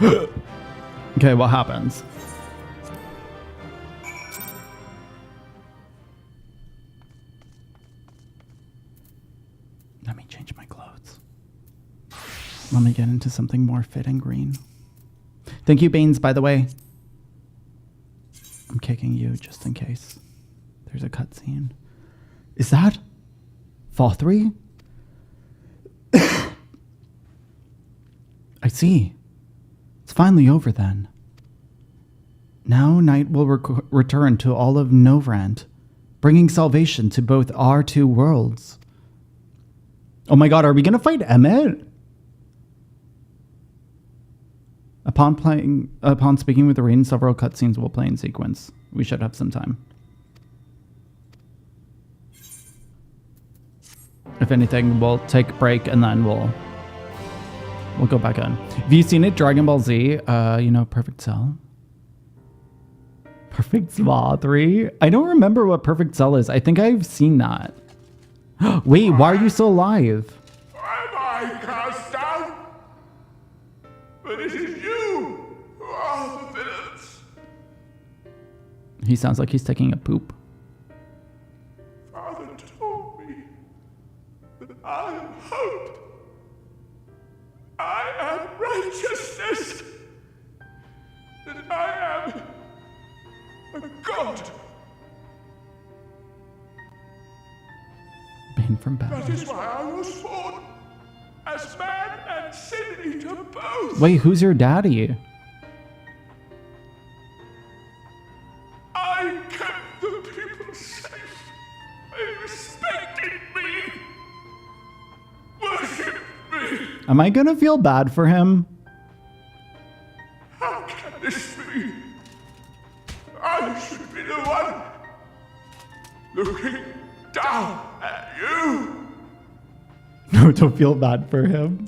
Okay, what happens? Let me change my clothes. Let me get into something more fit and green. Thank you, Baines, by the way. I'm kicking you just in case there's a cutscene. Is that Vauthry? I see. It's finally over then. Now night will return to all of Novrand, bringing salvation to both our two worlds. Oh my god, are we gonna fight Emmett? Upon speaking with Rain, several cutscenes will play in sequence. We should have some time. If anything, we'll take a break and then we'll go back in. Have you seen it? Dragon Ball Z? You know, Perfect Cell? Perfect Vauthry? I don't remember what Perfect Cell is. I think I've seen that. Wait, why are you still alive?
Am I cast down? But it is you who are the villains.
He sounds like he's taking a poop.
Father told me that I am hope. I am righteousness. That I am a god.
Bane from battle.
That is why I was born. As man and sin eater both.
Wait, who's your daddy?
I kept the people safe. They respected me. Worshipped me.
Am I gonna feel bad for him?
How can this be? I should be the one looking down at you.
No, don't feel bad for him.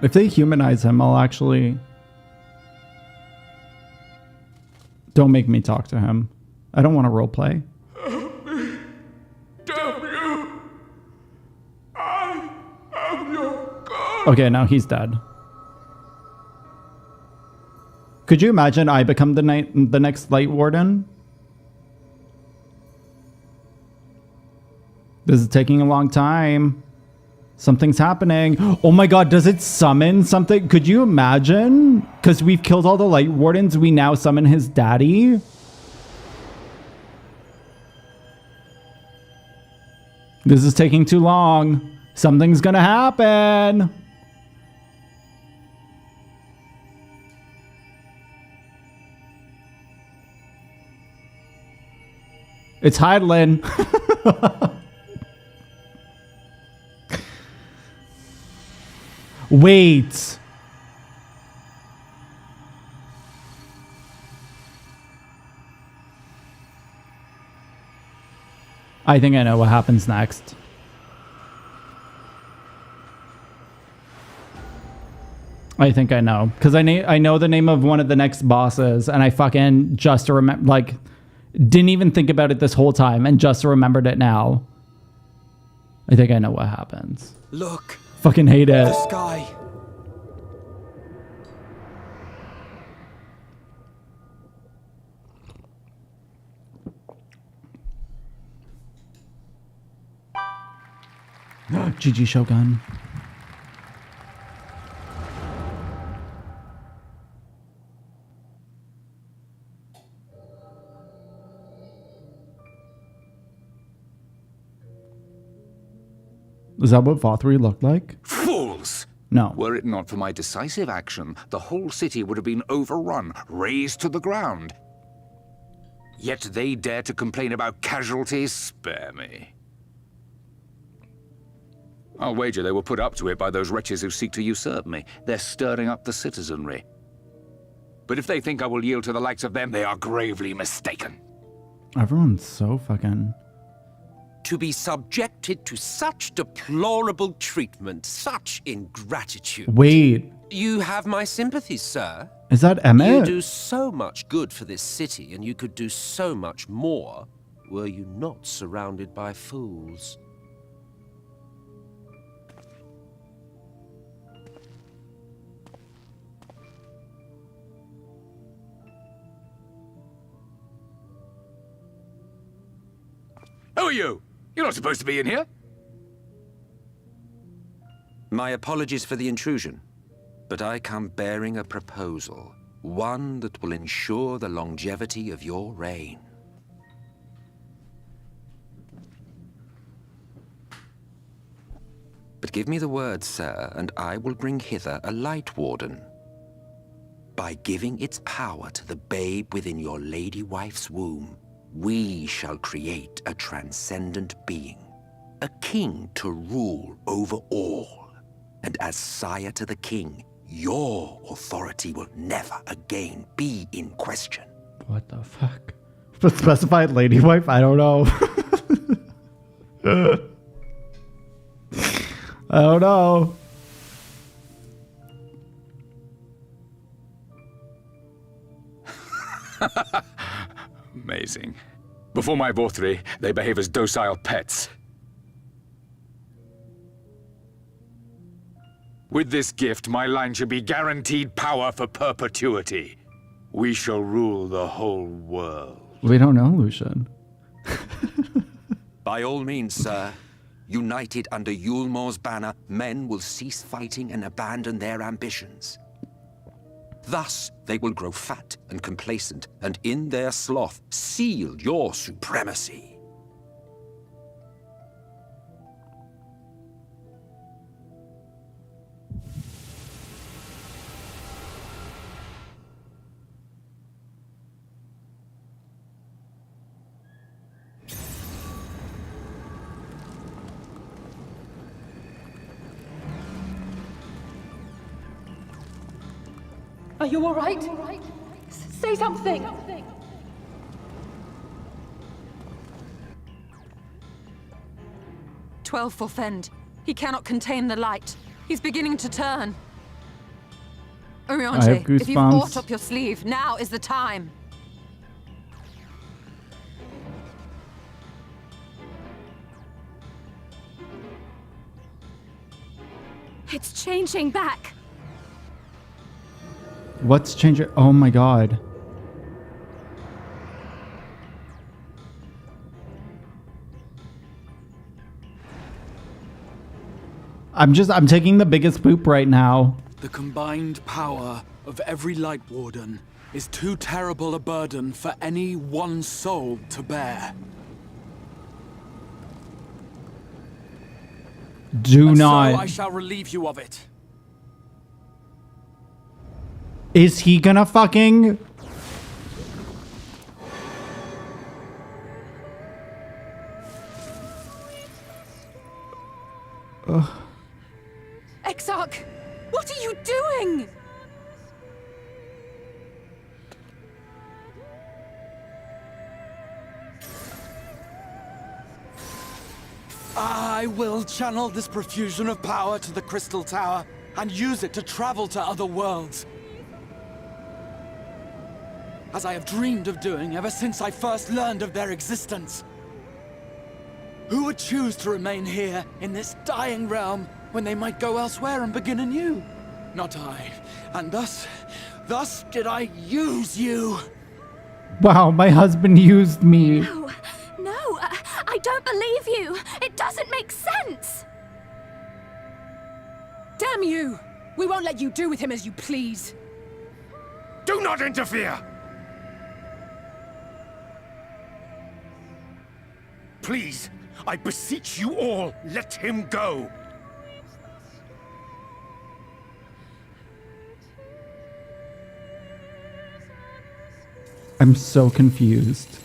If they humanize him, I'll actually... Don't make me talk to him. I don't want to roleplay.
Help me. Damn you. I am your god.
Okay, now he's dead. Could you imagine I become the next Light Warden? This is taking a long time. Something's happening. Oh my god, does it summon something? Could you imagine? Because we've killed all the Light Wardens, we now summon his daddy? This is taking too long. Something's gonna happen. It's Heidelin. Wait. I think I know what happens next. I think I know. Because I know the name of one of the next bosses, and I fucking just remember, like, didn't even think about it this whole time, and just remembered it now. I think I know what happens.
Look.
Fucking hate it.
The sky.
GG Shogun. Is that what Vauthry looked like?
Fools!
No.
Were it not for my decisive action, the whole city would have been overrun, razed to the ground. Yet they dare to complain about casualties? Spare me. I'll wager they were put up to it by those wretches who seek to usurp me. They're stirring up the citizenry. But if they think I will yield to the likes of them, they are gravely mistaken.
Everyone's so fucking...
To be subjected to such deplorable treatment, such ingratitude.
Wait.
You have my sympathies, sir.
Is that Emmett?
You do so much good for this city, and you could do so much more were you not surrounded by fools.
Who are you? You're not supposed to be in here.
My apologies for the intrusion, but I come bearing a proposal. One that will ensure the longevity of your reign. But give me the word, sir, and I will bring hither a Light Warden. By giving its power to the babe within your lady wife's womb, we shall create a transcendent being, a king to rule over all. And as sire to the king, your authority will never again be in question.
What the fuck? But specified lady wife? I don't know. I don't know.
Amazing. Before my Vauthry, they behave as docile pets. With this gift, my line shall be guaranteed power for perpetuity. We shall rule the whole world.
We don't know, Lucian.
By all means, sir. United under Eulemore's banner, men will cease fighting and abandon their ambitions. Thus, they will grow fat and complacent, and in their sloth, seal your supremacy.
Are you all right? Say something!
"12 for Fend. He cannot contain the light. He's beginning to turn. Urianger, if you've aught up your sleeve, now is the time."
It's changing back.
What's changing? Oh my god. I'm taking the biggest poop right now.
The combined power of every Light Warden is too terrible a burden for any one soul to bear.
Do not.
So I shall relieve you of it.
Is he gonna fucking...
Exarch, what are you doing?
I will channel this profusion of power to the Crystal Tower and use it to travel to other worlds. As I have dreamed of doing ever since I first learned of their existence. Who would choose to remain here in this dying realm when they might go elsewhere and begin anew? Not I. And thus did I use you.
Wow, my husband used me.
No, I don't believe you. It doesn't make sense.
Damn you! We won't let you do with him as you please.
Do not interfere! Please, I beseech you all, let him go!
I'm so confused.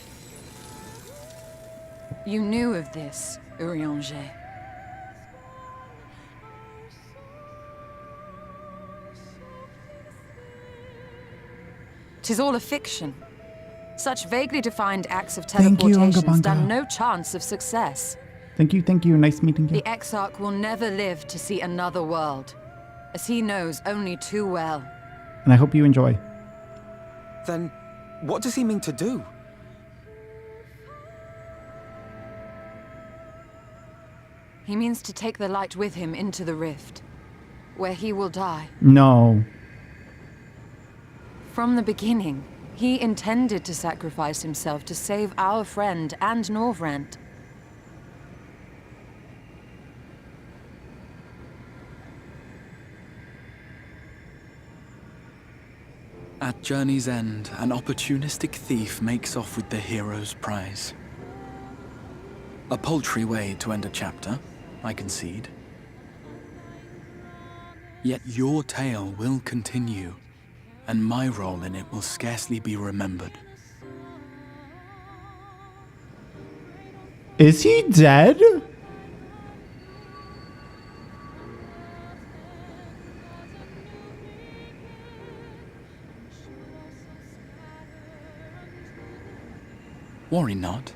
You knew of this, Urianger. 'Tis all a fiction. Such vaguely defined acts of teleportation stand no chance of success.
Thank you. Nice meeting you.
The Exarch will never live to see another world, as he knows only too well.
And I hope you enjoy.
Then, what does he mean to do?
He means to take the light with him into the rift, where he will die.
No.
From the beginning, he intended to sacrifice himself to save our friend and Norvrent.
At journey's end, an opportunistic thief makes off with the hero's prize. A paltry way to end a chapter, I concede. Yet your tale will continue, and my role in it will scarcely be remembered.
Is he dead?
Worry not.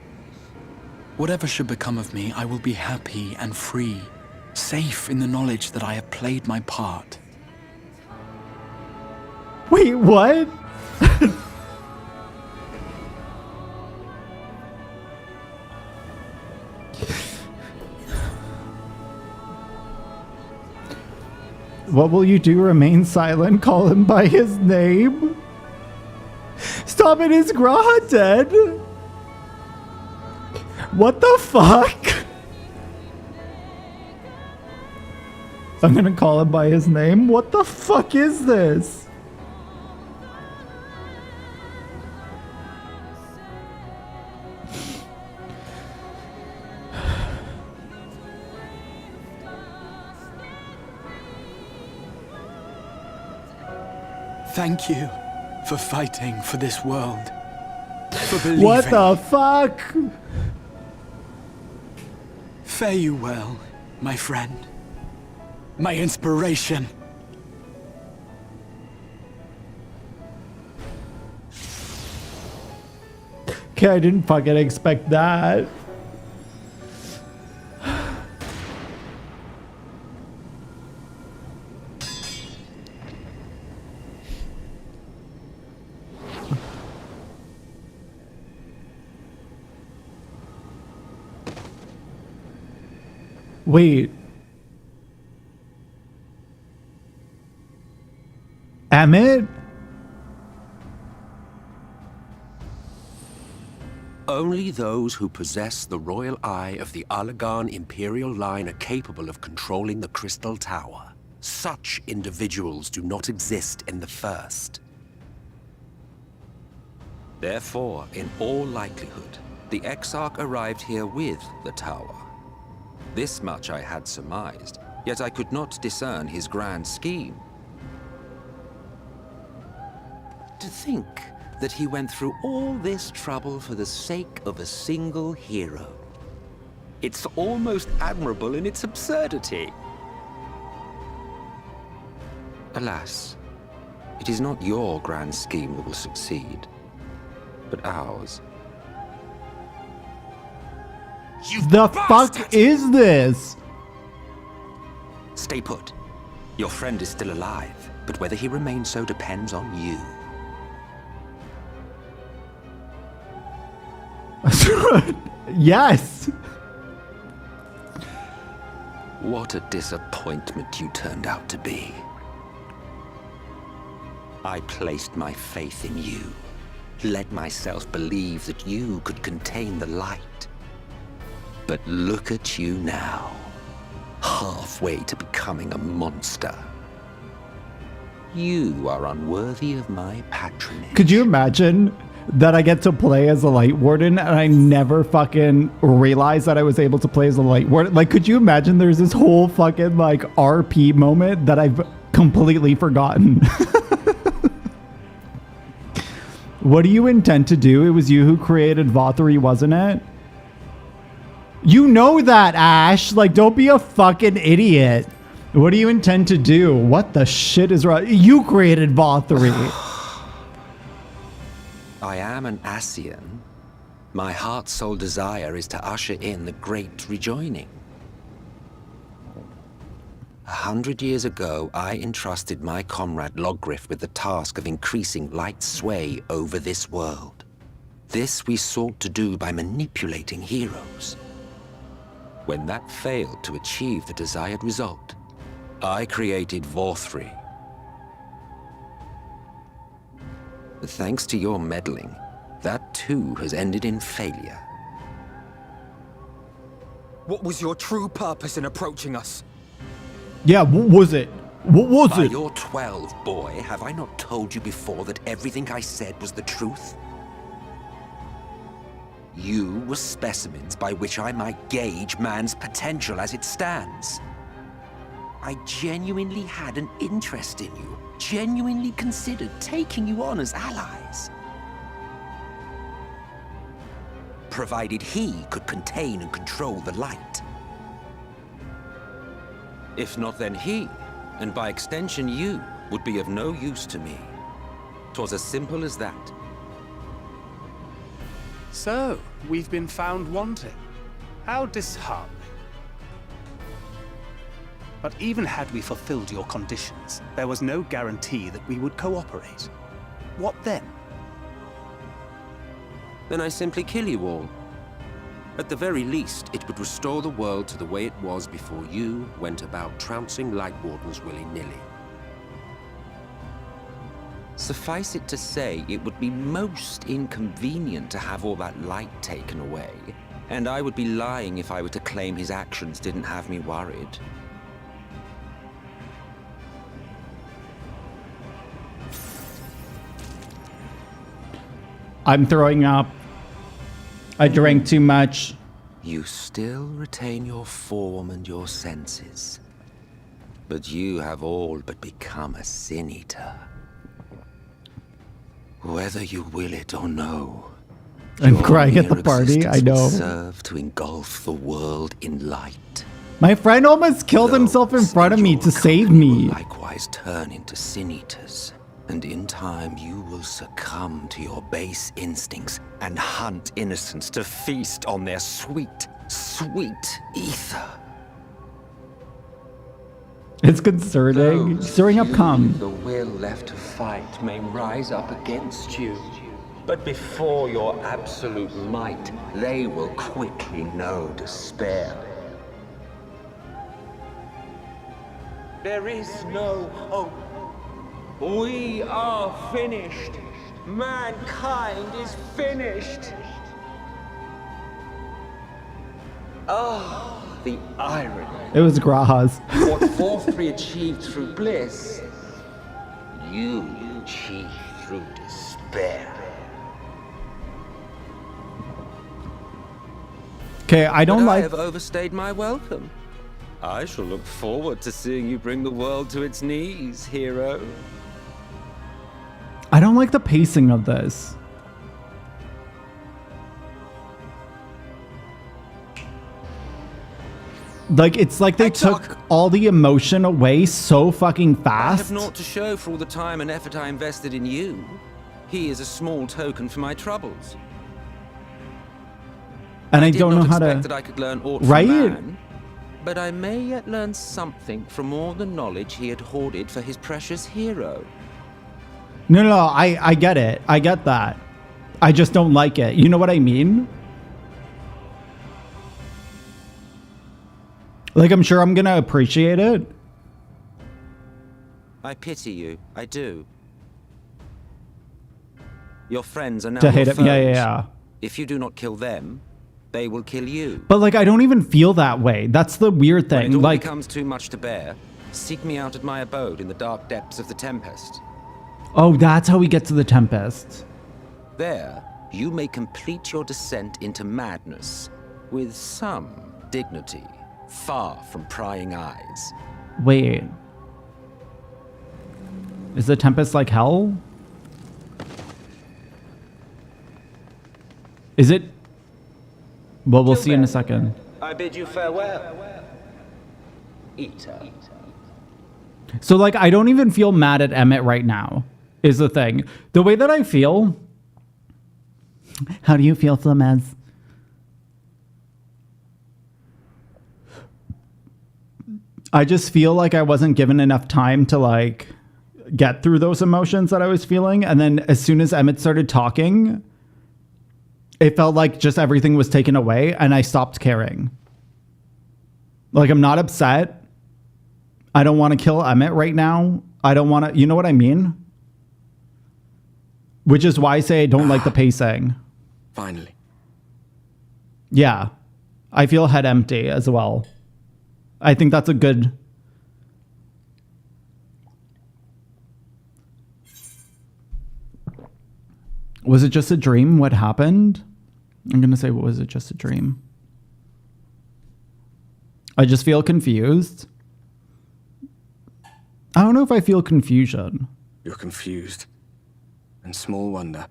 Whatever should become of me, I will be happy and free, safe in the knowledge that I have played my part.
Wait, what? What will you do? Remain silent? Call him by his name? Stop it, is Graha dead? What the fuck? I'm gonna call him by his name? What the fuck is this?
Thank you for fighting for this world. For believing.
What the fuck?
Fare you well, my friend. My inspiration.
Okay, I didn't fucking expect that. Wait. Emmett?
Only those who possess the royal eye of the Allagan Imperial line are capable of controlling the Crystal Tower. Such individuals do not exist in the First. Therefore, in all likelihood, the Exarch arrived here with the tower. This much I had surmised, yet I could not discern his grand scheme. To think that he went through all this trouble for the sake of a single hero. It's almost admirable in its absurdity. Alas, it is not your grand scheme that will succeed, but ours.
The fuck is this?
Stay put. Your friend is still alive, but whether he remains so depends on you.
Yes.
What a disappointment you turned out to be. I placed my faith in you, let myself believe that you could contain the light. But look at you now, halfway to becoming a monster. You are unworthy of my patronage.
Could you imagine that I get to play as a Light Warden and I never fucking realized that I was able to play as a Light Warden? Like, could you imagine there's this whole fucking, like, RP moment that I've completely forgotten? What do you intend to do? It was you who created Vauthry, wasn't it? You know that, Ash. Like, don't be a fucking idiot. What do you intend to do? What the shit is wrong? You created Vauthry.
I am an Ascian, My heart's sole desire is to usher in the great rejoining. 100 years ago, I entrusted my comrade Logriff with the task of increasing light's sway over this world. This we sought to do by manipulating heroes. When that failed to achieve the desired result, I created Vauthry. But thanks to your meddling, that too has ended in failure.
What was your true purpose in approaching us?
Yeah, what was it? What was
By
it?
your 12, boy, have I not told you before that everything I said was the truth? You were specimens by which I might gauge man's potential as it stands. I genuinely had an interest in you, genuinely considered taking you on as allies. Provided he could contain and control the light. If not, then he, and by extension you, would be of no use to me. 'Twas as simple as that.
So, we've been found wanting. How disheartening. But even had we fulfilled your conditions, there was no guarantee that we would cooperate. What then?
Then I simply kill you all. At the very least, it would restore the world to the way it was before you went about trouncing Light Wardens willy-nilly.
Suffice it to say, it would be most inconvenient to have all that light taken away, and I would be lying if I were to claim his actions didn't have me worried.
I'm throwing up. I drank too much.
You still retain your form and your senses, but you have all but become a Sin Eater. Whether you will it or no,
I'm
your
crying at the
mere
party, I
existence will
know.
serve to engulf the world in light.
My friend almost killed himself in front of me to save me.
Likewise turn into Sin Eaters, and in time you will succumb to your base instincts and hunt innocents to feast on their sweet, sweet ether.
It's concerning. Stirring up cum.
The will left to fight may rise up against you, but before your absolute might, they will quickly know despair. There is no hope. We are finished. Mankind is finished. Oh, the irony.
It was Grahas.
What Vauthry achieved through bliss, you achieved through despair.
Okay, I don't
I
like.
have overstayed my welcome. I shall look forward to seeing you bring the world to its knees, hero.
I don't like the pacing of this. Like, it's like they took all the emotion away so fucking
I have
fast.
naught to show for all the time and effort I invested in you. He is a small token for my troubles.
And I don't know how
did not expect
to.
that I could learn aught
Right?
from man, but I may yet learn something from all the knowledge he had hoarded for his precious hero.
No, I get it. I get that. I just don't like it. You know what I mean? Like, I'm sure I'm gonna appreciate it.
I pity you. I do. Your friends are now
To
your
hate it.
foes.
Yeah.
If you do not kill them, they will kill you.
But, like, I don't even feel that way. That's the weird
When
thing.
it all
Like,
becomes too much to bear, seek me out at my abode in the dark depths of the Tempest.
oh, that's how we get to the Tempest.
There, you may complete your descent into madness with some dignity, far from prying eyes.
Wait. Is the Tempest like hell? Is it? Well, we'll see in a second.
I bid you farewell, Eater.
So, like, I don't even feel mad at Emmett right now, is the thing. The way that I feel,
How do you feel, Flamez?
I just feel like I wasn't given enough time to like get through those emotions that I was feeling. And then as soon as Emmett started talking, it felt like just everything was taken away and I stopped caring. Like, I'm not upset. I don't want to kill Emmett right now. I don't want to, you know what I mean? Which is why I say I don't like the pacing.
Finally.
Yeah. I feel head empty as well. I think that's a good... Was it just a dream? What happened? I'm going to say, was it just a dream? I just feel confused. I don't know if I feel confusion.
You're confused. And small wonder.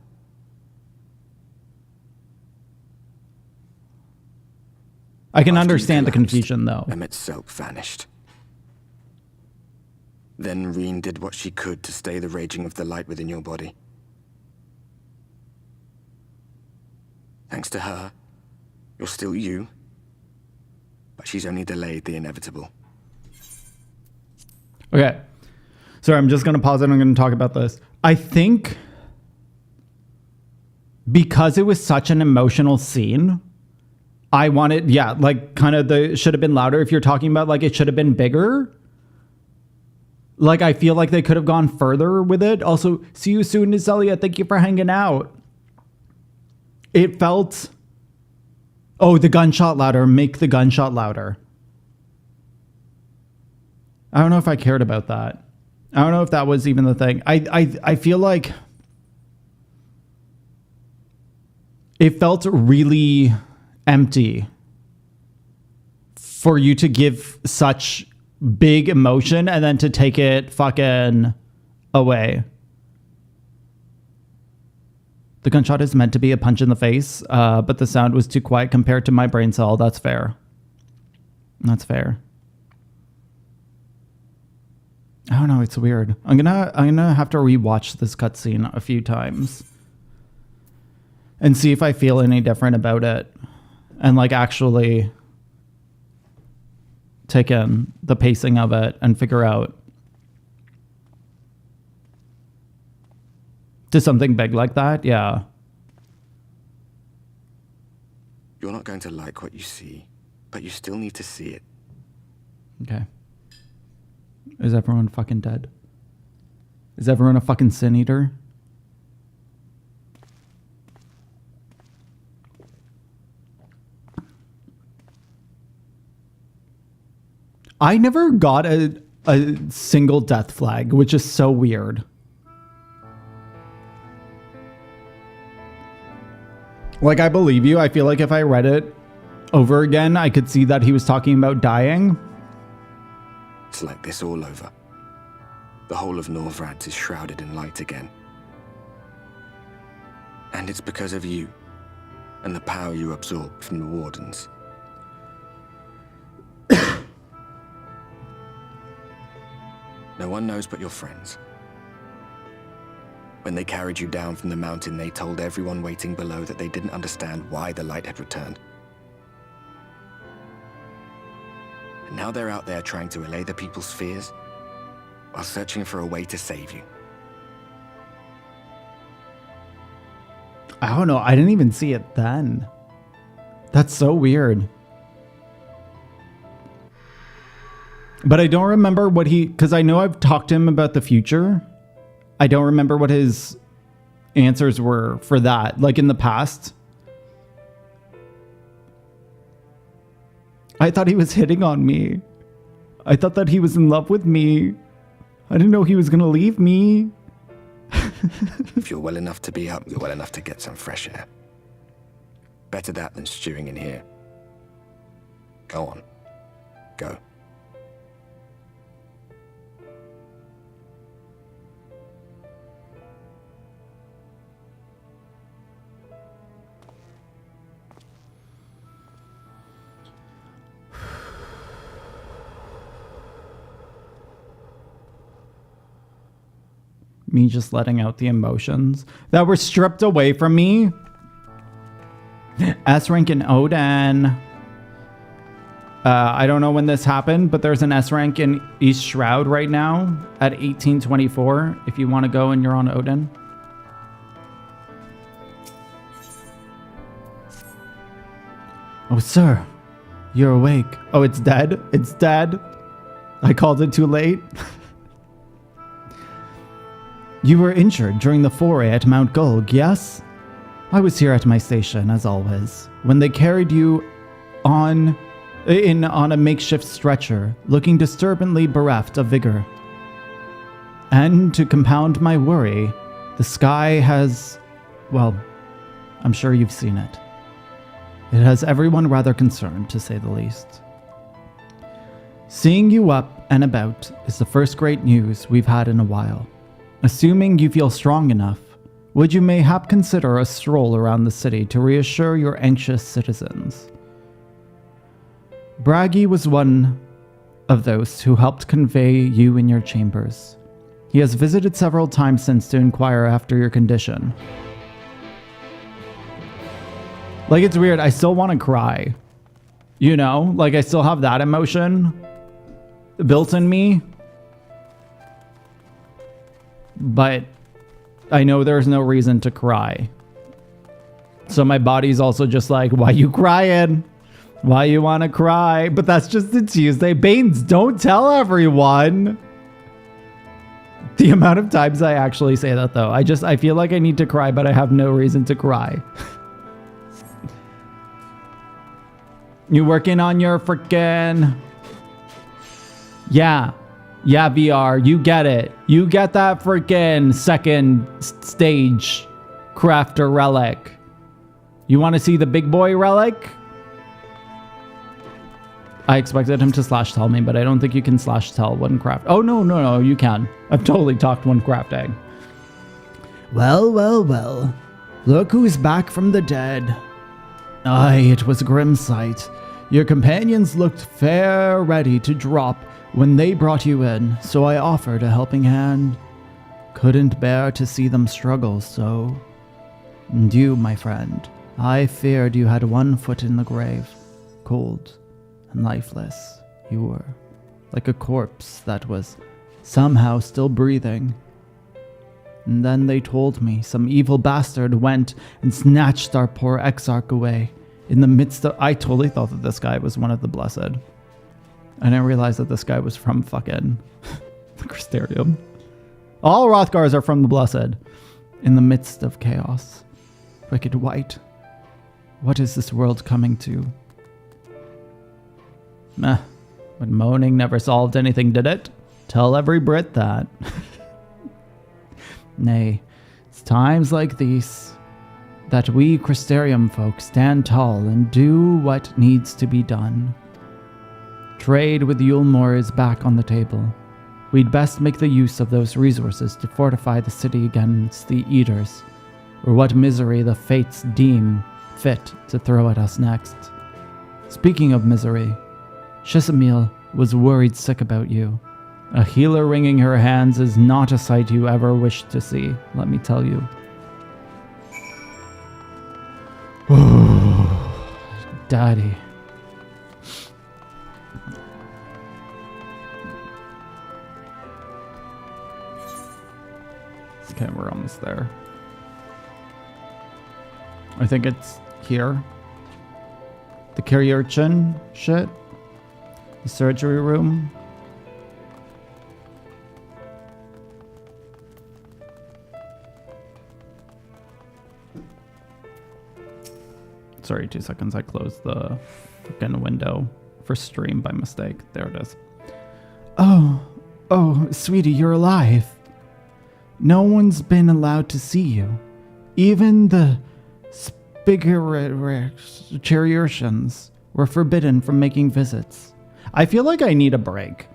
I can understand the confusion, though.
Emmett's self vanished. Then Reen did what she could to stay the raging of the light within your body. Thanks to her, you're still you. But she's only delayed the inevitable.
Okay. Sorry, I'm just going to pause it. I'm going to talk about this. I think because it was such an emotional scene, I wanted, yeah, like kind of the should have been louder. If you're talking about like it should have been bigger. Like, I feel like they could have gone further with it. Also, see you soon, Nizelia. Thank you for hanging out. It felt... Oh, the gunshot louder. Make the gunshot louder. I don't know if I cared about that. I don't know if that was even the thing. I feel like... It felt really empty for you to give such big emotion and then to take it fucking away. The gunshot is meant to be a punch in the face, but the sound was too quiet compared to my brain cell. That's fair. That's fair. I don't know. It's weird. I'm gonna have to rewatch this cutscene a few times and see if I feel any different about it, and like actually take in the pacing of it and figure out to something big like that. Yeah.
You're not going to like what you see, but you still need to see it.
Okay. Is everyone fucking dead? Is everyone a fucking sin eater? I never got a single death flag, which is so weird. Like, I believe you. I feel like if I read it over again, I could see that he was talking about dying.
It's like this all over. The whole of Norvrad is shrouded in light again. And it's because of you, and the power you absorbed from the Wardens. No one knows but your friends. When they carried you down from the mountain, they told everyone waiting below that they didn't understand why the light had returned. And now they're out there trying to allay the people's fears, while searching for a way to save you.
I don't know. I didn't even see it then. That's so weird. But I don't remember what he... Because I know I've talked to him about the future. I don't remember what his answers were for that. Like in the past. I thought he was hitting on me. I thought that he was in love with me. I didn't know he was going to leave me.
If you're well enough to be up, you're well enough to get some fresh air. Better that than stewing in here. Go on. Go.
Me just letting out the emotions that were stripped away from me S rank in Odin. I don't know when this happened, but there's an S rank in East Shroud right now at 1824 if you want to go and you're on Odin.
Oh, sir, you're awake.
Oh, it's dead? It's dead? I called it too late?
You were injured during the foray at Mount Gulg, yes? I was here at my station, as always, when they carried you on a makeshift stretcher, looking disturbingly bereft of vigor. And to compound my worry, the sky has, well, I'm sure you've seen it. It has everyone rather concerned, to say the least. Seeing you up and about is the first great news we've had in a while. Assuming you feel strong enough, would you mayhap consider a stroll around the city to reassure your anxious citizens? Bragi was one of those who helped convey you in your chambers. He has visited several times since to inquire after your condition.
Like, it's weird. I still want to cry. You know? Like, I still have that emotion built in me. But I know there's no reason to cry. So my body's also just like, why you crying? Why you want to cry? But that's just the Tuesday. Baines, don't tell everyone. The amount of times I actually say that, though. I feel like I need to cry, but I have no reason to cry. You working on your frickin'... Yeah, VR, you get it. You get that frickin' second stage crafter relic. You want to see the big boy relic? I expected him to slash tell me, but I don't think you can slash tell one craft. Oh, no, you can. I've totally talked one crafting.
Well. Look who's back from the dead. Aye, it was a grim sight. Your companions looked fair ready to drop when they brought you in, so I offered a helping hand. Couldn't bear to see them struggle, so... And you, my friend, I feared you had one foot in the grave, cold and lifeless. You were like a corpse that was somehow still breathing. And then they told me some evil bastard went and snatched our poor exarch away in the midst of... I totally thought that this guy was one of the blessed. I didn't realize that this guy was from fucking the Crystarium. All Rothgars are from the blessed. In the midst of chaos. Wicked white. What is this world coming to? Meh. But moaning never solved anything, did it? Tell every Brit that. Nay, it's times like these that we Crystarium folk stand tall and do what needs to be done. Trade with Eulemore is back on the table. We'd best make the use of those resources to fortify the city against the Eaters, or what misery the fates deem fit to throw at us next. Speaking of misery, Shisamil was worried sick about you. A healer wringing her hands is not a sight you ever wished to see, let me tell you. Daddy. Okay, we're almost there. I think it's here. The carry urchin shit. The surgery room. Sorry, 2 seconds. I closed the fucking window for stream by mistake. There it is. Oh, sweetie, you're alive. No one's been allowed to see you. Even the Chariurtians were forbidden from making visits.
I feel like I need a break.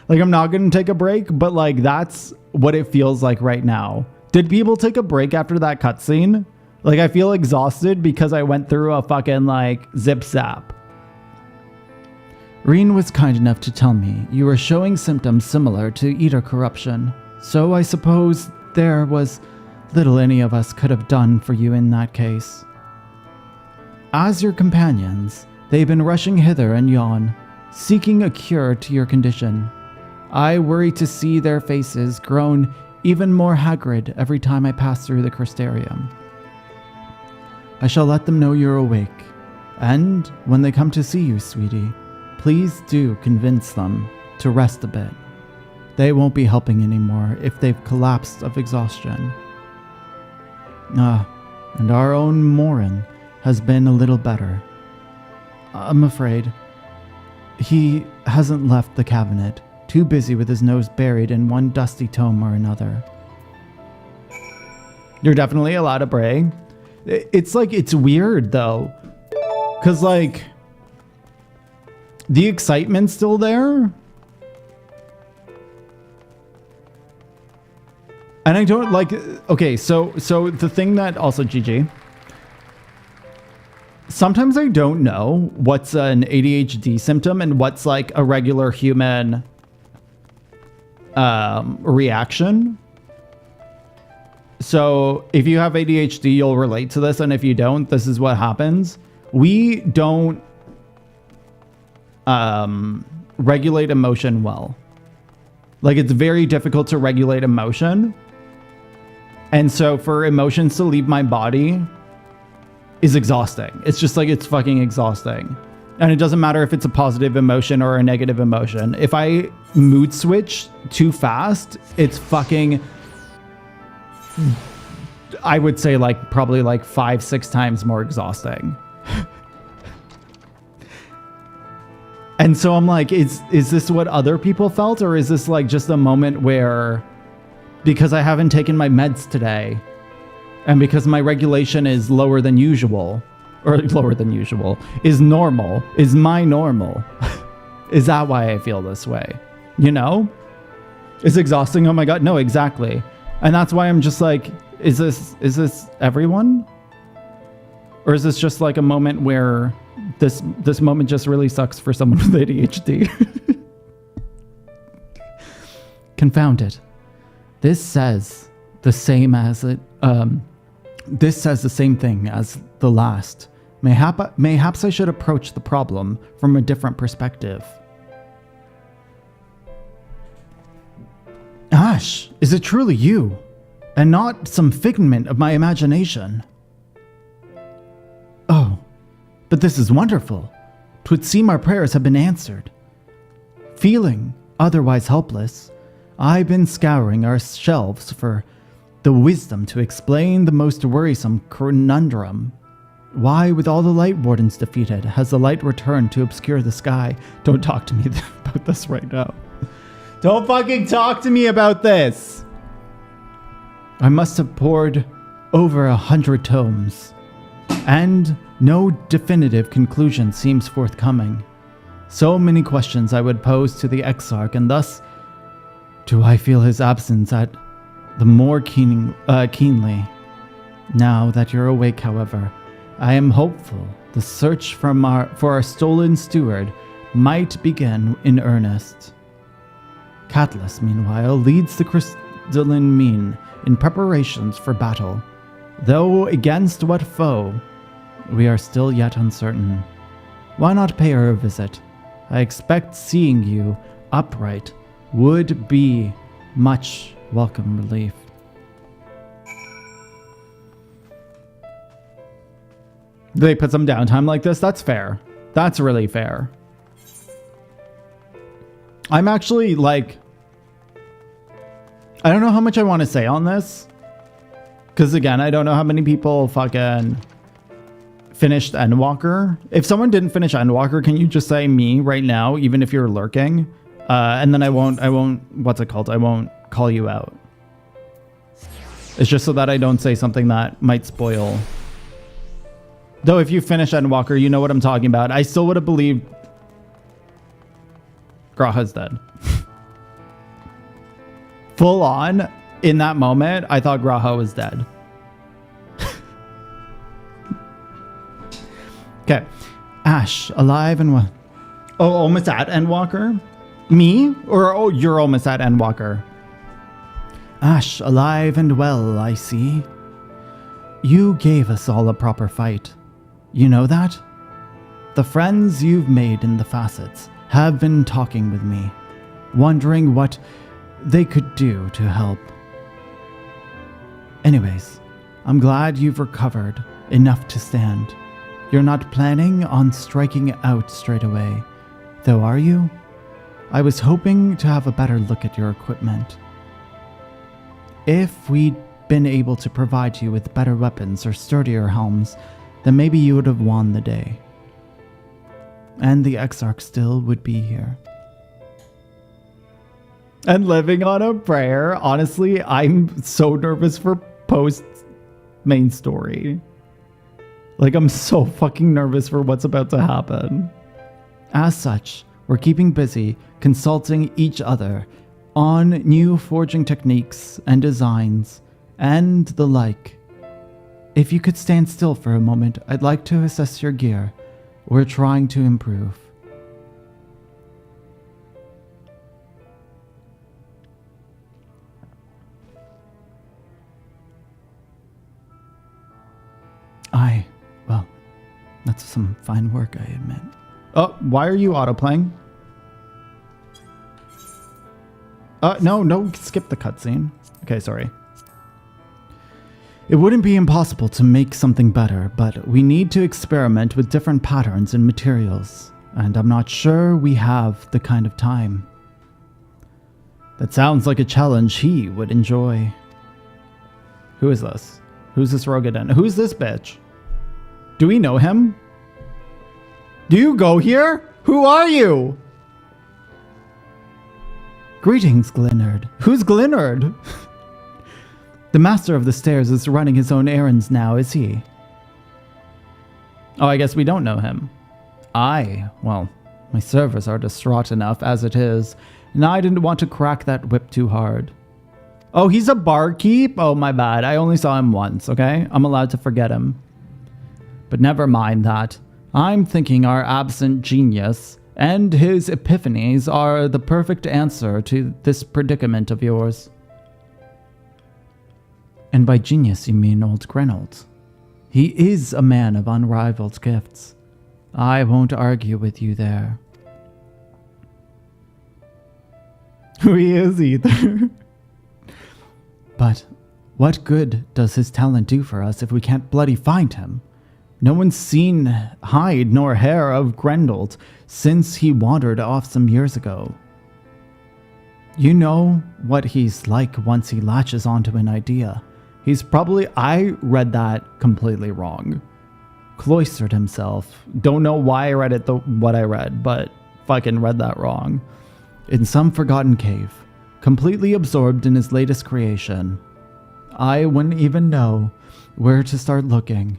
Like, I'm not going to take a break, but like, that's what it feels like right now. Did people take a break after that cutscene? Like, I feel exhausted because I went through a fucking, like, zip zap.
Reen was kind enough to tell me you were showing symptoms similar to Eater corruption, so I suppose there was Little any of us could have done for you in that case. As your companions, they've been rushing hither and yon, seeking a cure to your condition. I worry to see their faces grown even more haggard every time I pass through the Crystarium. I shall let them know you're awake, and when they come to see you, sweetie, please do convince them to rest a bit. They won't be helping anymore if they've collapsed of exhaustion. And our own Morin has been a little better. I'm afraid he hasn't left the cabinet, too busy with his nose buried in one dusty tome or another.
You're definitely allowed to pray. It's like, it's weird though. Cause like, the excitement's still there. And I don't like, okay, so the thing that also, GG, sometimes I don't know what's an ADHD symptom and what's like a regular human reaction. So if you have ADHD, you'll relate to this. And if you don't, this is what happens. We don't regulate emotion well. Like, it's very difficult to regulate emotion. And so for emotions to leave my body is exhausting. It's just like, it's fucking exhausting. And it doesn't matter if it's a positive emotion or a negative emotion. If I mood switch too fast, it's fucking, I would say like probably like 5-6 times more exhausting. And so I'm like, is this what other people felt? Or is this like just a moment where, because I haven't taken my meds today, and because my regulation is lower than usual, or lower than usual, is normal, is my normal, is that why I feel this way? You know? It's exhausting, oh my god, no, exactly. And that's why I'm just like, is this everyone? Or is this just like a moment where this moment just really sucks for someone with ADHD? Confound it. This says the same as it, this says the same thing as the last. Mayhaps I should approach the problem from a different perspective. Ash, is it truly you? And not some figment of my imagination? Oh, but this is wonderful. 'Twould seem our prayers have been answered. Feeling otherwise helpless, I've been scouring our shelves for the wisdom to explain the most worrisome conundrum. Why, with all the Light Wardens defeated, has the light returned to obscure the sky? Don't talk to me about this right now. Don't fucking talk to me about this! I must have pored over 100 tomes, and no definitive conclusion seems forthcoming. So many questions I would pose to the Exarch, and thus do I feel his absence at the more keenly. Now that you're awake, however, I am hopeful the search for our stolen steward might begin in earnest. Catalyst, meanwhile, leads the crystalline mean in preparations for battle, though against what foe, we are still yet uncertain. Why not pay her a visit? I expect seeing you upright would be much welcome relief. They put some downtime like this? That's fair. That's really fair. I'm actually like, I don't know how much I want to say on this. Because again, I don't know how many people fucking finished Endwalker. If someone didn't finish Endwalker, can you just say me right now, even if you're lurking? And then I won't, what's it called? I won't call you out. It's just so that I don't say something that might spoil. Though if you finish Endwalker, you know what I'm talking about. I still would have believed Graha's dead. Full on, in that moment, I thought Graha was dead. Okay. Ash, alive and well. Oh, almost at Endwalker? Me? Or, oh, you're almost at Endwalker.
Ash, alive and well, I see. You gave us all a proper fight. You know that? The friends you've made in the facets have been talking with me, wondering what they could do to help. Anyways, I'm glad you've recovered enough to stand. You're not planning on striking out straight away, though, are you? I was hoping to have a better look at your equipment. If we'd been able to provide you with better weapons or sturdier helms, then maybe you would have won the day. And the Exarch still would be here.
And living on a prayer. Honestly, I'm so nervous for post main story. Like, I'm so fucking nervous for what's about to happen.
As such, we're keeping busy consulting each other on new forging techniques and designs and the like. If you could stand still for a moment, I'd like to assess your gear. We're trying to improve. Well, that's some fine work, I admit.
Oh, why are you autoplaying? No, skip the cutscene. Okay, sorry.
It wouldn't be impossible to make something better, but we need to experiment with different patterns and materials, and I'm not sure we have the kind of time.
That sounds like a challenge he would enjoy. Who is this? Who's this Rogaden? Who's this bitch? Do we know him? Do you go here? Who are you?
Greetings, Glynnard.
Who's Glynnard?
The master of the stairs is running his own errands now, is he?
Oh, I guess we don't know him.
Well, my servers are distraught enough as it is, and I didn't want to crack that whip too hard.
Oh, he's a barkeep? Oh, my bad. I only saw him once, okay? I'm allowed to forget him. But never mind that. I'm thinking our absent genius and his epiphanies are the perfect answer to this predicament of yours.
And by genius you mean old Grenold. He is a man of unrivaled gifts. I won't argue with you there.
Who he is either.
But what good does his talent do for us if we can't bloody find him? No one's seen hide nor hair of Grenold since he wandered off some years ago. You know what he's like once he latches onto an idea.
He's probably, I read that completely wrong. Cloistered himself. Don't know why I read it what I read, but fucking read that wrong.
In some forgotten cave, completely absorbed in his latest creation. I wouldn't even know where to start looking.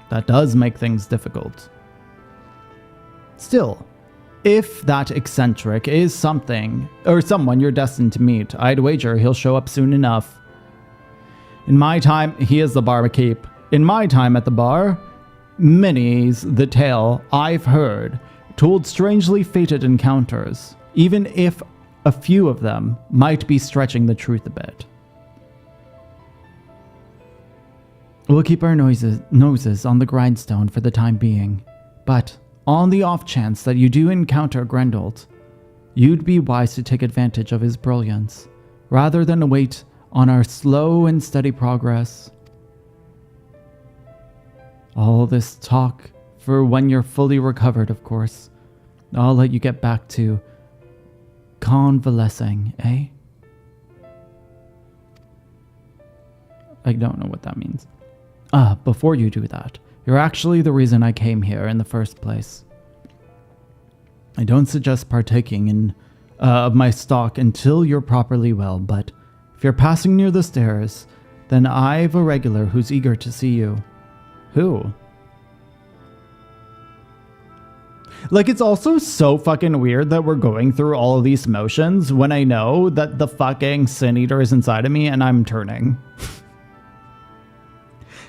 That does make things difficult. Still, if that eccentric is something, or someone you're destined to meet, I'd wager he'll show up soon enough. In my time, he is the barkeep. In my time at the bar, many's the tale I've heard, told strangely fated encounters, even if a few of them might be stretching the truth a bit.
We'll keep our noses on the grindstone for the time being, but on the off chance that you do encounter Grenold, you'd be wise to take advantage of his brilliance, rather than wait on our slow and steady progress. All this talk for when you're fully recovered, of course. I'll let you get back to convalescing, eh?
I don't know what that means.
Before you do that, you're actually the reason I came here in the first place. I don't suggest partaking of my stock until you're properly well, but if you're passing near the stairs, then I've a regular who's eager to see you.
Who? Like, it's also so fucking weird that we're going through all of these motions when I know that the fucking Sin Eater is inside of me and I'm turning.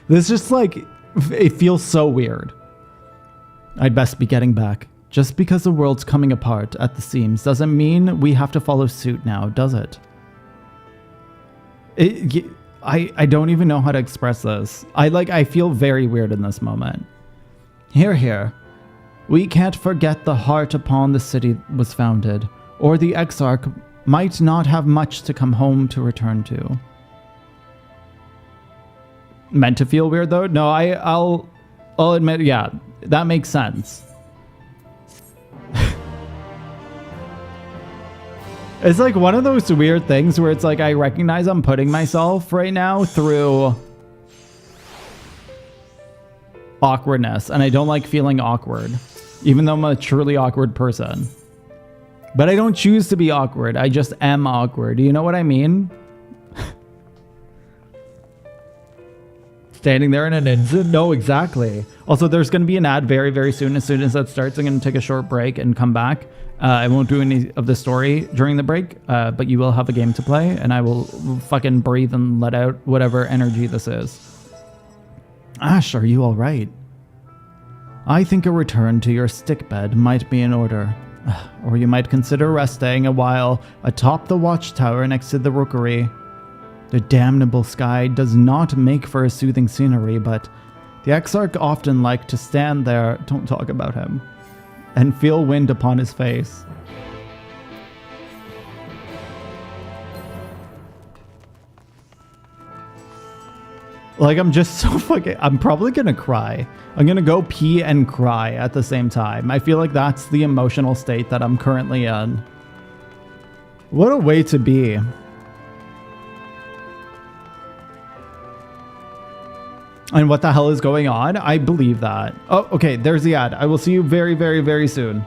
This just, like, it feels so weird. I'd best be getting back. Just because the world's coming apart at the seams doesn't mean we have to follow suit now, does it? I don't even know how to express this. I feel very weird in this moment. Here. We can't forget the heart upon the city was founded, or the Exarch might not have much to come home to return to. Meant to feel weird though? No, I'll admit, yeah, that makes sense. It's like one of those weird things where it's like I recognize I'm putting myself right now through awkwardness, and I don't like feeling awkward, even though I'm a truly awkward person. But I don't choose to be awkward, I just am awkward. Do you know what I mean? Standing there in an instant? No, exactly. Also, there's going to be an ad very, very soon. As soon as that starts, I'm going to take a short break and come back. I won't do any of the story during the break, but you will have a game to play, and I will fucking breathe and let out whatever energy this is. Ash, are you all right? I think a return to your stick bed might be in order. Or you might consider resting a while atop the watchtower next to the rookery. The damnable sky does not make for a soothing scenery, but the Exarch often like to stand there, don't talk about him, and feel wind upon his face. Like, I'm just so fucking... I'm probably gonna cry. I'm gonna go pee and cry at the same time. I feel like that's the emotional state that I'm currently in. What a way to be. And what the hell is going on? I believe that. Oh, okay, there's the ad. I will see you very, very, very soon.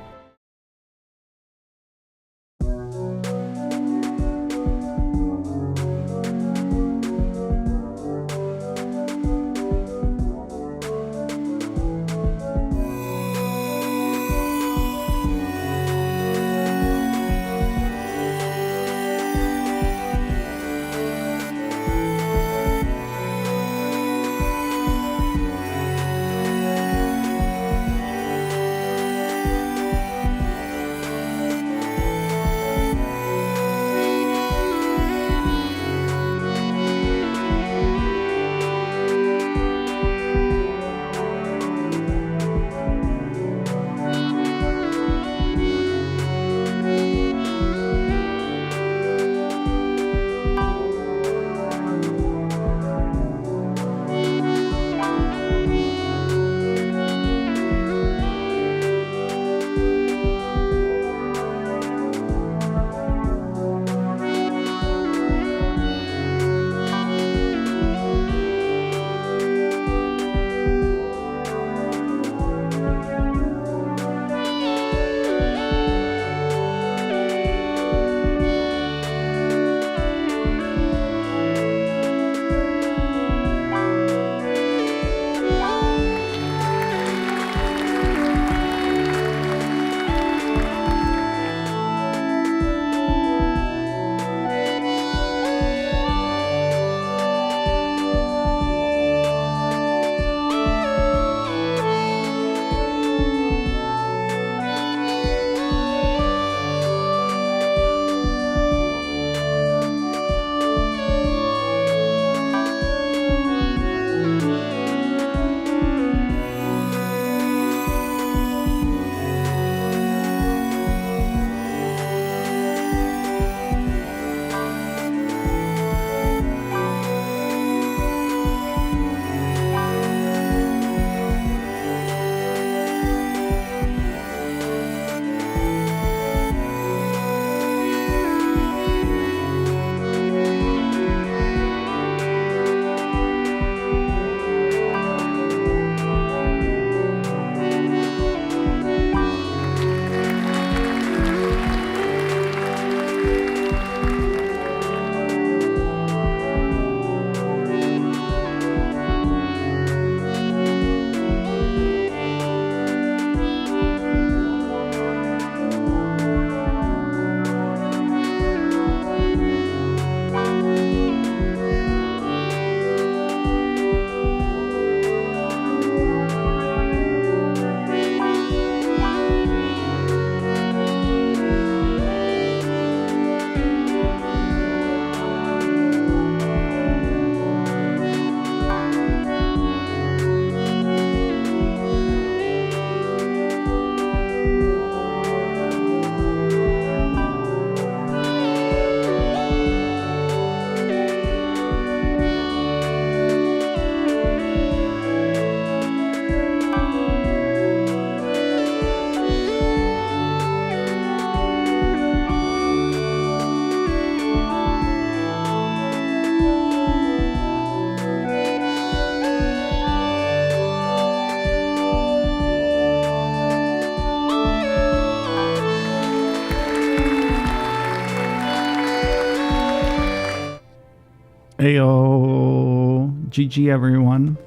Ayo. GG, everyone.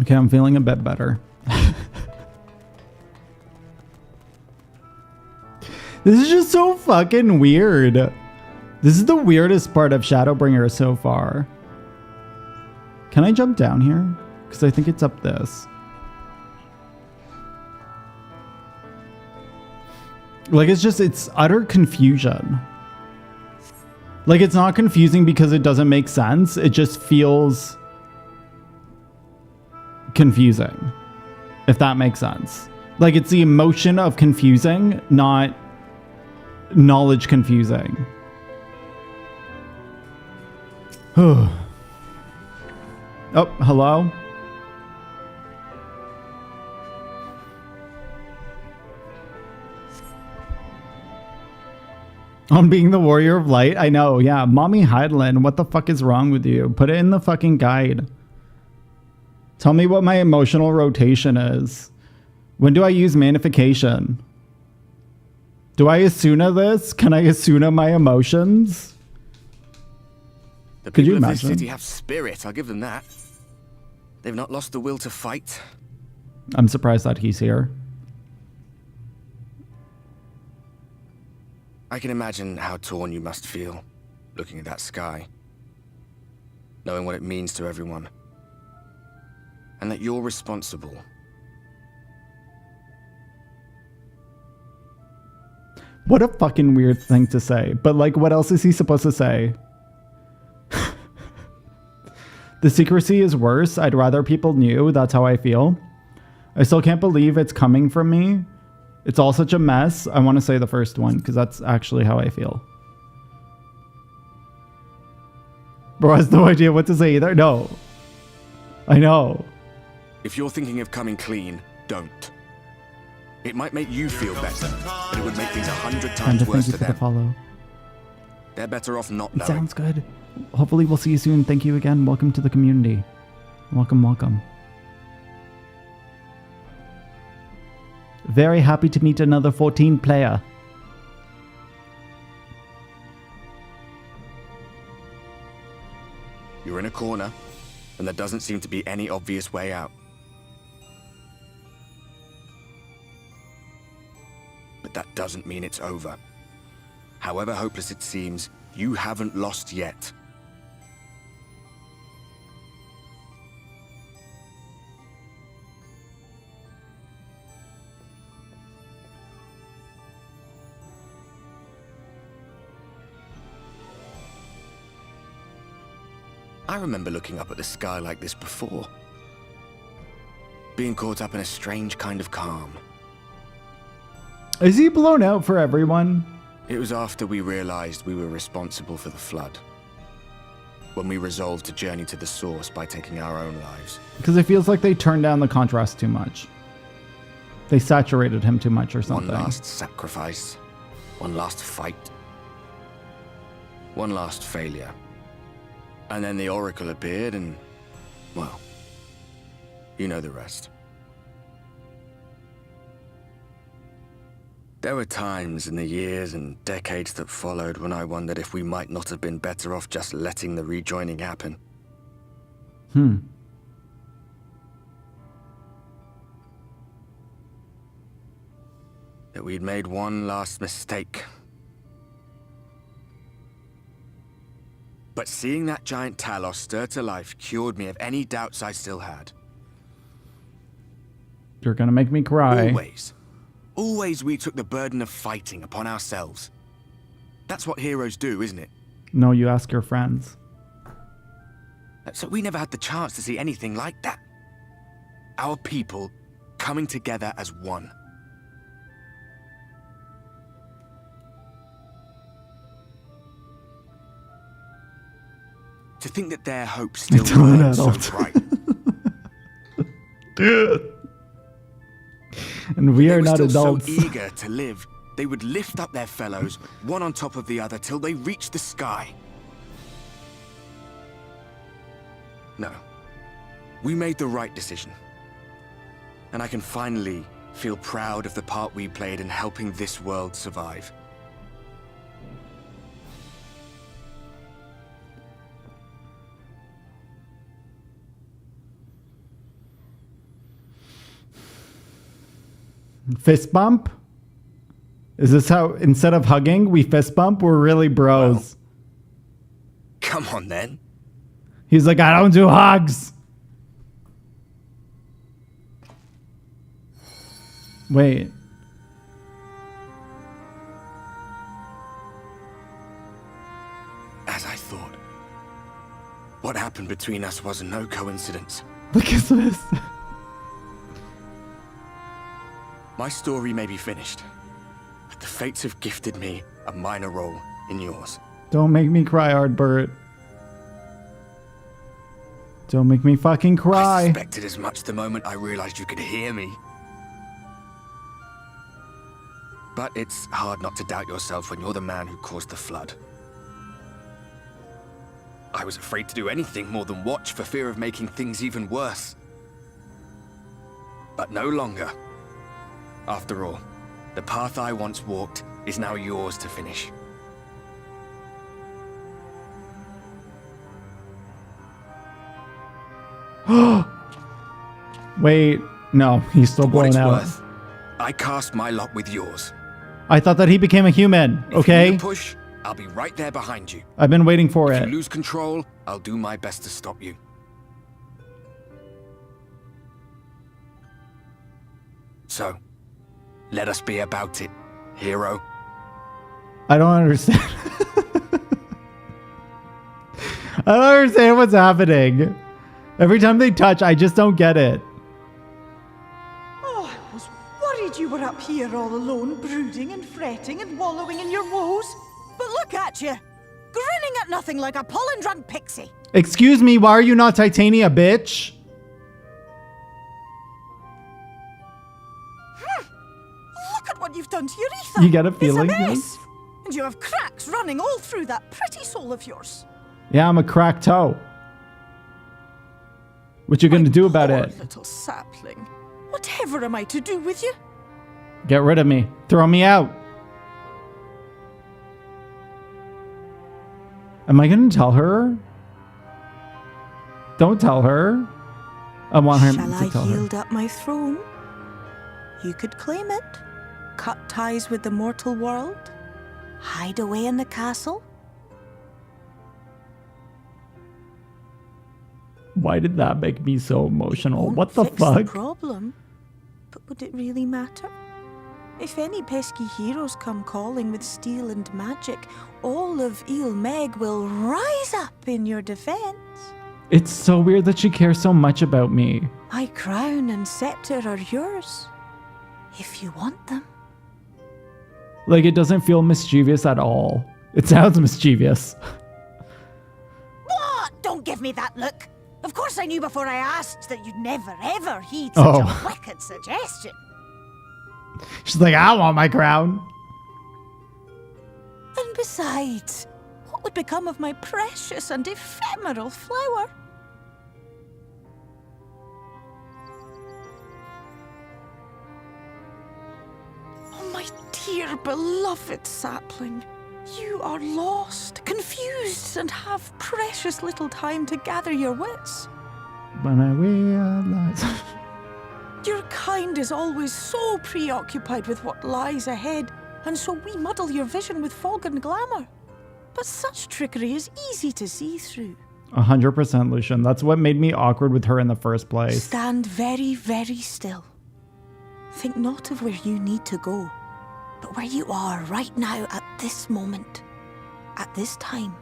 Okay, I'm feeling a bit better. This is just so fucking weird. This is the weirdest part of Shadowbringers so far. Can I jump down here? Because I think it's up this. Like, it's utter confusion. Like, it's not confusing because it doesn't make sense. It just feels confusing, if that makes sense. Like, it's the emotion of confusing, not knowledge confusing. Oh, hello? On being the warrior of light? I know, yeah. Mommy Heidelin, what the fuck is wrong with you? Put it in the fucking guide. Tell me what my emotional rotation is. When do I use manification? Do I Asuna this? Can I Asuna my emotions?
The
Could you
people of this
imagine?
city have spirit, I'll give them that. They've not lost the will to fight.
I'm surprised that he's here.
I can imagine how torn you must feel, looking at that sky. Knowing what it means to everyone. And that you're responsible.
What a fucking weird thing to say. But, like, what else is he supposed to say? The secrecy is worse. I'd rather people knew. That's how I feel. I still can't believe it's coming from me. It's all such a mess. I want to say the first one, because that's actually how I feel. Bro has no idea what to say either. No. I know.
If you're thinking of coming clean, don't. It might make you feel better, but it would make things 100 times worse
Thank you
to
for the
them.
follow.
They're better off not
It
knowing.
sounds good. Hopefully we'll see you soon. Thank you again. Welcome to the community. Welcome, welcome. Very happy to meet another 14 player.
You're in a corner, and there doesn't seem to be any obvious way out. But that doesn't mean it's over. However hopeless it seems, you haven't lost yet. I remember looking up at the sky like this before. Being caught up in a strange kind of calm.
Is he blown out for everyone?
It was after we realized we were responsible for the flood. When we resolved to journey to the source by taking our own lives.
Because it feels like they turned down the contrast too much. They saturated him too much or something.
One last sacrifice. One last fight. One last failure. And then the Oracle appeared and, well, you know the rest. There were times in the years and decades that followed when I wondered if we might not have been better off just letting the rejoining happen. That we'd made one last mistake. But seeing that giant Talos stir to life cured me of any doubts I still had.
You're gonna make me cry.
Always we took the burden of fighting upon ourselves. That's what heroes do, isn't it?
No, you ask your friends.
So we never had the chance to see anything like that. Our people coming together as one. To think that their hope still burns so bright.
And we
They
are
were
not
still
adults.
so eager to live, they would lift up their fellows, one on top of the other, till they reached the sky. No. We made the right decision. And I can finally feel proud of the part we played in helping this world survive.
Fist bump? Is this how, instead of hugging, we fist bump? We're really bros.
Well, come on, then.
He's like, I don't do hugs. Wait.
As I thought. What happened between us was no coincidence.
Look at this.
My story may be finished, but the fates have gifted me a minor role in yours.
Don't make me cry, Ardbert. Don't make me fucking cry.
I suspected as much the moment I realized you could hear me. But it's hard not to doubt yourself when you're the man who caused the flood. I was afraid to do anything more than watch for fear of making things even worse. But no longer. After all, the path I once walked is now yours to finish.
Wait, no, he's still blown out.
Worth, I cast my lot with yours.
I thought that he became a human, okay?
If you need a push, I'll be right there behind you.
I've been waiting for it.
If you lose control, I'll do my best to stop you. So, let us be about it, hero.
I don't understand. I don't understand what's happening. Every time they touch, I just don't get it.
Oh, I was worried you were up here all alone, brooding and fretting and wallowing in your woes. But look at you, grinning at nothing like a pollen-drunk pixie.
Excuse me, why are you not Titania, bitch?
Look at what you've done to your ether.
You get a feeling?
It's a mess.
Yes?
And you have cracks running all through that pretty soul of yours.
Yeah, I'm a cracked toe. What you gonna do about it?
Little sapling. Whatever am I to do with you?
Get rid of me. Throw me out. Am I gonna tell her? Don't tell her. I want her to tell her.
Shall I yield up my throne? You could claim it. Cut ties with the mortal world. Hide away in the castle.
Why did that make me so emotional?
Won't
What the
fix
fuck?
The problem. But would it really matter? If any pesky heroes come calling with steel and magic, all of Eulemore will rise up in your defense.
It's so weird that she cares so much about me.
My crown and scepter are yours, if you want them.
Like, it doesn't feel mischievous at all. It sounds mischievous.
What? Don't give me that look. Of course I knew before I asked that you'd never ever heed such a wicked suggestion.
She's like, I want my crown.
And besides, what would become of my precious and ephemeral flower? Oh, my dear beloved sapling. You are lost, confused, and have precious little time to gather your wits.
When I realize...
Your kind is always so preoccupied with what lies ahead, and so we muddle your vision with fog and glamour. But such trickery is easy to see through.
100%, Lucian. That's what made me awkward with her in the first place.
Stand very, very still. Think not of where you need to go, but where you are right now at this moment, at this time,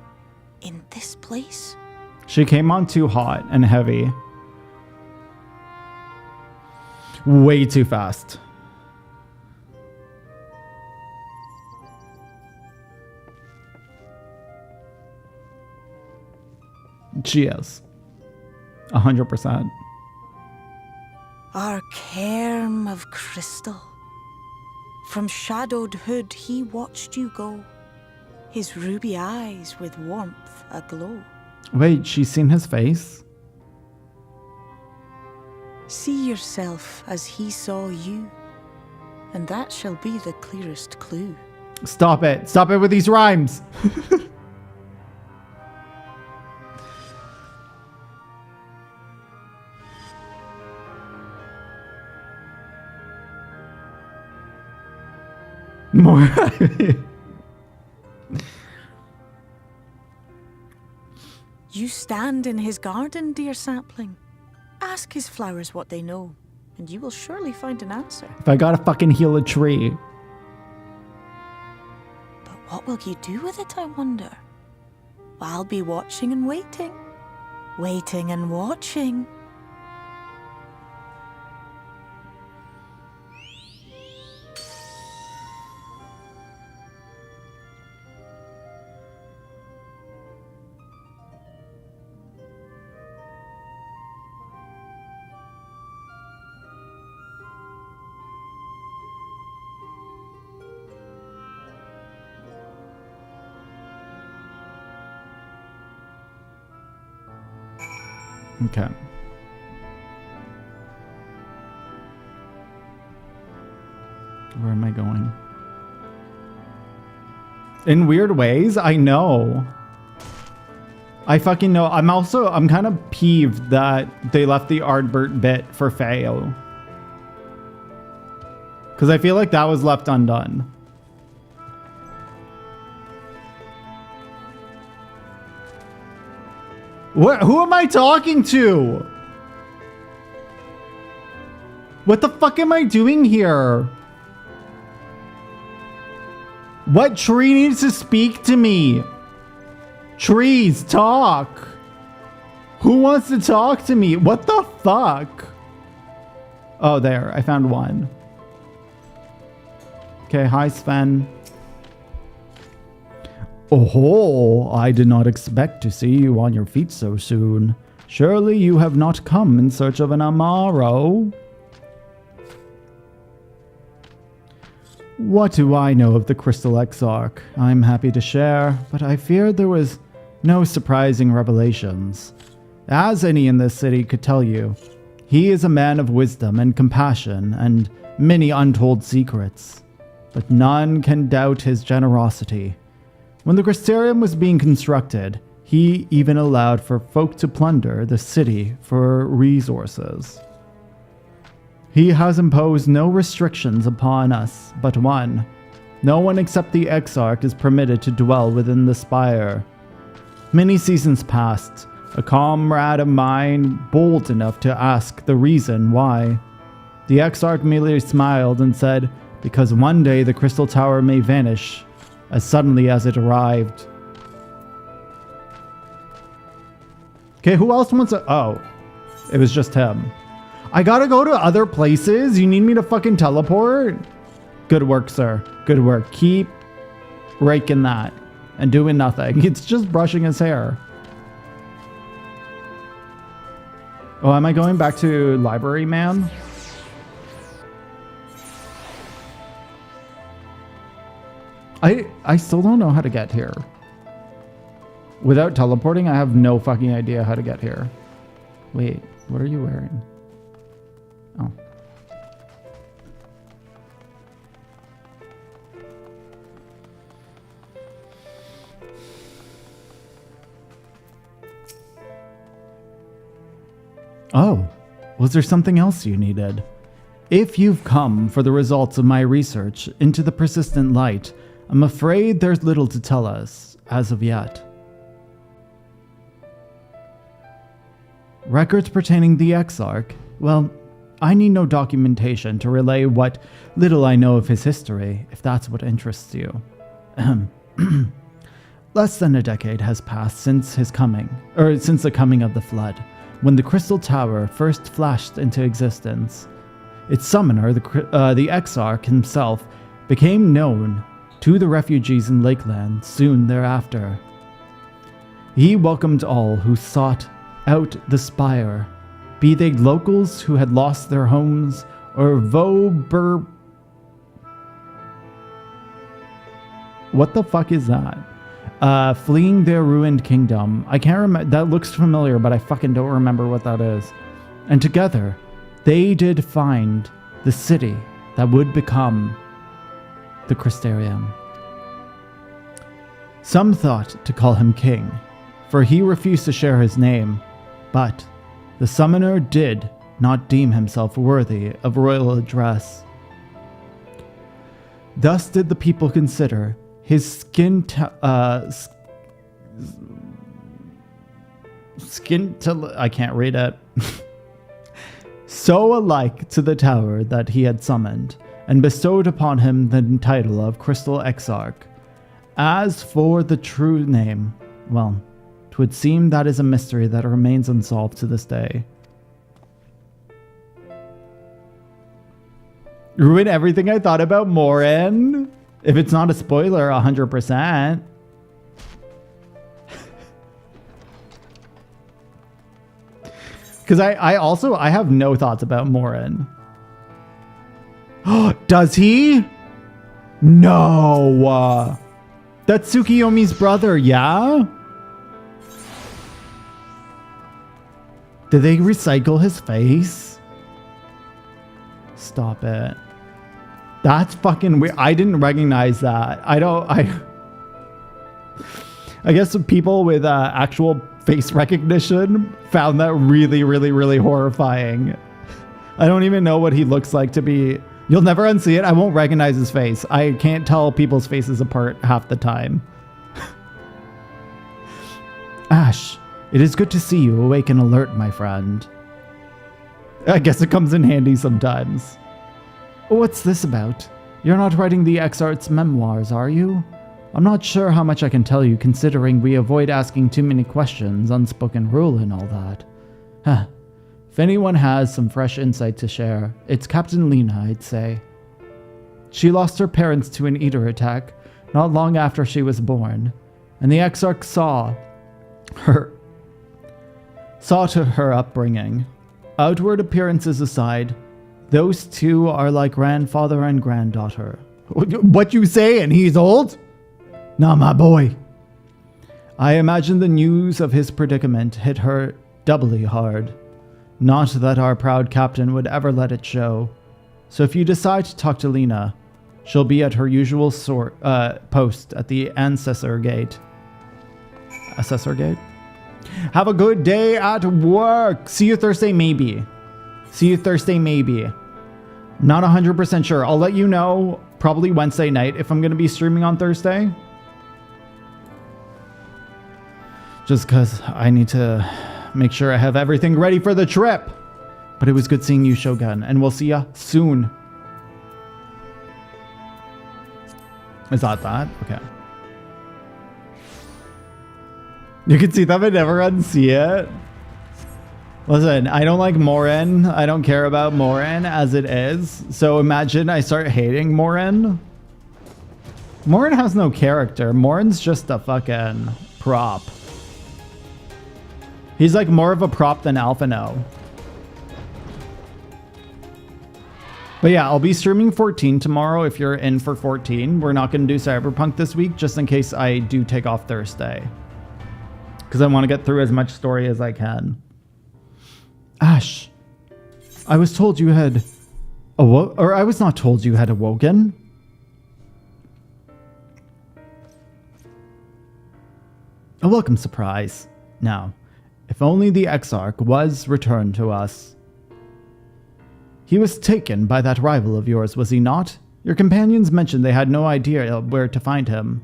in this place.
She came on too hot and heavy. Way too fast. She is. 100%.
Our cairn of crystal. From shadowed hood he watched you go, his ruby eyes with warmth aglow.
Wait, she's seen his face?
See yourself as he saw you, and that shall be the clearest clue.
Stop it. Stop it with these rhymes. More.
You stand in his garden, dear sapling. Ask his flowers what they know, and you will surely find an answer.
If I gotta fucking heal a tree.
But what will you do with it, I wonder? I'll be watching and waiting. Waiting and watching.
Okay. Where am I going? In weird ways, I know. I fucking know. I'm kind of peeved that they left the Ardbert bit for fail. Because I feel like that was left undone. What? Who am I talking to? What the fuck am I doing here? What tree needs to speak to me? Trees, talk. Who wants to talk to me? What the fuck? Oh, there. I found one. Okay, hi, Sven. Oh, I did not expect to see you on your feet so soon. Surely you have not come in search of an Amaro? What do I know of the Crystal Exarch? I'm happy to share, but I fear there was no surprising revelations. As any in this city could tell you, he is a man of wisdom and compassion and many untold secrets, but none can doubt his generosity. When the Crystarium was being constructed, he even allowed for folk to plunder the city for resources. He has imposed no restrictions upon us but one. No one except the Exarch is permitted to dwell within the spire. Many seasons passed, a comrade of mine bold enough to ask the reason why. The Exarch merely smiled and said, because one day the Crystal Tower may vanish as suddenly as it arrived. Okay, who else wants to... Oh, it was just him. I gotta go to other places? You need me to fucking teleport? Good work, sir. Good work. Keep raking that and doing nothing. It's just brushing his hair. Oh, am I going back to Library Man? I still don't know how to get here. Without teleporting, I have no fucking idea how to get here. Wait, what are you wearing? Oh. Oh, was there something else you needed? If you've come for the results of my research into the persistent light, I'm afraid there's little to tell us as of yet. Records pertaining the Exarch? Well, I need no documentation to relay what little I know of his history, if that's what interests you. Less than a decade has passed since his coming, or since the coming of the Flood, when the Crystal Tower first flashed into existence. Its summoner, the Exarch himself, became known to the refugees in Lakeland soon thereafter. He welcomed all who sought out the spire, be they locals who had lost their homes or What the fuck is that? Fleeing their ruined kingdom. I can't remember. That looks familiar, but I fucking don't remember what that is. And together, they did find the city that would become the Crystarium. Some thought to call him king, for he refused to share his name, but the summoner did not deem himself worthy of royal address.
Thus did the people consider his skin I can't read it. So alike to the tower that he had summoned, and bestowed upon him the title of Crystal Exarch. As for the true name, well, 'twould seem that is a mystery that remains unsolved to this day. Ruin everything I thought about Morin? If it's not a spoiler, 100%. Because I have no thoughts about Morin. Does he? No. That's Tsukiyomi's brother, yeah? Did they recycle his face? Stop it. That's fucking weird. I didn't recognize that. I guess people with actual face recognition found that really, really, really horrifying. I don't even know what he looks like to be. You'll never unsee it. I won't recognize his face. I can't tell people's faces apart half the time. Ash, it is good to see you awake and alert, my friend. I guess it comes in handy sometimes. What's this about? You're not writing the Exarch's memoirs, are you? I'm not sure how much I can tell you, considering we avoid asking too many questions, unspoken rule and all that. Huh. If anyone has some fresh insight to share, it's Captain Lena, I'd say. She lost her parents to an eater attack not long after she was born, and the Exarch saw to her upbringing. Outward appearances aside, those two are like grandfather and granddaughter. What you saying? He's old? Nah, my boy. I imagine the news of his predicament hit her doubly hard. Not that our proud captain would ever let it show. So if you decide to talk to Lena, she'll be at her usual post at the Ancestor Gate. Assessor Gate? Have a good day at work. See you Thursday, maybe. See you Thursday, maybe. Not 100% sure. I'll let you know probably Wednesday night if I'm going to be streaming on Thursday. Just because I need to make sure I have everything ready for the trip. But it was good seeing you, Shogun, and we'll see ya soon. Is that? Okay. You can see that, but never unsee it. Listen, I don't like Morin. I don't care about Morin as it is. So imagine I start hating Morin. Morin has no character. Morin's just a fucking prop. He's like more of a prop than Alphino. But yeah, I'll be streaming 14 tomorrow if you're in for 14. We're not going to do Cyberpunk this week just in case I do take off Thursday. Because I want to get through as much story as I can. Ash, I was told you had I was not told you had awoken. A welcome surprise. Now, if only the Exarch was returned to us. He was taken by that rival of yours, was he not? Your companions mentioned they had no idea where to find him.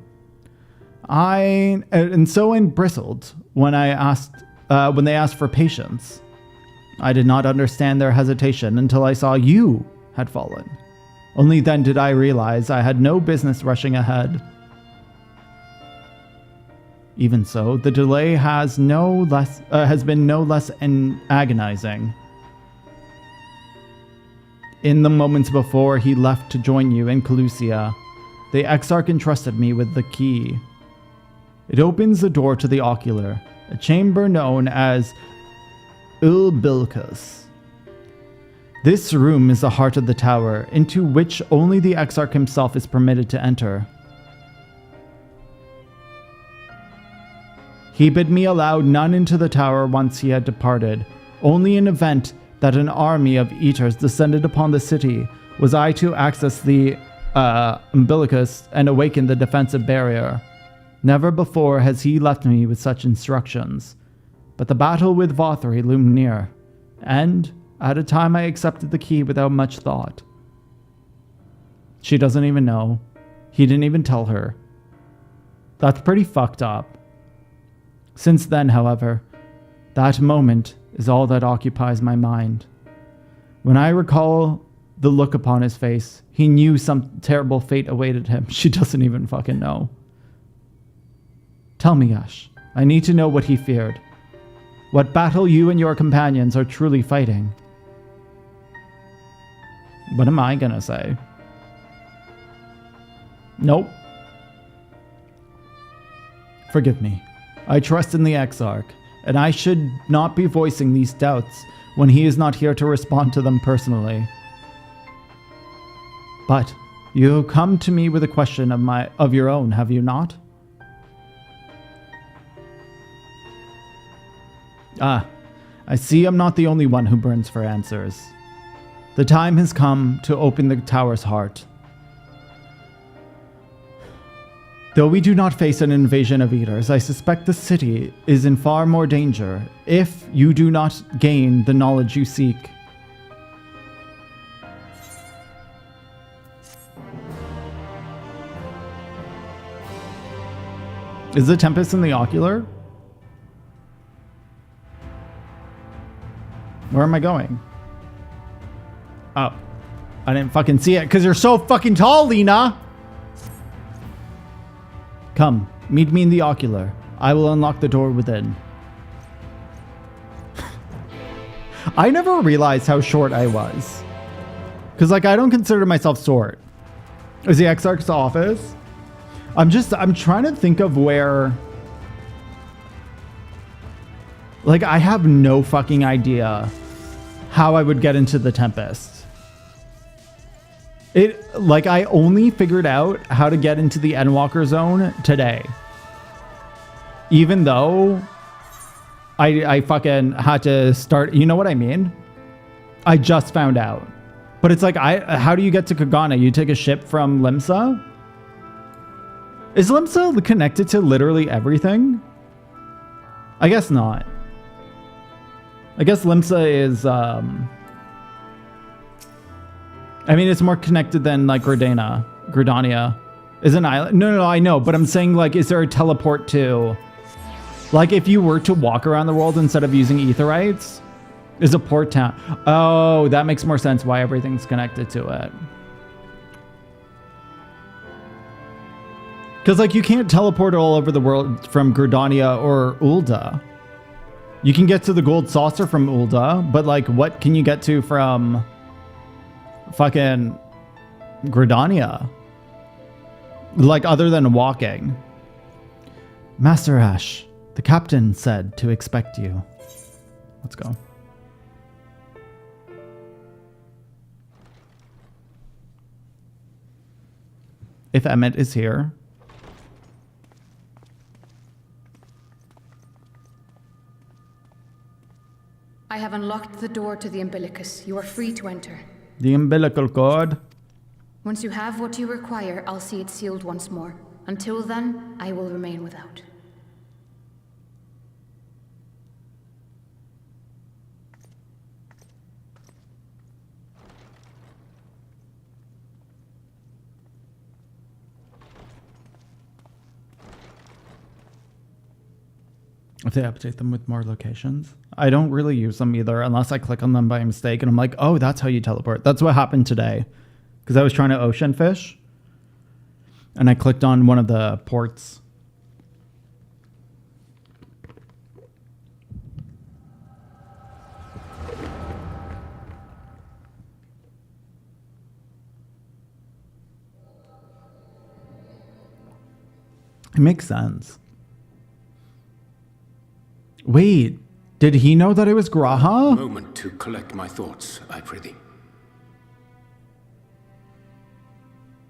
And so bristled when they asked for patience. I did not understand their hesitation until I saw you had fallen. Only then did I realize I had no business rushing ahead. Even so, the delay has been no less agonizing. In the moments before he left to join you in Calusia, the Exarch entrusted me with the key. It opens the door to the Ocular, a chamber known as Ulbilcus. This room is the heart of the tower, into which only the Exarch himself is permitted to enter. He bid me allow none into the tower once he had departed. Only in event that an army of eaters descended upon the city was I to access the umbilicus and awaken the defensive barrier. Never before has he left me with such instructions. But the battle with Vauthry loomed near, and at a time I accepted the key without much thought.
She doesn't even know. He didn't even tell her. That's pretty fucked up. Since then, however, that moment is all that occupies my mind. When I recall the look upon his face, he knew some terrible fate awaited him. She doesn't even fucking know. Tell me, Ash. I need to know what he feared. What battle you and your companions are truly fighting. What am I gonna say? Nope. Forgive me. I trust in the Exarch, and I should not be voicing these doubts when he is not here to respond to them personally. But you have come to me with a question of your own, have you not? Ah, I see I'm not the only one who burns for answers. The time has come to open the tower's heart. Though we do not face an invasion of eaters, I suspect the city is in far more danger if you do not gain the knowledge you seek. Is the Tempest in the ocular? Where am I going? Oh. I didn't fucking see it because you're so fucking tall, Lena! Come, meet me in the ocular. I will unlock the door within. I never realized how short I was. Because, like, I don't consider myself short. Is the Exarch's office? I'm trying to think of where... Like, I have no fucking idea how I would get into the Tempest. Like, I only figured out how to get into the Endwalker zone today. Even though I fucking had to start... You know what I mean? I just found out. But it's like, how do you get to Kagana? You take a ship from Limsa? Is Limsa connected to literally everything? I guess not. I guess Limsa is... I mean, it's more connected than, like, Gridania. Is an island? No, I know. But I'm saying, like, is there a teleport to... Like, if you were to walk around the world instead of using Aetherites, is a port town. Oh, that makes more sense why everything's connected to it. Because, like, you can't teleport all over the world from Gridania or Ul'dah. You can get to the Gold Saucer from Ul'dah, but, like, what can you get to from... fucking Gridania? Like, other than walking. Master Ash, the captain said to expect you. Let's go. If Emmett is here.
I have unlocked the door to the umbilicus. You are free to enter.
The umbilical cord.
Once you have what you require, I'll see it sealed once more. Until then, I will remain without.
If they update them with more locations. I don't really use them either unless I click on them by mistake and I'm like, oh, that's how you teleport. That's what happened today. Because I was trying to ocean fish and I clicked on one of the ports. It makes sense. Wait, did he know that it was Graha?
A moment to collect my thoughts, I prithee.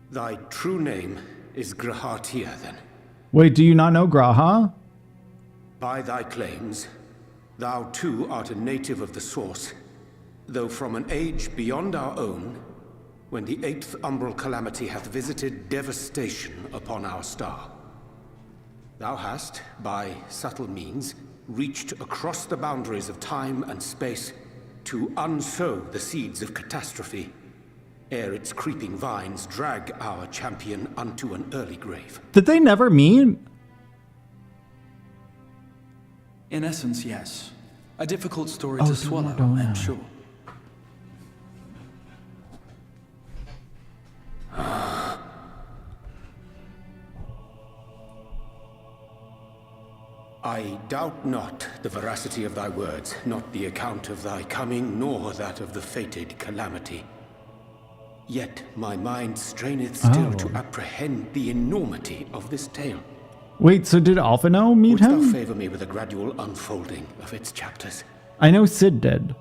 Thy true name is Grahatia, then?
Wait, do you not know Graha?
By thy claims, thou too art a native of the Source, though from an age beyond our own, when the Eighth Umbral Calamity hath visited devastation upon our star. Thou hast, by subtle means, reached across the boundaries of time and space to unsow the seeds of catastrophe, ere its creeping vines drag our champion unto an early grave.
Did they never meet?
In essence, yes. A difficult story
Oh,
to
so
swallow,
Madonna.
I'm sure.
I doubt not the veracity of thy words, not the account of thy coming, nor that of the fated calamity. Yet my mind straineth still to apprehend the enormity of this tale.
Wait, so did Alphino meet
Wouldst thou
him?
favor me with a gradual unfolding of its chapters?
I know Sid did.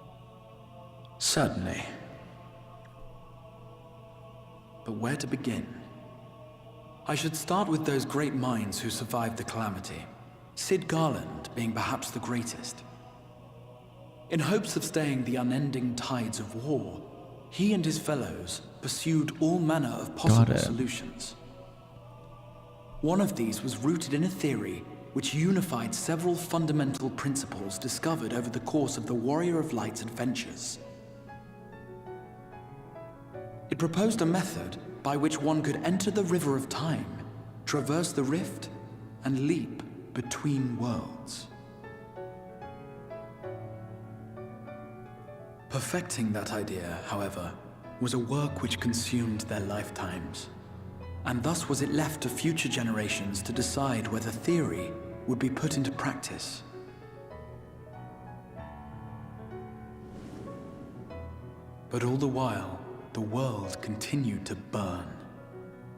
Certainly. But where to begin? I should start with those great minds who survived the calamity. Sid Garland being perhaps the greatest. In hopes of staying the unending tides of war, he and his fellows pursued all manner of possible solutions. One of these was rooted in a theory which unified several fundamental principles discovered over the course of the Warrior of Light's adventures. It proposed a method by which one could enter the river of time, traverse the rift, and leap between worlds. Perfecting that idea, however, was a work which consumed their lifetimes, and thus was it left to future generations to decide whether theory would be put into practice. But all the while, the world continued to burn.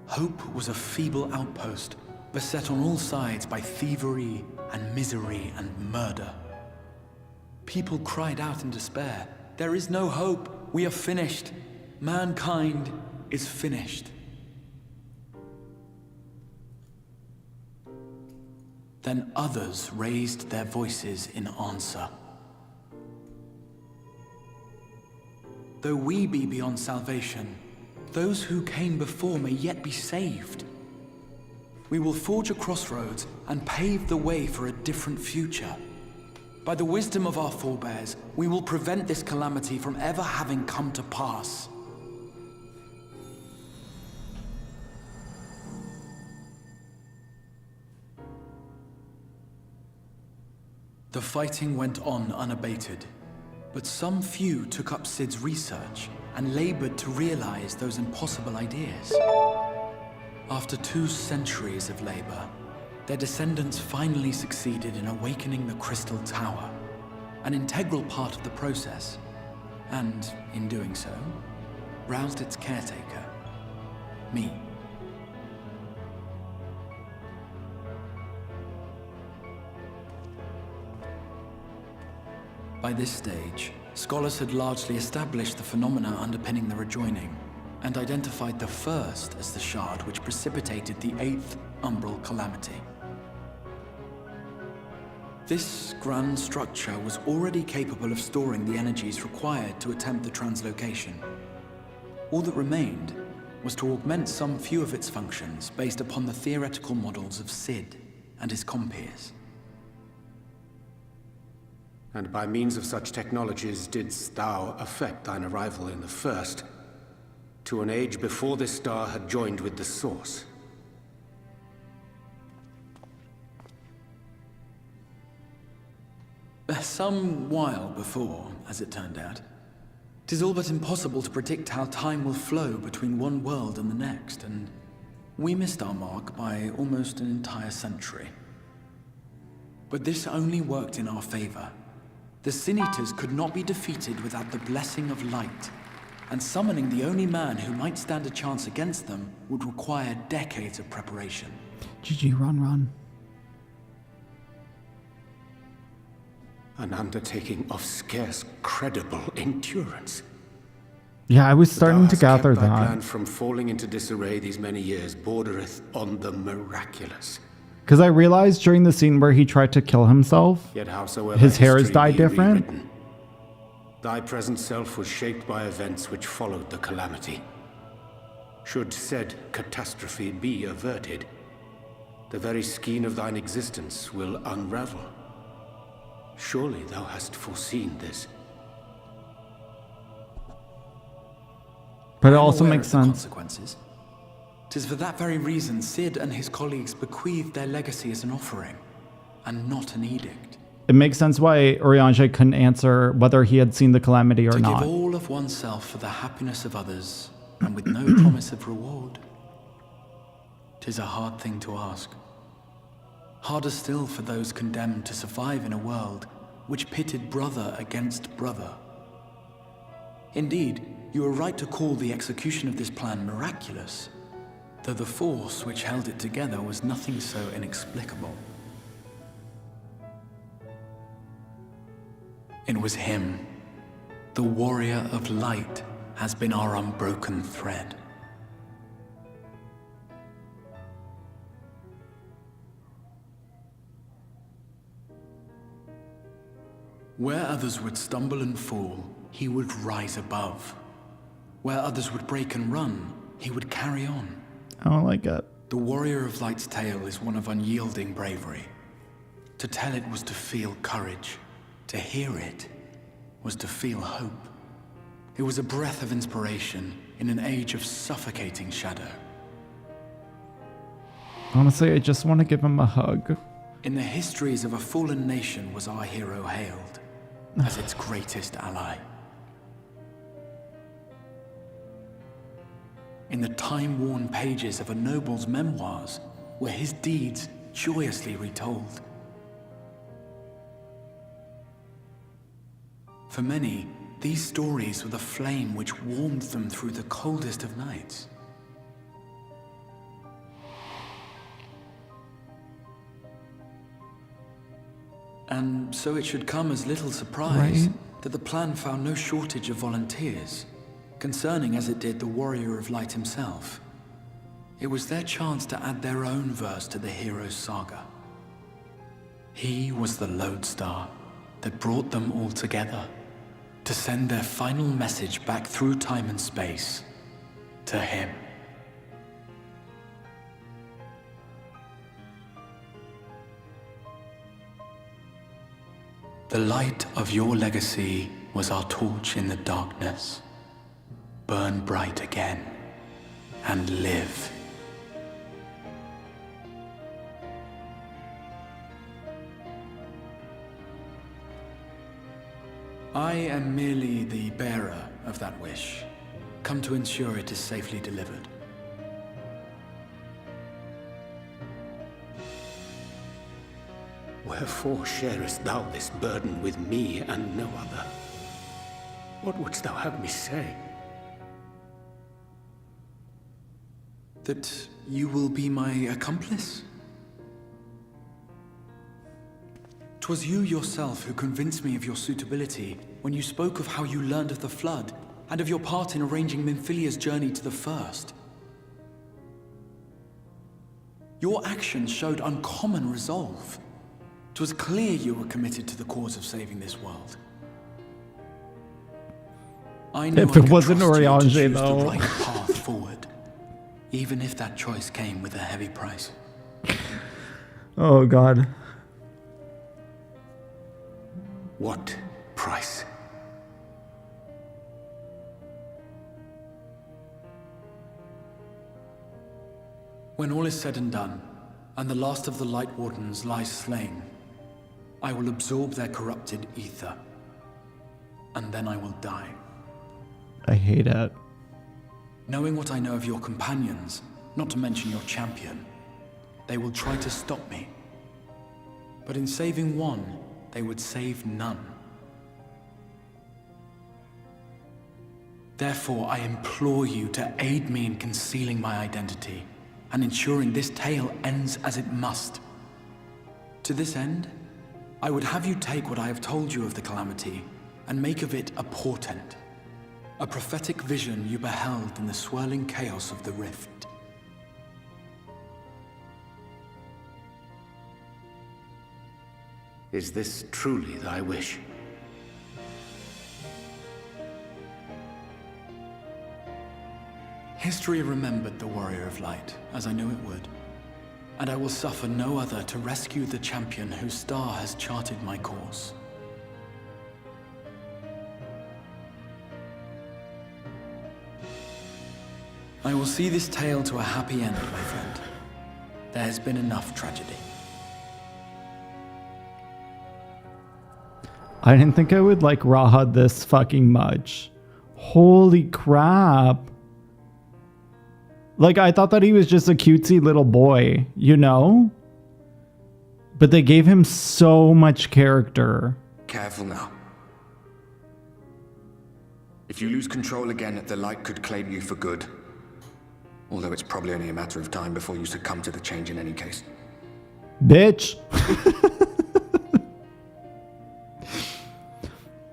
Hope was a feeble outpost, beset on all sides by thievery and misery and murder. People cried out in despair, "There is no hope, we are finished. Mankind is finished." Then others raised their voices in answer. Though we be beyond salvation, those who came before may yet be saved. We will forge a crossroads and pave the way for a different future. By the wisdom of our forebears, we will prevent this calamity from ever having come to pass. The fighting went on unabated, but some few took up Sid's research and labored to realize those impossible ideas. After 2 centuries of labor, their descendants finally succeeded in awakening the Crystal Tower, an integral part of the process, and, in doing so, roused its caretaker, me. By this stage, scholars had largely established the phenomena underpinning the rejoining, and identified the first as the shard which precipitated the Eighth Umbral Calamity. This grand structure was already capable of storing the energies required to attempt the translocation. All that remained was to augment some few of its functions based upon the theoretical models of Sid and his compeers.
And by means of such technologies didst thou effect thine arrival in the first, to an age before this star had joined with the Source.
Some while before, as it turned out. 'Tis all but impossible to predict how time will flow between one world and the next, and we missed our mark by almost an entire century. But this only worked in our favor. The Sin Eaters could not be defeated without the blessing of light, and summoning the only man who might stand a chance against them would require decades of preparation.
GG, run.
An undertaking of scarce credible endurance.
Yeah, I was starting to gather
Thy
that.
plan from falling into disarray these many years bordereth on the miraculous.
Because I realized during the scene where he tried to kill himself,
Yet howsoever
his hair is
history
dyed
be
different.
rewritten, thy present self was shaped by events which followed the calamity. Should said catastrophe be averted, the very skein of thine existence will unravel. Surely thou hast foreseen this.
But it
I am
also
aware
makes
of the
sense.
Consequences. 'Tis for that very reason Cid and his colleagues bequeathed their legacy as an offering, and not an edict.
It makes sense why Urianger couldn't answer whether he had seen the calamity or
To
not.
give all of oneself for the happiness of others, and with no promise of reward. 'Tis a hard thing to ask. Harder still for those condemned to survive in a world which pitted brother against brother. Indeed, you are right to call the execution of this plan miraculous, though the force which held it together was nothing so inexplicable. It was him. The warrior of light has been our unbroken thread. Where others would stumble and fall, he would rise above. Where others would break and run, he would carry on.
I don't like it.
The warrior of light's tale is one of unyielding bravery. To tell it was to feel courage. To hear it was to feel hope. It was a breath of inspiration in an age of suffocating shadow.
Honestly, I just want to give him a hug.
In the histories of a fallen nation was our hero hailed as its greatest ally. In the time-worn pages of a noble's memoirs were his deeds joyously retold. For many, these stories were the flame which warmed them through the coldest of nights. And so it should come as little surprise that the plan found no shortage of volunteers, concerning as it did the warrior of light himself. It was their chance to add their own verse to the hero's saga. He was the lodestar that brought them all together, to send their final message back through time and space to him. The light of your legacy was our torch in the darkness. Burn bright again and live. I am merely the bearer of that wish, come to ensure it is safely delivered.
Wherefore sharest thou this burden with me and no other? What wouldst thou have me say?
That you will be my accomplice? 'Twas you yourself who convinced me of your suitability when you spoke of how you learned of the Flood and of your part in arranging Minfilia's journey to the First. Your actions showed uncommon resolve. 'Twas clear you were committed to the cause of saving this world. I know
If it wasn't Urianger, though.
the right path forward, even if that choice came with a heavy price.
Oh, God.
What price?
When all is said and done, and the last of the Light Wardens lies slain, I will absorb their corrupted ether, and then I will die.
I hate it.
Knowing what I know of your companions, not to mention your champion, they will try to stop me. But in saving one, they would save none. Therefore, I implore you to aid me in concealing my identity and ensuring this tale ends as it must. To this end, I would have you take what I have told you of the Calamity and make of it a portent, a prophetic vision you beheld in the swirling chaos of the Rift.
Is this truly thy wish?
History remembered the Warrior of Light, as I knew it would, and I will suffer no other to rescue the champion whose star has charted my course. I will see this tale to a happy end, my friend. There has been enough tragedy.
I didn't think I would like Raha this fucking much. Holy crap. Like, I thought that he was just a cutesy little boy, you know? But they gave him so much character.
Careful now. If you lose control again, the light could claim you for good. Although it's probably only a matter of time before you succumb to the change in any case.
Bitch.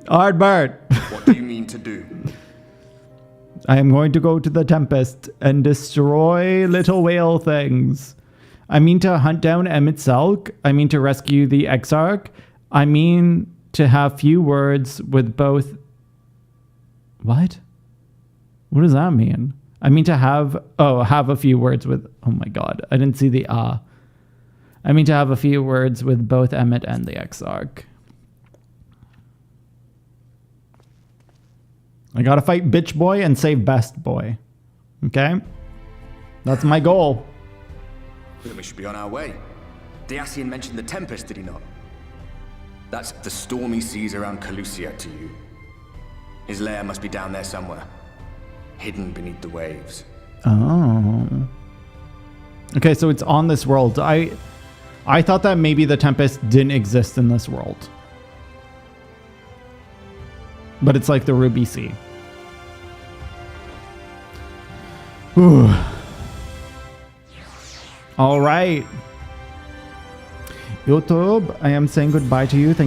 Ardbert.
What do you mean to do?
I am going to go to the Tempest and destroy little whale things. I mean to hunt down Emmett Selk. I mean to rescue the Exarch. I mean to have few words with both... What? What does that mean? I mean to have... Oh, have a few words with... Oh my god. I didn't see the I mean to have a few words with both Emmett and the Exarch. I gotta fight Bitch Boy and save Best Boy. Okay? That's my goal.
Then we should be on our way. Dacian mentioned the Tempest, did he not? That's the stormy seas around Calusia to you. His lair must be down there somewhere. Hidden beneath the waves.
Oh. Okay, so it's on this world. I thought that maybe the Tempest didn't exist in this world. But it's like the Ruby Sea. Whew. All right. YouTube, I am saying goodbye to you. Thank